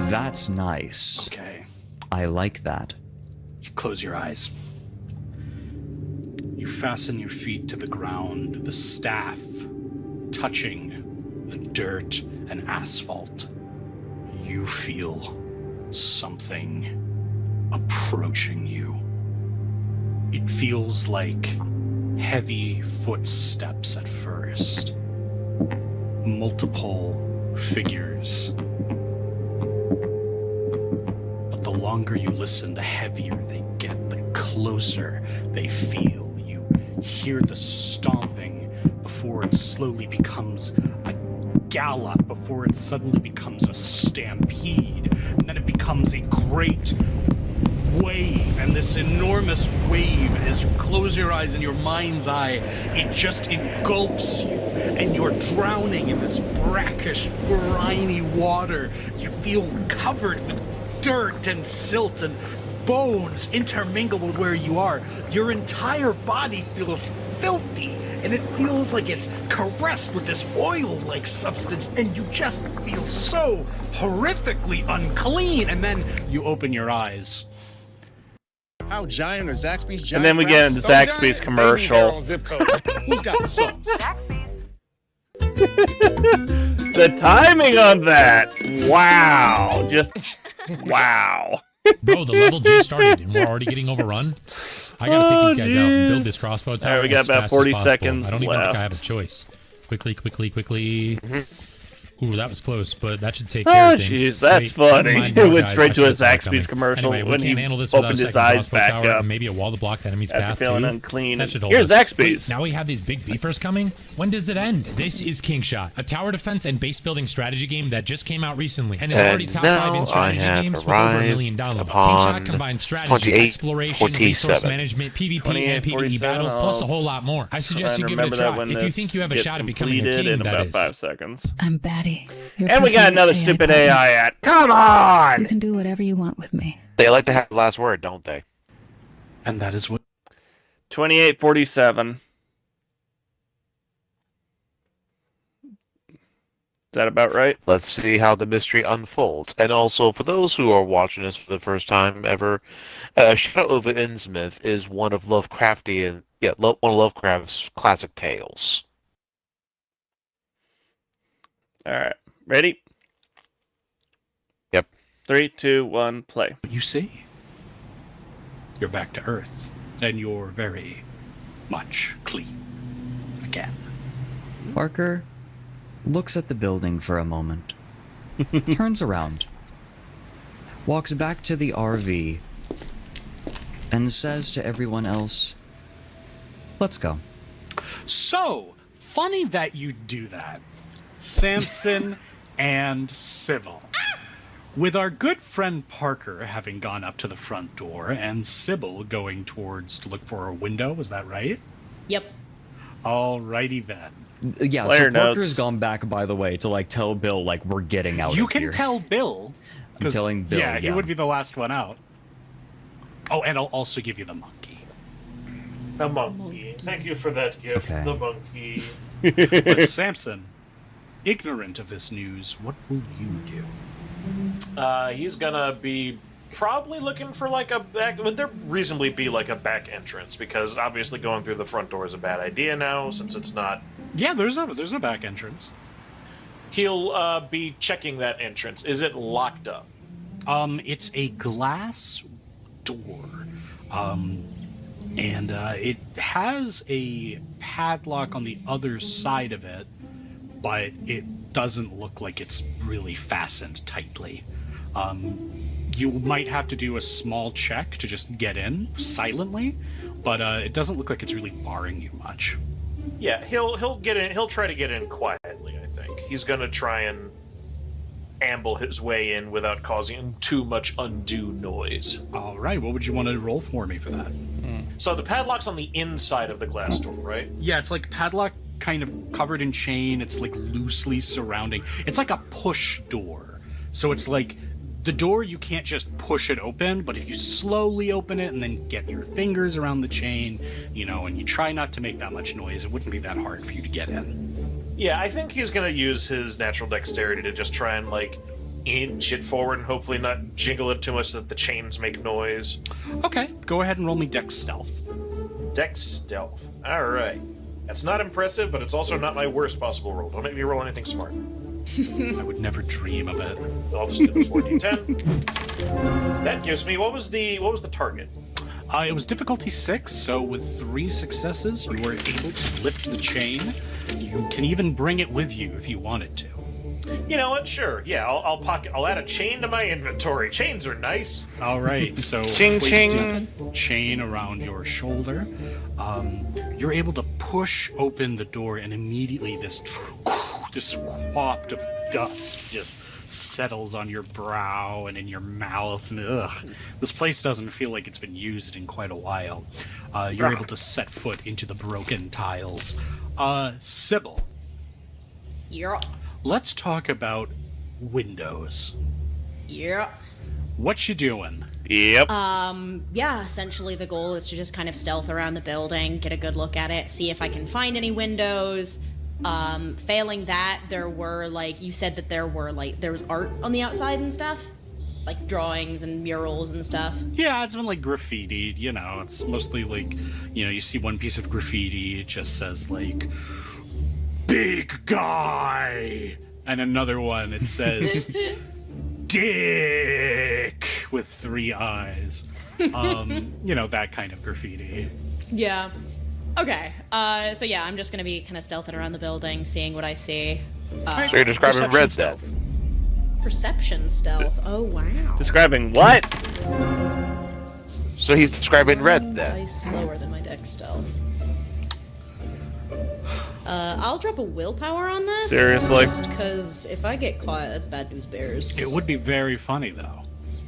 That's nice.
Okay.
I like that.
You close your eyes. You fasten your feet to the ground, the staff touching the dirt and asphalt. You feel something approaching you. It feels like heavy footsteps at first. Multiple figures. But the longer you listen, the heavier they get, the closer they feel. You hear the stomping before it slowly becomes a gallop, before it suddenly becomes a stampede, and then it becomes a great wave, and this enormous wave, as you close your eyes in your mind's eye, it just engulfs you, and you're drowning in this brackish, briny water. You feel covered with dirt and silt and bones intermingled with where you are. Your entire body feels filthy, and it feels like it's caressed with this oil-like substance, and you just feel so horrifically unclean. And then you open your eyes.
How giant are Zaxby's giant?
And then we get into Zaxby's commercial.
Who's got the sauce?
The timing on that! Wow. Just wow.
Bro, the level just started and we're already getting overrun. I gotta take these guys out and build this crossbow tower.
Alright, we got
as
about
fast
40
as possible.
seconds
I don't even think I have
left.
a choice. Quickly. Ooh, that was close, but that should take care of things.
Jeez, that's
Wait,
funny.
never mind,
It
more
went
guys.
straight
I
to a
should've saw it
Zaxby's
coming.
commercial
Anyway,
when
we
he
can't handle this
opened
without a
his
second
eyes
crossbow
back
tower
up.
and maybe a wall to block the enemy's
After
path
feeling
too.
unclean.
That should hold
Here's
us.
Zaxby's.
Wait, now we have these big beefers coming? When does it end? This is King Shot, a tower defense and base building strategy game that just came out recently and is already top 5 in strategy games with over 1 million downloads. King Shot combines strategy, exploration, resource management, PvP, and PvE battles, plus a whole lot more. I suggest you give it a try if you think you have a shot at becoming a king,
in
that
about
is.
5 seconds.
I'm Batty.
And we got another stupid AI ad. Come on!
You can do whatever you want with me.
They like to have the last word, don't they?
And that is what
28:47. Is that about right?
Let's see how the mystery unfolds. And also, for those who are watching this for the first time ever, Shadow over Innsmouth is one of one of Lovecraft's classic tales.
All right. Ready?
Yep.
3, 2, 1, play.
you see. You're back to Earth, and you're very much clean again.
Parker looks at the building for a moment, turns around, walks back to the RV, and says to everyone else, "Let's go."
So, funny that you do that. Samson and Sybil. With our good friend Parker having gone up to the front door and Sybil going towards to look for a window, is that right?
Yep.
Alrighty then.
Yeah,
Player
so Parker's
notes.
gone back, by the way, to like tell Bill like we're getting out
You
of
can
here.
tell Bill.
I'm
'cause,
telling Bill.
Yeah, he would be the last one out. Oh, and I'll also give you the monkey.
The monkey. Thank you for that gift,
Okay.
the monkey.
But Samson, ignorant of this news, what will you do?
He's gonna be probably looking for like a back. Would there reasonably be like a back entrance? Because obviously going through the front door is a bad idea now, since it's not.
Yeah, there's a back entrance.
He'll be checking that entrance. Is it locked up?
It's a glass door. And it has a padlock on the other side of it, but it doesn't look like it's really fastened tightly. You might have to do a small check to just get in silently, but it doesn't look like it's really barring you much.
Yeah, he'll get in. He'll try to get in quietly. I think he's gonna try and amble his way in without causing too much undue noise.
All right, what would you want to roll for me for that?
So the padlock's on the inside of the glass door, right?
Yeah, it's like padlock kind of covered in chain. It's like loosely surrounding. It's like a push door. So it's like the door, you can't just push it open, but if you slowly open it and then get your fingers around the chain, and you try not to make that much noise, it wouldn't be that hard for you to get in.
Yeah, I think he's gonna use his natural dexterity to just try and inch it forward and hopefully not jiggle it too much so that the chains make noise.
Okay, go ahead and roll me Dex Stealth.
Dex stealth. Alright. That's not impressive, but it's also not my worst possible roll. Don't make me roll anything smart.
I would never dream of it.
I'll just do the 4d10. That gives me what was the target?
It was difficulty 6, so with 3 successes, you were able to lift the chain. You can even bring it with you if you wanted to.
You know what? Sure. Yeah, I'll add a chain to my inventory. Chains are nice.
All right. So
Ching,
place
ching.
the chain around your shoulder. You're able to push open the door, and immediately this waft of dust just settles on your brow and in your mouth. And this place doesn't feel like it's been used in quite a while. You're able to set foot into the broken tiles. Sybil.
Yeah.
Let's talk about windows.
Yeah.
What you doing?
Yep.
Yeah, essentially the goal is to just kind of stealth around the building, get a good look at it, see if I can find any windows. Failing that, there were, you said that there was art on the outside and stuff? Like drawings and murals and stuff?
Yeah, it's been graffitied, it's mostly you see one piece of graffiti, it just says big guy, and another one, it says dick with 3 eyes. That kind of graffiti.
Yeah. Okay. So yeah, I'm just gonna be kind of stealthing around the building, seeing what I see.
So you're describing red stealth.
Perception stealth. Oh wow.
Describing what?
So he's describing red then.
Dice lower than my dex stealth. I'll drop a willpower on this.
Seriously?
Just because if I get caught, that's bad news bears.
It would be very funny, though.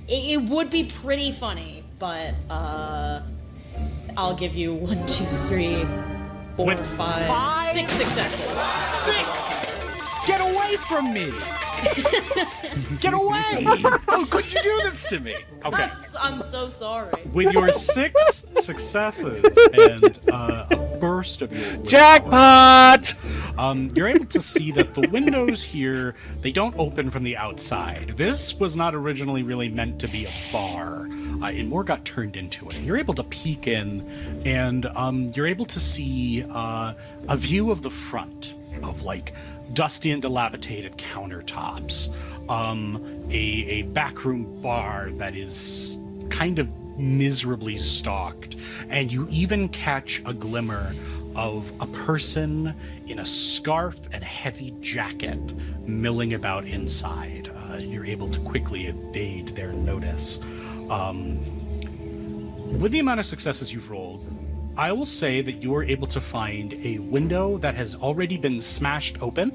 It would be pretty funny, but I'll give you 1, 2, 3, 4, 5, 6 successes.
6! Get away from me! Get away! How could you do this to me?
Okay.
I'm so sorry.
With your 6 successes and a burst of your
Jackpot!
You're able to see that the windows here, they don't open from the outside. This was not originally really meant to be a bar. It more got turned into it. You're able to peek in, and you're able to see a view of the front of, like, dusty and dilapidated countertops, a backroom bar that is kind of miserably stocked, and you even catch a glimmer of a person in a scarf and heavy jacket milling about inside. You're able to quickly evade their notice. With the amount of successes you've rolled, I will say that you are able to find a window that has already been smashed open,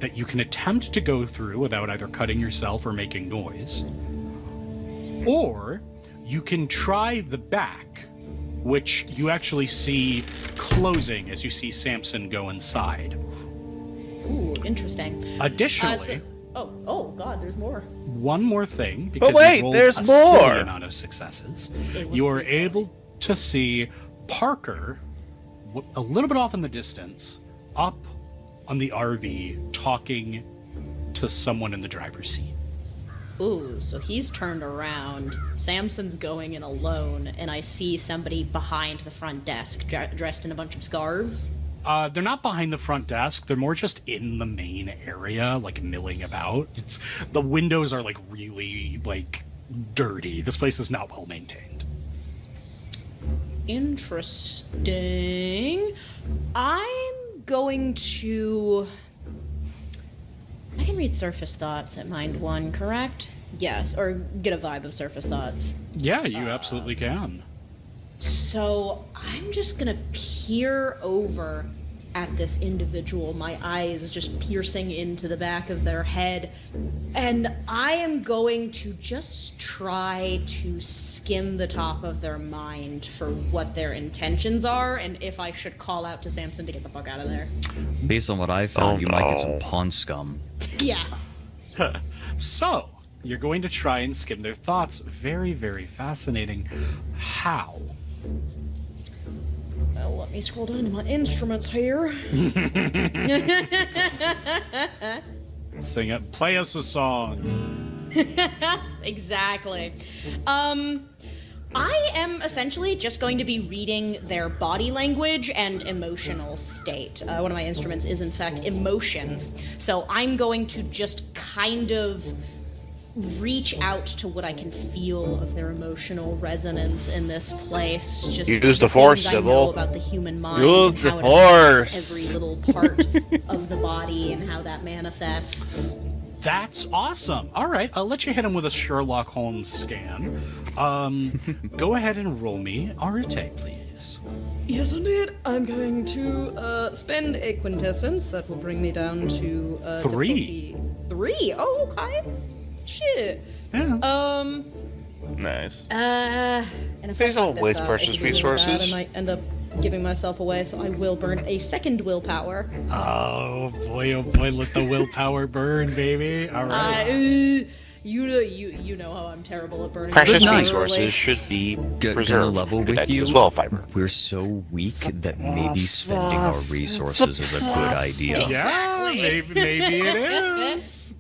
that you can attempt to go through without either cutting yourself or making noise. Or you can try the back, which you actually see closing as you see Samson go inside.
Ooh, interesting.
Additionally...
Oh god, there's more.
One more thing, because
wait,
you rolled
there's
a
more.
silly amount of successes. You are able to see Parker, a little bit off in the distance, up on the RV, talking to someone in the driver's seat.
Ooh, so he's turned around. Samson's going in alone, and I see somebody behind the front desk dressed in a bunch of scarves.
They're not behind the front desk. They're more just in the main area, like milling about. The windows are like really like dirty. This place is not well maintained.
Interesting. I'm going to... I can read surface thoughts at Mind 1, correct? Yes, or get a vibe of surface thoughts.
Yeah, you absolutely can.
So I'm just gonna peer over at this individual, my eyes just piercing into the back of their head, and I am going to just try to skim the top of their mind for what their intentions are, and if I should call out to Samson to get the fuck out of there.
Based on what I found, you might get some pawn scum.
Yeah.
So, you're going to try and skim their thoughts. Very, very fascinating. How?
Well, let me scroll down to my instruments here.
Sing it. Play us a song.
Exactly. I am essentially just going to be reading their body language and emotional state. One of my instruments is, in fact, emotions. So I'm going to just kind of reach out to what I can feel of their emotional resonance in this place. Just
use the force,
I know
Sybil.
about the human mind.
Use
and
the
how it
force.
affects every little part of the body and how that manifests.
That's awesome. All right, I'll let you hit him with a Sherlock Holmes scan. Go ahead and roll me Arete, please.
Yes, indeed. I'm going to spend a quintessence. That will bring me down to
3.
difficulty 3. Oh, okay. Shit.
Yeah.
Nice.
And if
Please
I
don't
fuck
waste
this up,
precious
it could be really bad.
resources.
I might end up giving myself away, so I will burn a second willpower.
Oh boy, let the willpower burn, baby. All right.
You know how I'm terrible at burning.
Precious
willpower
resources
early.
should be
Gonna
preserved.
level
Good
with
idea
you.
as well, Fiber.
We're so weak that maybe spending our resources is a good idea.
Yeah, maybe it is.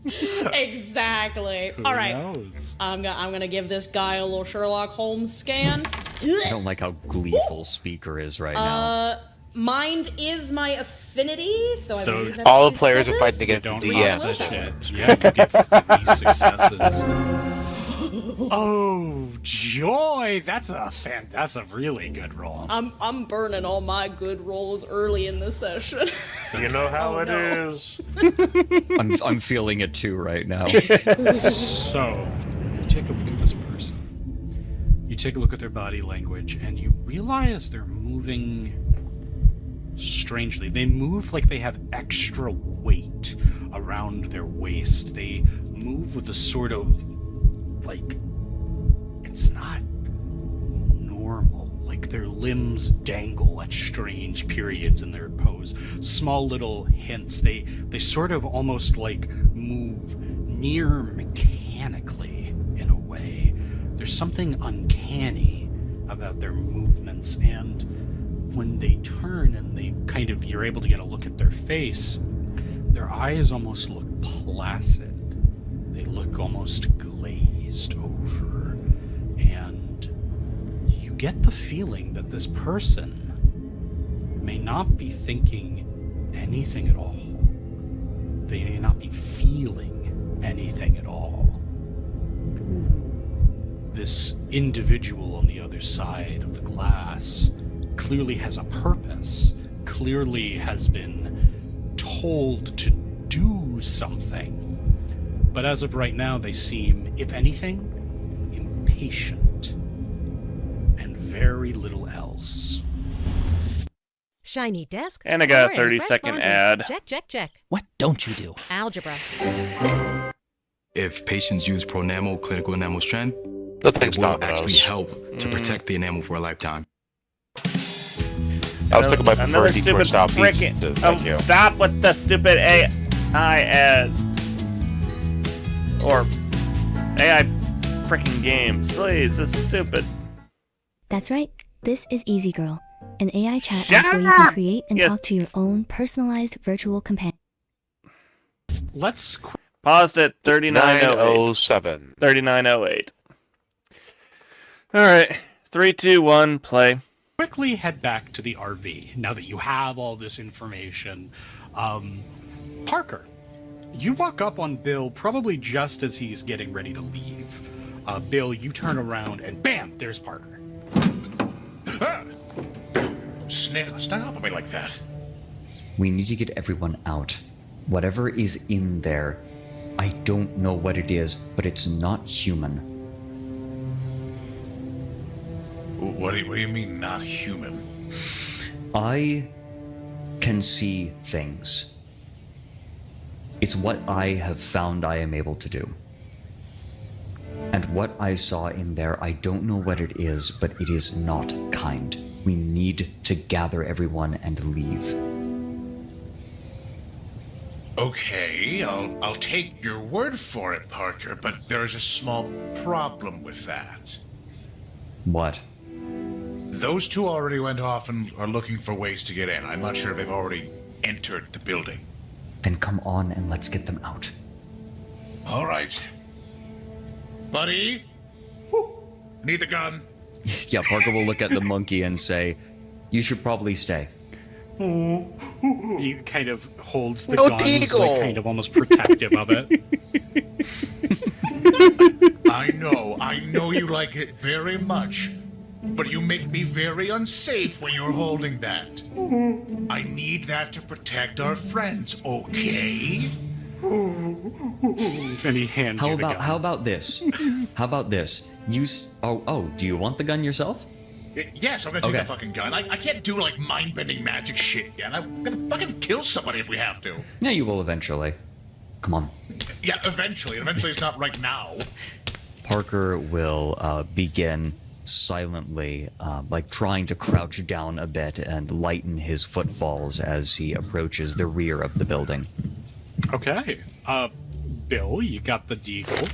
Exactly.
Who
All right.
knows?
I'm gonna give this guy a little Sherlock Holmes scan.
I don't like how gleeful Speaker is right now.
Mind is my affinity, so I believe that's
all the
3
players are
successes.
fighting against
Don't
the
roll
DM.
that shit. Yeah, you get 3 successes. Oh, joy! That's a really good roll.
I'm burning all my good rolls early in the session.
You know how it is.
I'm feeling it too right now.
So, you take a look at this person. You take a look at their body language, and you realize they're moving strangely. They move like they have extra weight around their waist. They move with a sort of, like, it's not normal. Like, their limbs dangle at strange periods in their pose. Small little hints. They sort of almost, like, move near mechanically in a way. There's something uncanny about their movements, and when they turn and you're able to get a look at their face, their eyes almost look placid. They look almost glazed over, and you get the feeling that this person may not be thinking anything at all. They may not be feeling anything at all. This individual on the other side of the glass clearly has a purpose, clearly has been told to do something. But as of right now, they seem, if anything, impatient. And very little else.
Shiny desk.
And I got a
floor, and
30-second
fresh
ad.
Check.
What don't you do?
Algebra.
If patients use Pronamel clinical enamel strand,
Nothing's
it will
stopping
actually
us.
help to protect the enamel for a lifetime.
I was thinking my
Another
preferred deeper
stupid
style pizza.
frickin'
Thank you.
Stop with the stupid AI ads. Or AI freaking games. Please, this is stupid.
That's right. This is Easy Girl, an AI chat
Shut
app where you
up!
can create and
Yes.
talk to your own personalized virtual companion.
Let's
Paused at 3908.
907.
3908. Alright. 3, 2, 1, play.
quickly head back to the RV now that you have all this information. Parker, you walk up on Bill probably just as he's getting ready to leave. Bill, you turn around and bam, there's Parker.
Snap up on me like that.
We need to get everyone out. Whatever is in there, I don't know what it is, but it's not human.
What do you mean, not human?
I can see things. It's what I have found I am able to do. And what I saw in there, I don't know what it is, but it is not kind. We need to gather everyone and leave.
Okay, I'll take your word for it, Parker, but there is a small problem with that.
What?
Those two already went off and are looking for ways to get in. I'm not sure if they've already entered the building.
Then come on and let's get them out.
All right. Buddy? Need the gun?
Yeah, Parker will look at the monkey and say, "You should probably stay."
He kind of holds the
No
guns,
Teagle.
like kind of almost protective of it.
I know you like it very much, but you make me very unsafe when you're holding that. I need that to protect our friends, okay?
And he hands you the gun.
How about this? How about this? Do you want the gun yourself?
Yes, I'm gonna take
Okay.
the fucking gun. I can't do like mind-bending magic shit again. I'm gonna fucking kill somebody if we have to.
Yeah, you will eventually. Come on.
Yeah, eventually. And eventually it's not right now.
Parker will begin silently, like trying to crouch down a bit and lighten his footfalls as he approaches the rear of the building.
Okay. Bill, you got the deagle.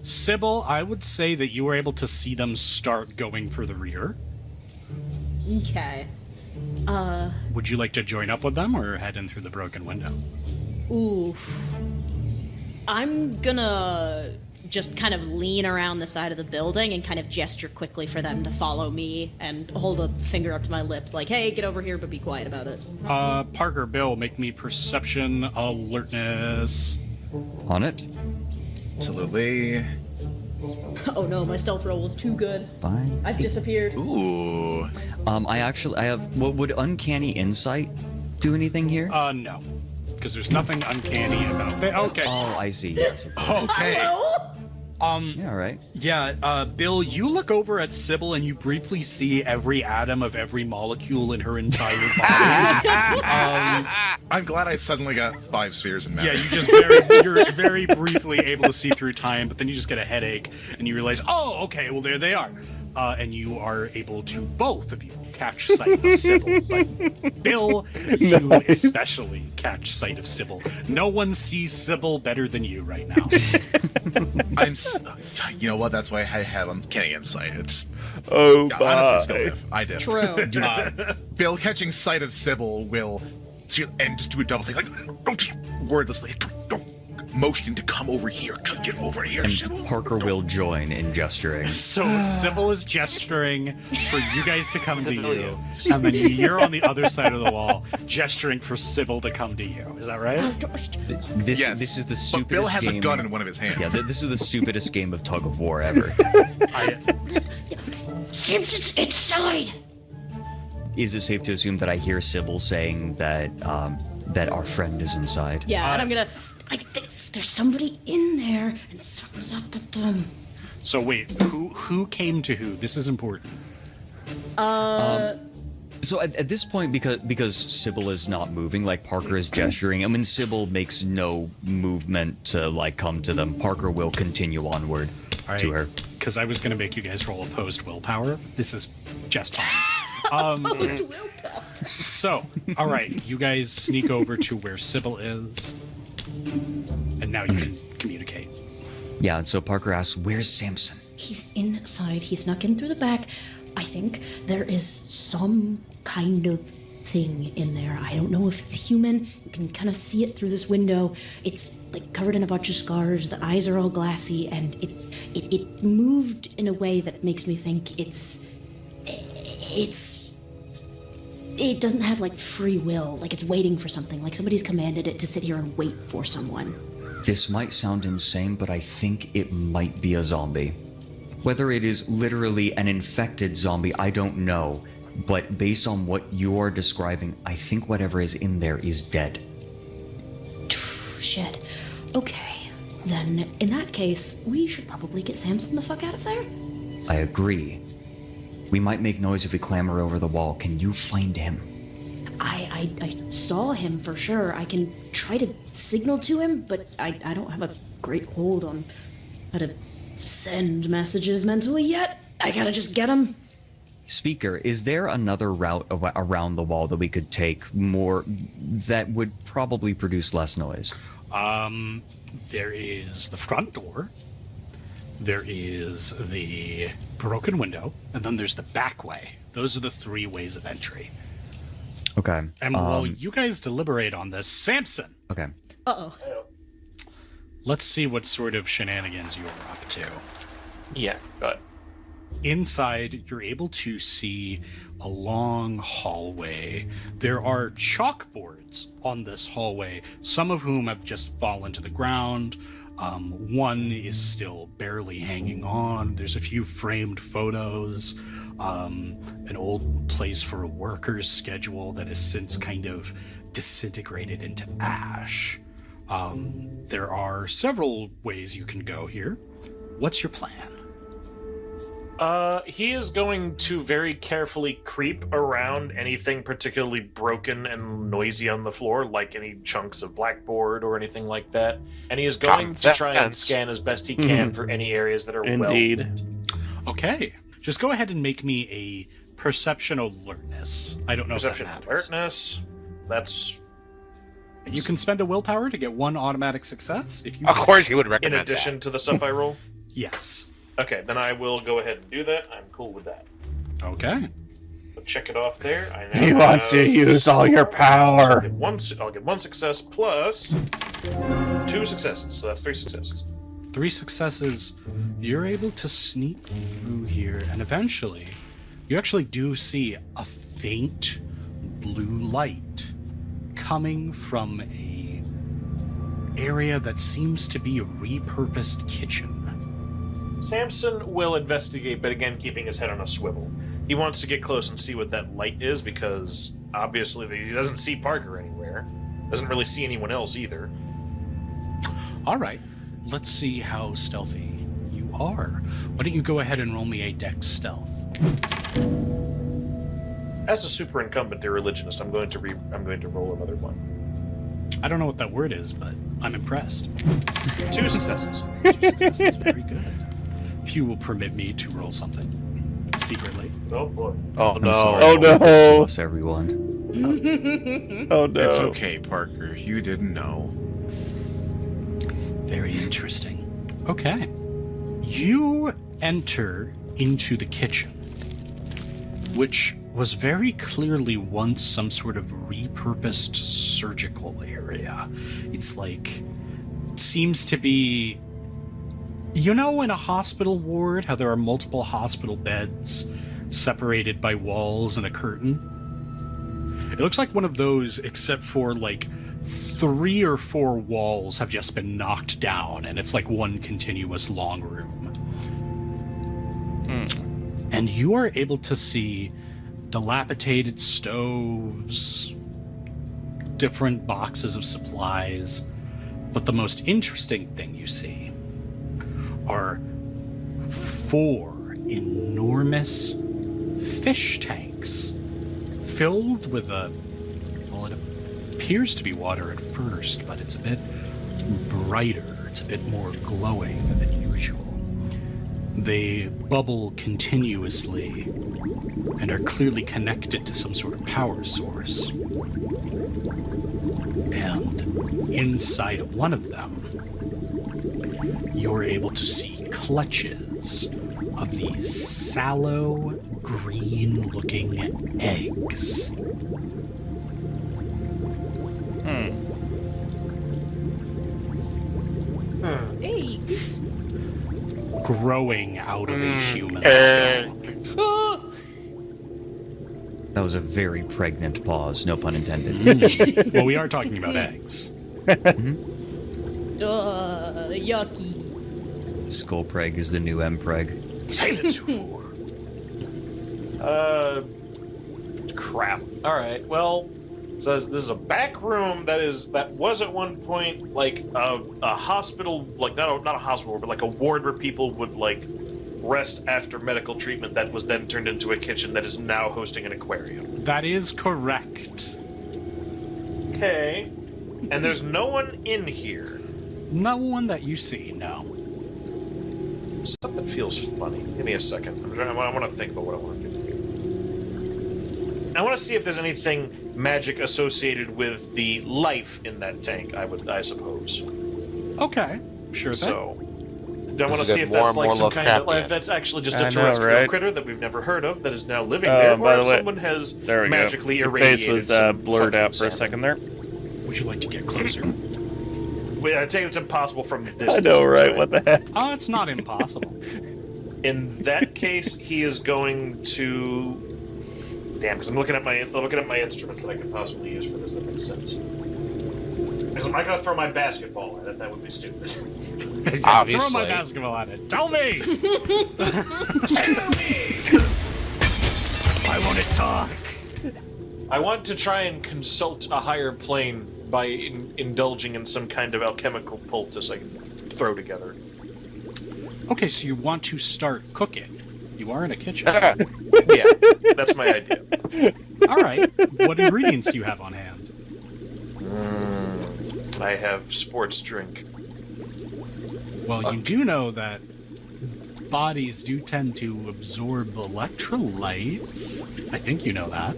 Sybil, I would say that you were able to see them start going for the rear.
Okay.
Would you like to join up with them or head in through the broken window?
Oof. I'm gonna just kind of lean around the side of the building and kind of gesture quickly for them to follow me and hold a finger up to my lips like, hey, get over here, but be quiet about it.
Parker, Bill, make me perception alertness.
On it?
Absolutely.
Oh no, my stealth roll was too good.
Fine.
I've disappeared.
Ooh.
I have. What would uncanny insight do anything here?
No, because there's nothing uncanny about it. Okay.
Oh, I see. Yes.
Okay.
Yeah, right.
Yeah, Bill, you look over at Sybil and you briefly see every atom of every molecule in her entire body.
I'm glad I suddenly got 5 spheres in matter.
Yeah, you're very briefly able to see through time, but then you just get a headache and you realize, oh, okay, well, there they are. And you are able to, both of you, catch sight of Sybil. But Bill, you especially catch sight of Sybil. No one sees Sybil better than you right now.
You know what? That's why I have uncanny insight. It's
bye.
honestly still live. I did.
True.
Bill catching sight of Sybil will and just do a double take, like wordlessly, motioning to come over here. Get over here,
And
Sybil.
Parker will join in gesturing.
So Sybil is gesturing for you guys to come to you, and then you're on the other side of the wall gesturing for Sybil to come to you. Is that right?
This is the
But
stupidest
Bill has
game.
a gun in one of his hands.
Yeah, this is the stupidest game of tug of war ever.
Samson's inside!
Is it safe to assume that I hear Sybil saying that that our friend is inside?
Yeah, and I'm gonna.
There's somebody in there, and something's up with them.
So wait, who came to who? This is important.
So at this point, because Sybil is not moving, like Parker is gesturing, and when Sybil makes no movement to like come to them, Parker will continue onward to her.
Because I was going to make you guys roll opposed willpower. This is just fine.
Opposed willpower.
So, all right, you guys sneak over to where Sybil is, and now you can communicate.
Yeah, and so Parker asks, "Where's Samson?"
He's inside. He snuck in through the back. I think there is some kind of thing in there. I don't know if it's human. You can kind of see it through this window. It's like covered in a bunch of scars. The eyes are all glassy, and it moved in a way that makes me think it doesn't have like free will. Like it's waiting for something. Like somebody's commanded it to sit here and wait for someone.
This might sound insane, but I think it might be a zombie. Whether it is literally an infected zombie, I don't know. But based on what you are describing, I think whatever is in there is dead.
Shit. Okay. Then, in that case, we should probably get Samson the fuck out of there.
I agree. We might make noise if we clamber over the wall. Can you find him?
I saw him for sure. I can try to signal to him, but I don't have a great hold on how to send messages mentally yet. I gotta just get him.
Speaker, is there another route around the wall that we could take more that would probably produce less noise?
There is the front door. There is the broken window, and then there's the back way. Those are the 3 ways of entry.
Okay.
And while you guys deliberate on this, Samson.
Okay.
Uh-oh.
Let's see what sort of shenanigans you're up to.
Yeah, go ahead.
Inside, you're able to see a long hallway. There are chalkboards on this hallway, some of whom have just fallen to the ground. One is still barely hanging on. There's a few framed photos, an old place for a worker's schedule that has since kind of disintegrated into ash. There are several ways you can go here. What's your plan?
He is going to very carefully creep around anything particularly broken and noisy on the floor, like any chunks of blackboard or anything like that. And he is going to try and scan as best he can for any areas that are
Indeed.
Okay. Just go ahead and make me a perception alertness. I don't know
Perception
if that matters.
alertness. That's...
You can spend a willpower to get 1 automatic success. If you
Of course you would recommend
in addition to the stuff I roll?
Yes.
Okay, then I will go ahead and do that. I'm cool with that.
Okay.
So check it off there. I now
He wants to use all your power.
I'll get 1 success plus 2 successes. So that's 3 successes.
3 successes. You're able to sneak through here, and eventually, you actually do see a faint blue light coming from a area that seems to be a repurposed kitchen.
Samson will investigate, but again, keeping his head on a swivel. He wants to get close and see what that light is, because obviously he doesn't see Parker anywhere. Doesn't really see anyone else either.
All right, let's see how stealthy you are. Why don't you go ahead and roll me a Dex Stealth?
As a super incumbent irreligionist, I'm going to roll another one.
I don't know what that word is, but I'm impressed.
2 successes.
2 successes, very good. If you will permit me to roll something secretly.
Oh boy.
Oh no.
I'm sorry,
Oh, no.
this to us, everyone.
Oh no.
It's okay, Parker. You didn't know.
Very interesting. Okay. You enter into the kitchen, which was very clearly once some sort of repurposed surgical area. It's like, seems to be, you know, in a hospital ward, how there are multiple hospital beds separated by walls and a curtain? It looks like one of those, except for like 3 or 4 walls have just been knocked down, and it's like one continuous long room. And you are able to see dilapidated stoves, different boxes of supplies, but the most interesting thing you see are 4 enormous fish tanks filled with it appears to be water at first, but it's a bit brighter, it's a bit more glowing than usual. They bubble continuously and are clearly connected to some sort of power source. And inside of one of them, you're able to see clutches of these sallow, green-looking eggs.
Eggs.
Growing out of a human skull.
That was a very pregnant pause, no pun intended.
Well, we are talking about eggs.
Yucky.
Skullpreg is the new Mpreg.
Silence, you fool. Crap. Alright, well, so this is a back room that was at one point like a hospital, like not a hospital, but like a ward where people would like rest after medical treatment, that was then turned into a kitchen that is now hosting an aquarium.
That is correct.
Okay. And there's no one in here.
No one that you see, no.
Something feels funny. Give me a second. I want to think about what I want to do. I want to see if there's anything magic associated with the life in that tank, I suppose.
Okay, sure thing.
So, I want to see if that's like some kind of, if that's actually just a terrestrial critter that we've never heard of that is now living there, or if someone has magically irradiated.
Your face was blurred out for a second there.
Would you like to get closer?
Wait, I take it's impossible from this.
I know, right? What the heck?
Oh, it's not impossible.
In that case, he is going to. Damn, because I'm looking at my instruments that I could possibly use for this. That makes sense. Because I'm not going to throw my basketball at it. That would be stupid.
Throw my basketball at it. Tell me.
Tell me.
I want to talk.
I want to try and consult a higher plane by indulging in some kind of alchemical poultice I can throw together.
Okay, so you want to start cooking. You are in a kitchen.
Yeah, that's my idea.
All right. What ingredients do you have on hand?
I have sports drink.
Well, you do know that bodies do tend to absorb electrolytes. I think you know that.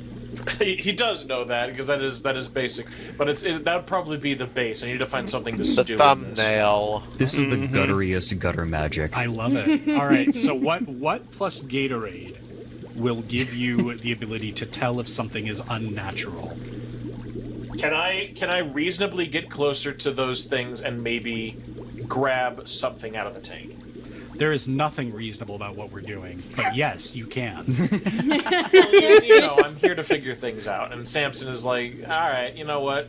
He does know that, because that is basic. But that would probably be the base. I need to find something to stew.
The thumbnail.
This is the gutteriest gutter magic.
I love it. All right, so what plus Gatorade will give you the ability to tell if something is unnatural?
Can I reasonably get closer to those things and maybe grab something out of the tank?
There is nothing reasonable about what we're doing, but yes, you can.
You know, I'm here to figure things out. And Samson is like, all right, you know what?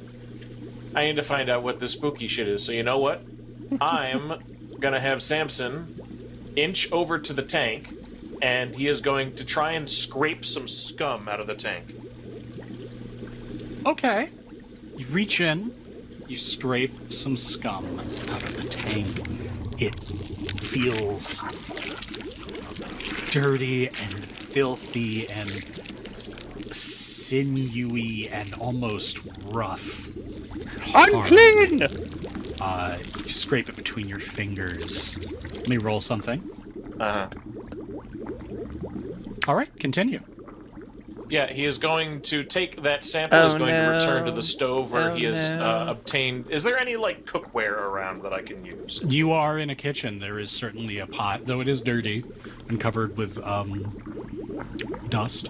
I need to find out what this spooky shit is. So you know what? I'm gonna have Samson inch over to the tank, and he is going to try and scrape some scum out of the tank.
Okay. You reach in, you scrape some scum out of the tank. It feels dirty and filthy and sinewy and almost rough.
Unclean!
You scrape it between your fingers. Let me roll something. Alright, continue.
Yeah, he is going to take that sample. He's going to return to the stove where he has obtained... Is there any, like, cookware around that I can use?
You are in a kitchen. There is certainly a pot, though it is dirty and covered with, dust.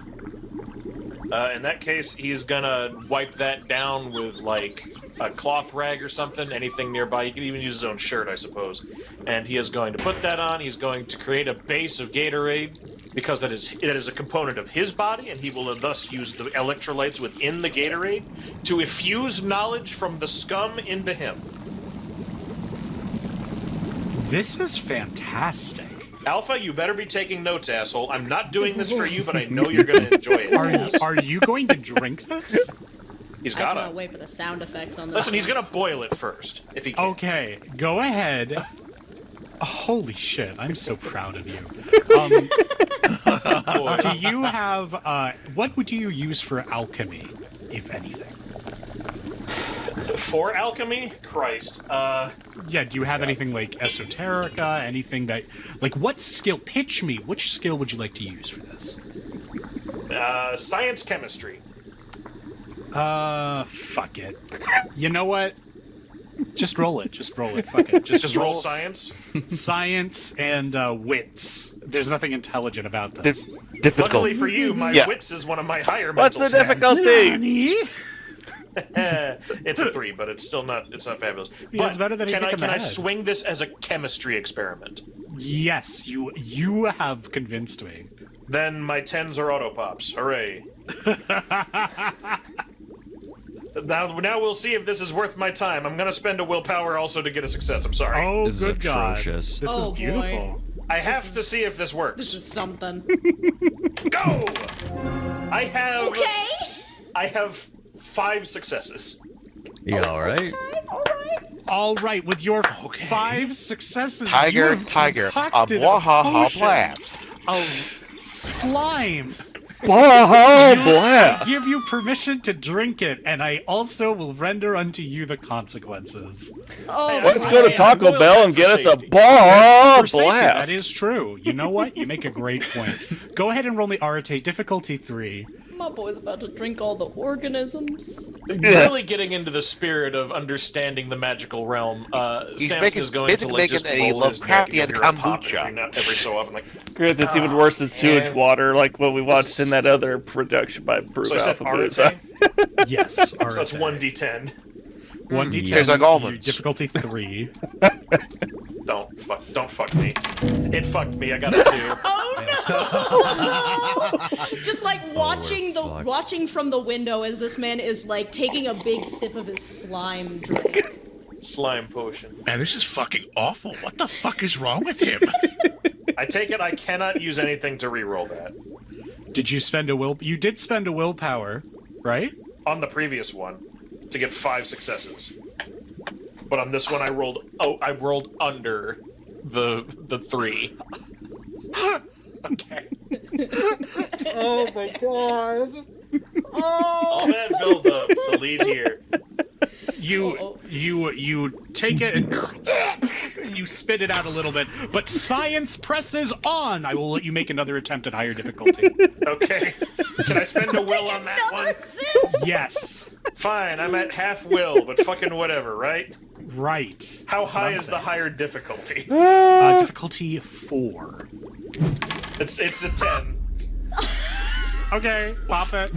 In that case, he's gonna wipe that down with, like, a cloth rag or something, anything nearby. He can even use his own shirt, I suppose. And he is going to put that on. He's going to create a base of Gatorade, because that is a component of his body, and he will thus use the electrolytes within the Gatorade to effuse knowledge from the scum into him.
This is fantastic.
Alpha, you better be taking notes, asshole. I'm not doing this for you, but I know you're going to enjoy it.
Are you going to drink this?
He's
I
gotta.
cannot wait for the sound effects on this.
Listen, he's gonna boil it first, if he can.
Okay, go ahead. Holy shit, I'm so proud of you. Do you have, what would you use for alchemy, if anything?
For alchemy? Christ.
Yeah, do you have anything like esoterica, anything that, like, what skill, pitch me, which skill would you like to use for this?
Science chemistry.
Fuck it. You know what? Just roll it. Fuck it.
Just roll science?
Science and wits. There's nothing intelligent about this.
Difficult.
Luckily for you, my wits is one of my higher
What's
mental
the difficulty?
Nani?
It's a 3, but it's still not. It's not fabulous.
Yeah,
But
it's better than
can
anything
I
in the head.
swing this as a chemistry experiment?
Yes, you have convinced me.
Then my 10s are auto pops. Hooray! Now we'll see if this is worth my time. I'm gonna spend a willpower also to get a success. I'm sorry.
Oh,
This is
good God.
atrocious.
This is
Oh,
beautiful.
boy.
I have to see if this works.
This is something.
Go! I have.
Okay.
I have 5 successes.
You alright?
All right, with your 5 successes, you
Tiger,
have
tiger, a
concocted
Bwahaha
potion
blast.
of slime.
Bwahaha
I
blast!
give you permission to drink it, and I also will render unto you the consequences.
Oh,
Let's go to Taco
boil
Bell
that
and
for
get us a
safety.
Bwahaha
For safety,
blast!
that is true. You know what? You make a great point. Go ahead and roll me Arate, difficulty 3.
my boy's about to drink all the organisms.
Really getting into the spirit of understanding the magical realm.
He's
Samson
making-
is going to
basically
like just
making a
roll his neck and
Lovecraftian
hear a pop
kombucha.
every so often. Like,
Good, that's even worse than sewage
and-
water, like what we watched
is-
in that other production by Brew
so I said
Alpha Booze.
Arate?
Yes, Arate.
So that's 1d10.
1d10.
Tastes like almonds.
Difficulty 3.
Don't fuck me. It fucked me. I got a 2.
Oh no! Just like watching
fucked.
watching from the window as this man is like taking a big sip of his slime drink.
Slime potion.
Man, this is fucking awful. What the fuck is wrong with him?
I take it I cannot use anything to reroll that.
Did you spend a will? You did spend a willpower, right?
On the previous one, to get 5 successes. But on this one, I rolled under the 3.
Okay. Oh my God.
All that build up to lead here.
You take it and you spit it out a little bit, but science presses on. I will let you make another attempt at higher difficulty.
Okay. Can I spend a will on that one?
Yes.
Fine, I'm at half will, but fucking whatever, right?
Right.
How
That's what
high
I'm
is the
saying.
higher difficulty?
Difficulty 4.
It's a 10.
Okay, pop it.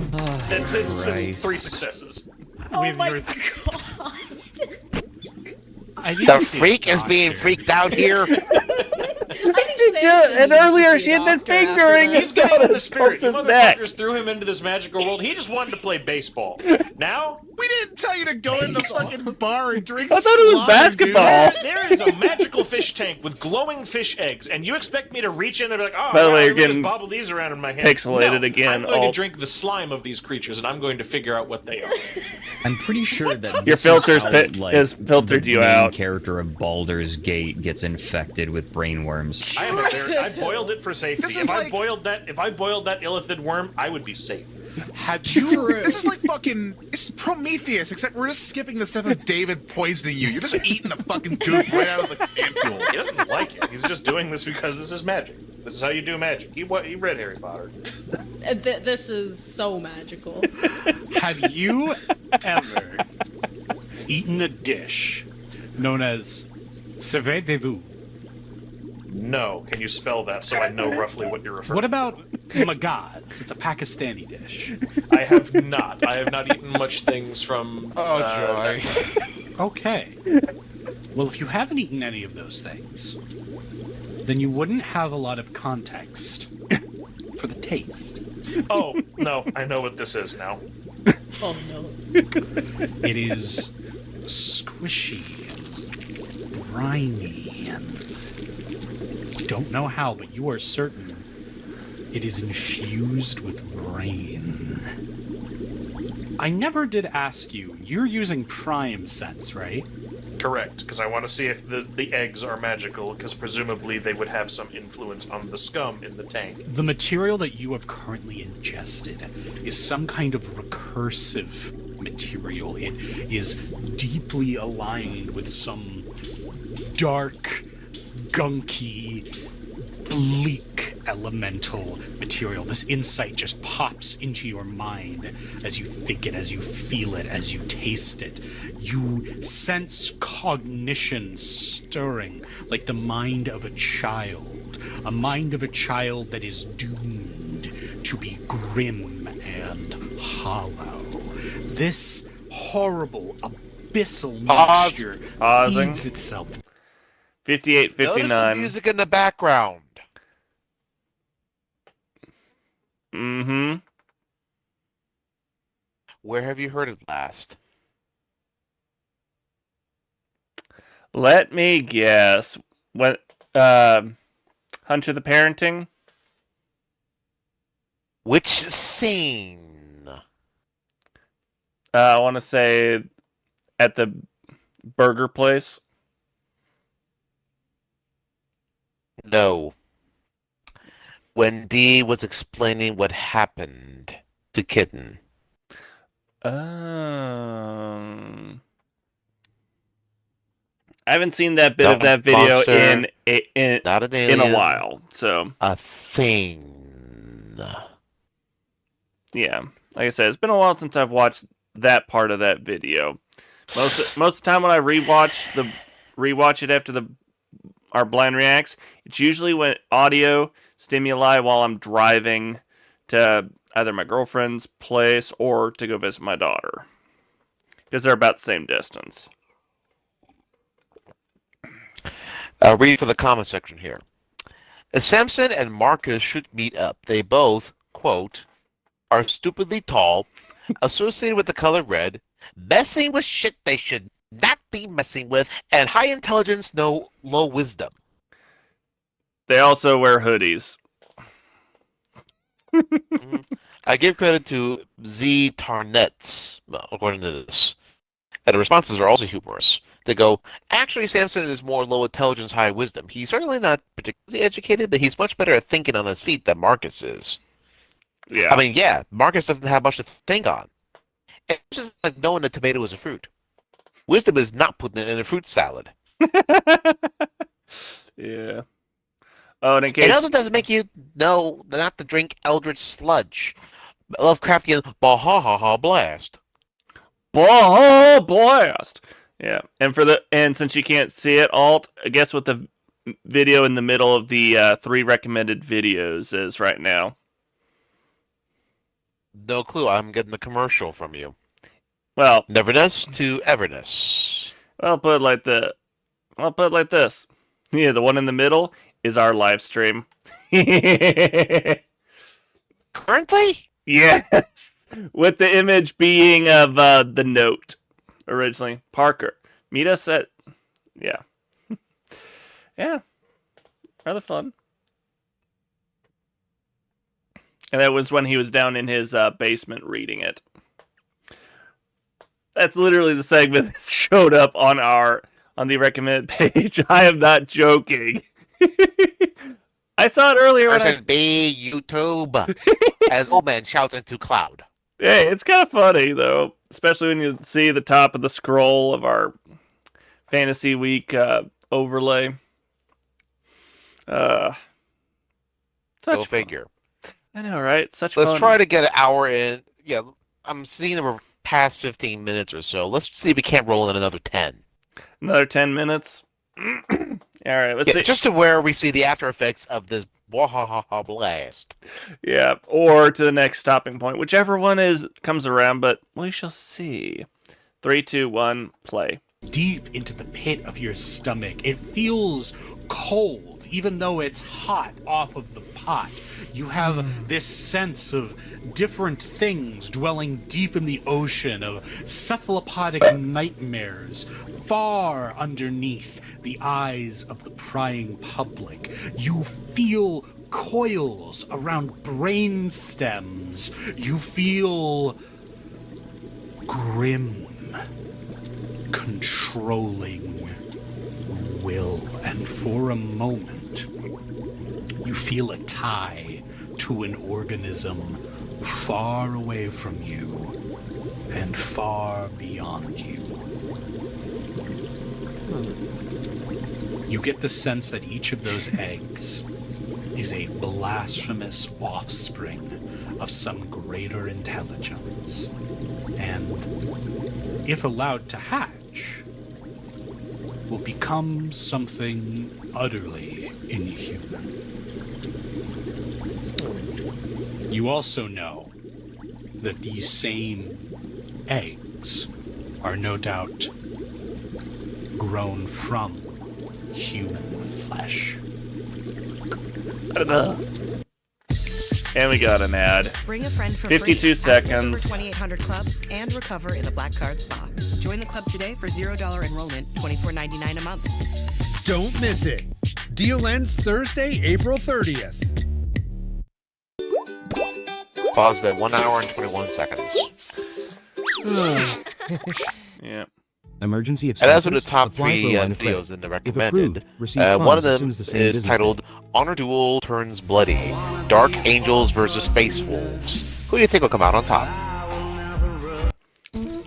It's
Christ.
3 successes.
With
my
your...
god!
I need
The
to see a
freak is being
doctor.
freaked out here.
And earlier she had been fingering
He's
his
getting in the spirit. You
neck.
motherfuckers threw him into this magical world. He just wanted to play baseball. Now,
We
didn't tell you to go in the fucking bar and drink
I thought it was
slime,
basketball.
dude.
There is a magical fish tank with glowing fish eggs, and you expect me to reach in there and be like, oh,
By the
wow,
way,
let
you're
me just
getting
bobble these around in my hand.
pixelated
No,
again,
I'm going
Alt.
to drink the slime of these creatures, and I'm going to figure out what they are.
I'm pretty sure that
Your
this
filters
is how,
has filtered
the
you
main
out.
character of Baldur's Gate gets infected with brainworms.
I boiled it for safety.
This is
If I
like-
boiled that illithid worm, I would be safe.
Had you?
This is like fucking. It's Prometheus, except we're just skipping the step of David poisoning you. You're just eating the fucking goop right out of the ampule.
He doesn't like it. He's just doing this because this is magic. This is how you do magic. He read Harry Potter.
This is so magical.
Have you ever eaten a dish known as Servet de vous?
No. Can you spell that so I know roughly what you're referring
What
to?
about magaz? It's a Pakistani dish.
I have not. I have not eaten much things from...
joy.
Okay. Well, if you haven't eaten any of those things, then you wouldn't have a lot of context for the taste.
Oh, no. I know what this is now.
Oh no.
It is squishy and briny and don't know how, but you are certain it is infused with brain. I never did ask you. You're using Prime Sense, right?
Correct, because I want to see if the eggs are magical, because presumably they would have some influence on the scum in the tank.
The material that you have currently ingested is some kind of recursive material. It is deeply aligned with some dark, gunky, bleak elemental material. This insight just pops into your mind as you think it, as you feel it, as you taste it. You sense cognition stirring like the mind of a child. A mind of a child that is doomed to be grim and hollow. This horrible, abyssal mixture feeds itself.
58,
Notice the
59.
music in the background.
Mm-hmm.
Where have you heard it last?
Let me guess. What? Hunter the Parenting?
Which scene?
I want to say at the burger place.
No. When Dee was explaining what happened to Kitten.
I haven't seen that bit of that video
monster,
in
not an
in a
alien,
while. So
a thing.
yeah, like I said, it's been a while since I've watched that part of that video. Most of the time when I rewatch it after our blind reacts, it's usually when audio stimuli while I'm driving to either my girlfriend's place or to go visit my daughter, because they're about the same distance.
I'll read for the comment section here. Samson and Marcus should meet up. They both, quote, are stupidly tall, associated with the color red, messing with shit they should not be messing with, and high intelligence, no low wisdom.
They also wear hoodies.
I give credit to Z Tarnets, according to this. And the responses are also humorous. They go, actually, Samson is more low intelligence, high wisdom. He's certainly not particularly educated, but he's much better at thinking on his feet than Marcus is.
Yeah.
I mean, yeah, Marcus doesn't have much to think on. It's just like knowing a tomato is a fruit. Wisdom is not putting it in a fruit salad.
Yeah. Oh, and in case...
It also doesn't make you know not to drink Eldritch Sludge. Lovecraftian Bahaha Blast.
Blah blast. Yeah, and since you can't see it, Alt, guess what the video in the middle of the 3 recommended videos is right now?
No clue. I'm getting the commercial from you.
Well,
Neverness to Everness.
I'll put it like this. Yeah, the one in the middle is our live stream.
Currently?
Yes. With the image being of the note originally. Parker, meet us at... Yeah. Yeah. Rather fun. And that was when he was down in his basement reading it. That's literally the segment that showed up on the recommended page. I am not joking. I saw it earlier.
Person B, YouTube. As old man shouts into cloud.
Hey, it's kind of funny, though. Especially when you see the top of the scroll of our Fantasy Week overlay.
Go
Such
figure.
I know, right? Such
Let's
fun.
try to get an hour in. Yeah, I'm seeing we're past 15 minutes or so. Let's see if we can't roll in another 10.
Another 10 minutes? All right, let's see.
Just to where we see the after effects of this Wahaha blast.
Yeah, or to the next stopping point, whichever one comes around, but we shall see. 3, 2, 1, play.
Deep into the pit of your stomach, it feels cold, even though it's hot off of the pot. You have this sense of different things dwelling deep in the ocean of cephalopodic nightmares, far underneath the eyes of the prying public. You feel coils around brain stems. You feel grim, controlling will, and for a moment you feel a tie to an organism far away from you and far beyond you. You get the sense that each of those eggs is a blasphemous offspring of some greater intelligence, and if allowed to hatch, will become something utterly inhuman. You also know that these same eggs are no doubt grown from human flesh.
And we got an ad.
Bring a friend for
52
free.
seconds.
Access over 2,800 clubs and recover in the Black Card Spa. Join the club today for $0 enrollment, $24.99 a month.
Don't miss it. Deal ends Thursday, April 30th.
Paused at 1 hour and 21 seconds.
Yeah.
Emergency
And as for the
expenses,
top
apply
3
for a line of
videos
credit.
in the
If
recommended,
approved, receive
one of
funds as
them
soon as the same
is
business
titled Honor Duel Turns Bloody, Dark Angels versus Space Wolves. Who do you think will come out on top?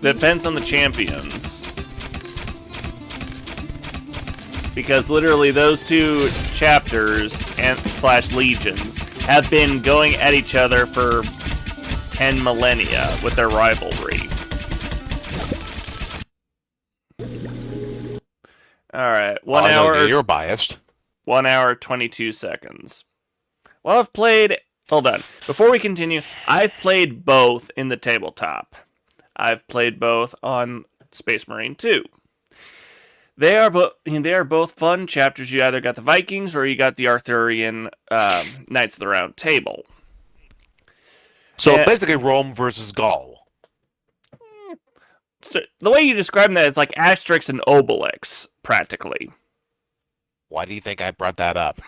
Depends on the champions. Because literally those two chapters and / legions have been going at each other for 10 millennia with their rivalry. Alright, 1 hour.
You're biased.
1 hour, 22 seconds. Well, I've played... Hold on. Before we continue, I've played both in the tabletop. I've played both on Space Marine 2. They are both fun chapters. You either got the Vikings or you got the Arthurian Knights of the Round Table.
So basically Rome versus Gaul.
So the way you describe that is like Asterix and Obelix, practically.
Why do you think I brought that up?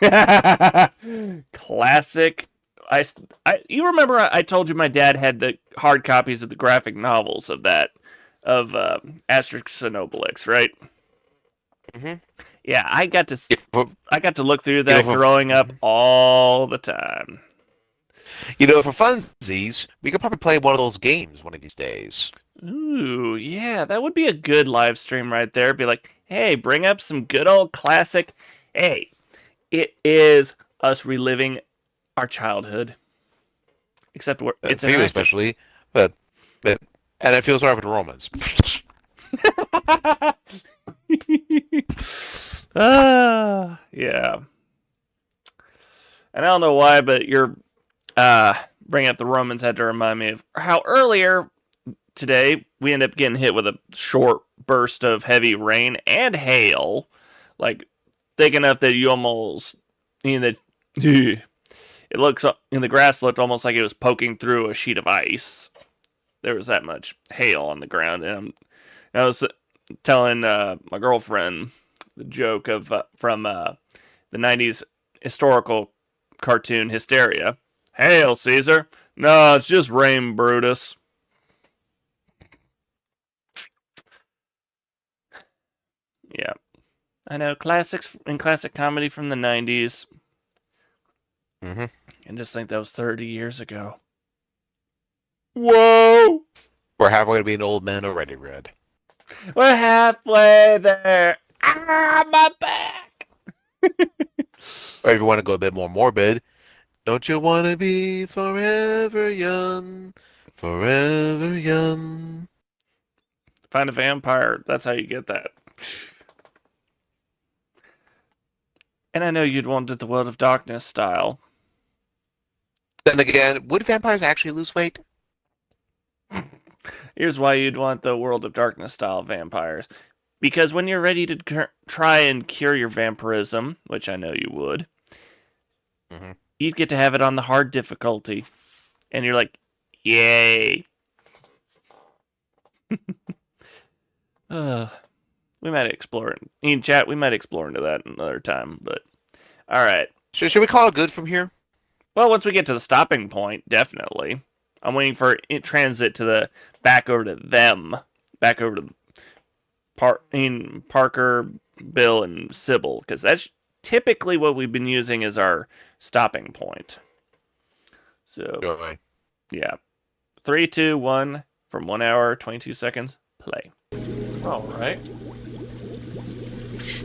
Classic. You remember I told you my dad had the hard copies of the graphic novels of that, of Asterix and Obelix, right?
Mm-hmm.
Yeah, I got to look through that growing up all the time.
You know, for funsies, we could probably play one of those games one of these days.
Ooh, yeah, that would be a good live stream right there. Be like, hey, bring up some good old classic. Hey, it is us reliving our childhood. Except it's
for you especially, but and I feel sorry for the Romans.
Yeah. And I don't know why, but you're bringing up the Romans had to remind me of how earlier today we ended up getting hit with a short burst of heavy rain and hail, like thick enough that you almost, it looks, the grass looked almost like it was poking through a sheet of ice. there was that much hail on the ground. And I was telling my girlfriend the joke of from the 90s historical cartoon Hysteria. Hail, Caesar. No, it's just rain, Brutus. Yeah. I know, classics and classic comedy from the 90s.
Mm-hmm.
And just think that was 30 years ago. Whoa!
We're halfway to being an old man already, Red.
We're halfway there. Ah, my back!
Or if you want to go a bit more morbid, don't you want to be forever young? Forever young.
Find a vampire. That's how you get that. And I know you'd want it the World of Darkness style.
Then again, would vampires actually lose weight?
Here's why you'd want the World of Darkness style vampires. Because when you're ready to try and cure your vampirism, which I know you would, you'd get to have it on the hard difficulty. And you're like, yay. We might explore it. In chat, we might explore into that another time, but alright.
Should we call it good from here?
Well, once we get to the stopping point, definitely. I'm waiting for it transit to the back over to them. Back over to Parker, Bill, and Sybil, because that's typically what we've been using as our stopping point. So, yeah. 3, 2, 1, from 1 hour, 22 seconds, play.
All right.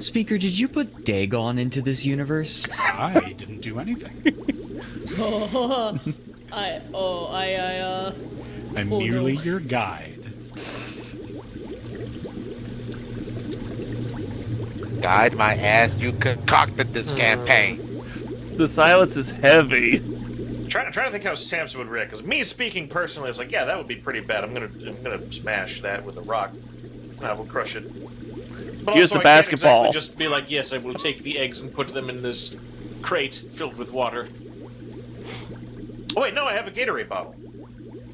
Speaker, did you put Dagon into this universe?
I didn't do anything. I'm merely your guide.
Guide my ass, you concocted this campaign.
The silence is heavy.
Trying to think how Samson would react. Because me speaking personally, it's like, yeah, that would be pretty bad. I'm gonna smash that with a rock. I will crush it. But
Use
also,
the
I
basketball.
can't exactly just be like, yes, I will take the eggs and put them in this crate filled with water. Oh wait, no, I have a Gatorade bottle.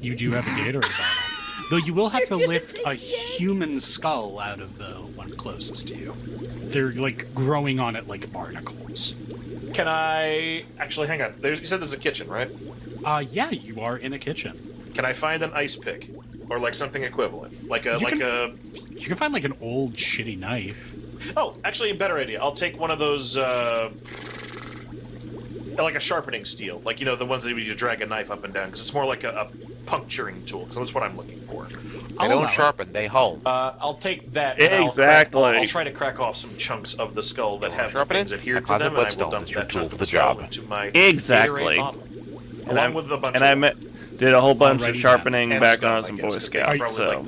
You do have a Gatorade bottle. Though you will have to lift a human skull out of the one closest to you. They're like growing on it like barnacles.
Can I actually hang on? You said there's a kitchen, right?
Yeah, you are in a kitchen.
Can I find an ice pick or like something equivalent,
You can find like an old shitty knife.
Oh, actually, a better idea. I'll take one of those like a sharpening steel, like the ones that you drag a knife up and down, because it's more like a puncturing tool. Because that's what I'm looking for.
They don't sharpen; they hone.
I'll take that.
Exactly.
I'll try to crack off some chunks of the skull that have the things adhered to them, and I will dump that chunk of the skull into my
exactly.
Along with a bunch.
And I did a whole bunch of sharpening back when I was in Boy Scouts. So,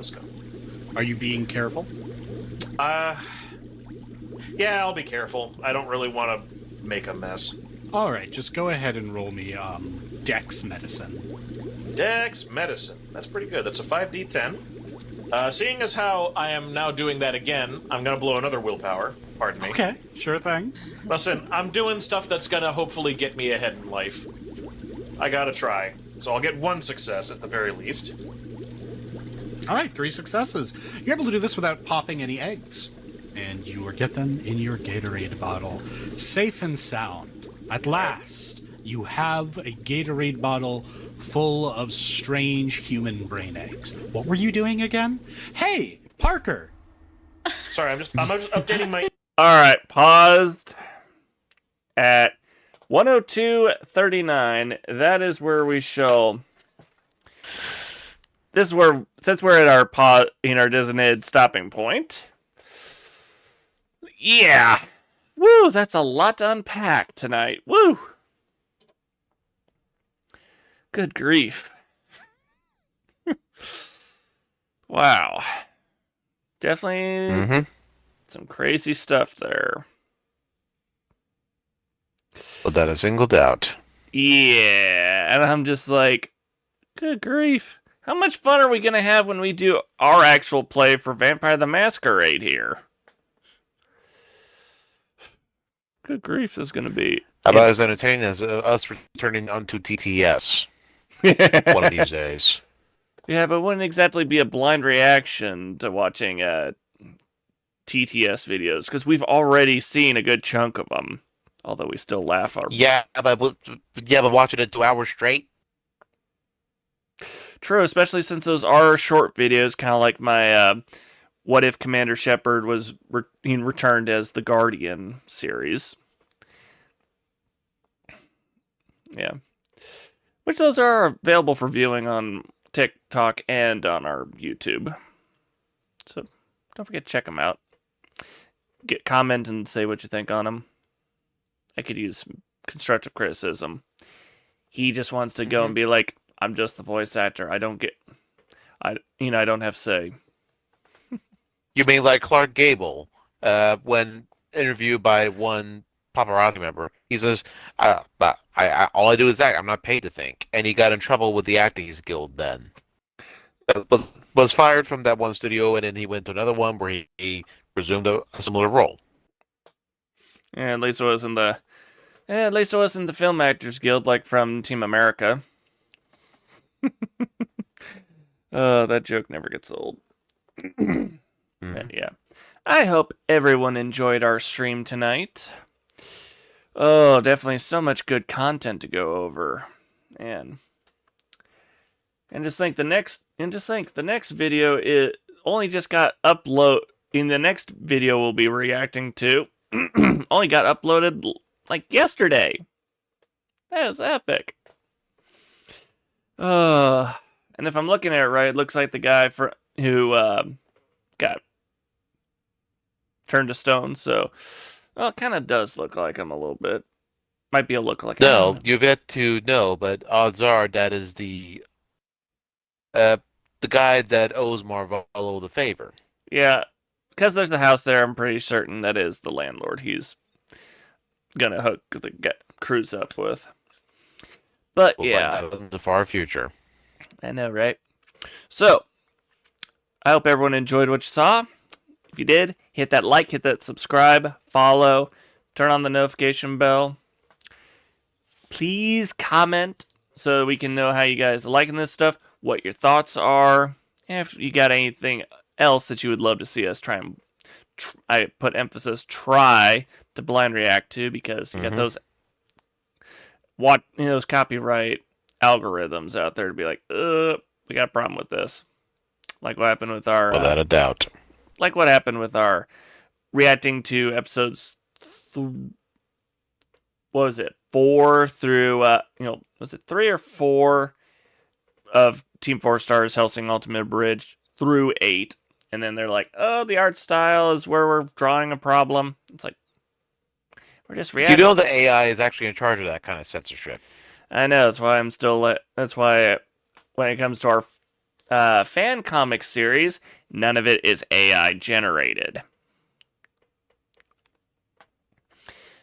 are you being careful?
Yeah, I'll be careful. I don't really want to make a mess.
All right, just go ahead and roll me Dex Medicine.
Dex Medicine. That's pretty good. That's a 5d10. Seeing as how I am now doing that again, I'm going to blow another willpower. Pardon me.
Okay, sure thing.
Listen, I'm doing stuff that's going to hopefully get me ahead in life. I got to try. So I'll get one success at the very least.
All right, 3 successes. You're able to do this without popping any eggs. And you will get them in your Gatorade bottle, safe and sound. At last, you have a Gatorade bottle full of strange human brain eggs. What were you doing again? Hey, Parker!
Sorry, I'm just updating my...
Alright, paused at 102:39. That is where we shall... This is where, since we're at our designated stopping point. Yeah! Woo, that's a lot to unpack tonight. Woo! Good grief. Wow. Definitely some crazy stuff there.
Without a single doubt.
Yeah, and I'm just like, good grief. How much fun are we going to have when we do our actual play for Vampire the Masquerade here? Good grief, this is going to be...
About as entertaining as us returning onto TTS one of these days.
Yeah, but it wouldn't exactly be a blind reaction to watching TTS videos, because we've already seen a good chunk of them. Although we still laugh.
Yeah, but watching it 2 hours straight.
True, especially since those are short videos, kind of like my "What If Commander Shepard was returned as the Guardian" series. Yeah, which those are available for viewing on TikTok and on our YouTube. So don't forget to check them out. Comment and say what you think on them. I could use some constructive criticism. He just wants to go and be like, I'm just the voice actor. I don't have say.
You mean like Clark Gable, when interviewed by one paparazzi member, he says, but all I do is act. I'm not paid to think. And he got in trouble with the Actors Guild then. Was fired from that one studio, and then he went to another one where he resumed a similar role.
Yeah, at least it was in the Film Actors Guild, like from Team America. That joke never gets old. Yeah. I hope everyone enjoyed our stream tonight. Oh, definitely so much good content to go over. And just think the next video only just got uploaded. In the next video we'll be reacting to only got uploaded like yesterday. That was epic. And if I'm looking at it right, it looks like the guy who got turned to stone. So, well, it kind of does look like him a little bit. Might be a look like him.
No, you've yet to know, but odds are that is the guy that owes Marvolo the favor.
Yeah, because there's the house there. I'm pretty certain that is the landlord he's gonna hook the cruise up with. But
We'll
yeah,
find out in the far future.
I know, right? So, I hope everyone enjoyed what you saw. If you did, hit that like, hit that subscribe, follow, turn on the notification bell. Please comment so we can know how you guys are liking this stuff, what your thoughts are, and if you got anything else that you would love to see us try and I put emphasis try to blind react to, because you got those those copyright algorithms out there to be like, we got a problem with this. Like what happened with our
without a doubt.
Like what happened with our reacting to episodes 4 through was it 3 or 4 of Team 4 Stars Helsing Ultimate Bridge through 8. And then they're like, oh, the art style is where we're drawing a problem. It's like, we're just reacting.
You know the AI is actually in charge of that kind of censorship.
I know. That's why that's why when it comes to our fan comic series, none of it is AI generated.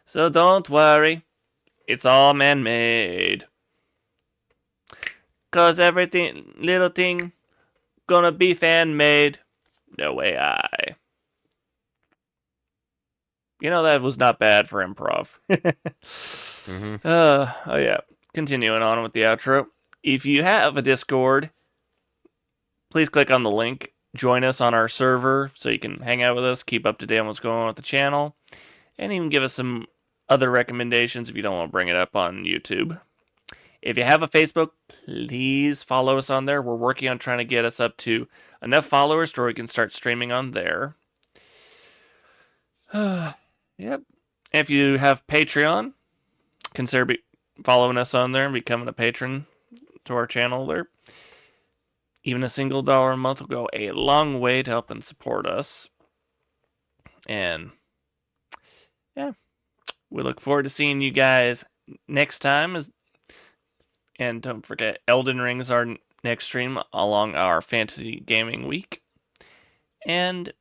So don't worry. It's all man-made. 'Cause everything, little thing, gonna be fan-made. No AI. You know, that was not bad for improv. Oh yeah. Continuing on with the outro. If you have a Discord, please click on the link. Join us on our server so you can hang out with us, keep up to date on what's going on with the channel, and even give us some other recommendations if you don't want to bring it up on YouTube. If you have a Facebook, please follow us on there. We're working on trying to get us up to enough followers to where we can start streaming on there. Yep. If you have Patreon, consider following us on there and becoming a patron to our channel there. Even a single $1 a month will go a long way to help and support us. And yeah, we look forward to seeing you guys next time. And don't forget, Elden Ring is our next stream along our fantasy gaming week. And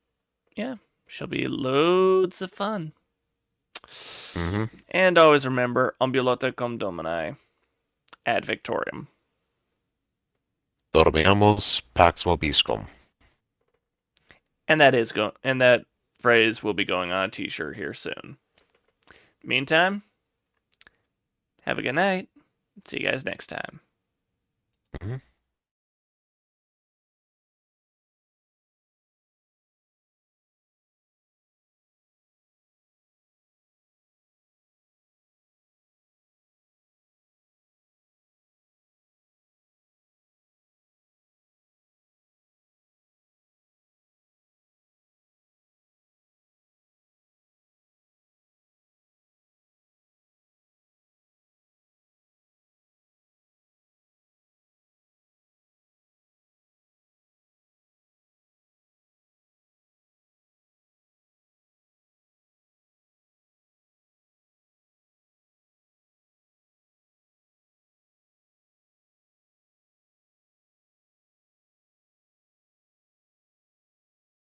yeah, shall be loads of fun. And always remember, ambulate cum domini ad victoriam.
Dormiamos pax vobiscum.
And that phrase will be going on a t-shirt here soon. Meantime, have a good night. See you guys next time.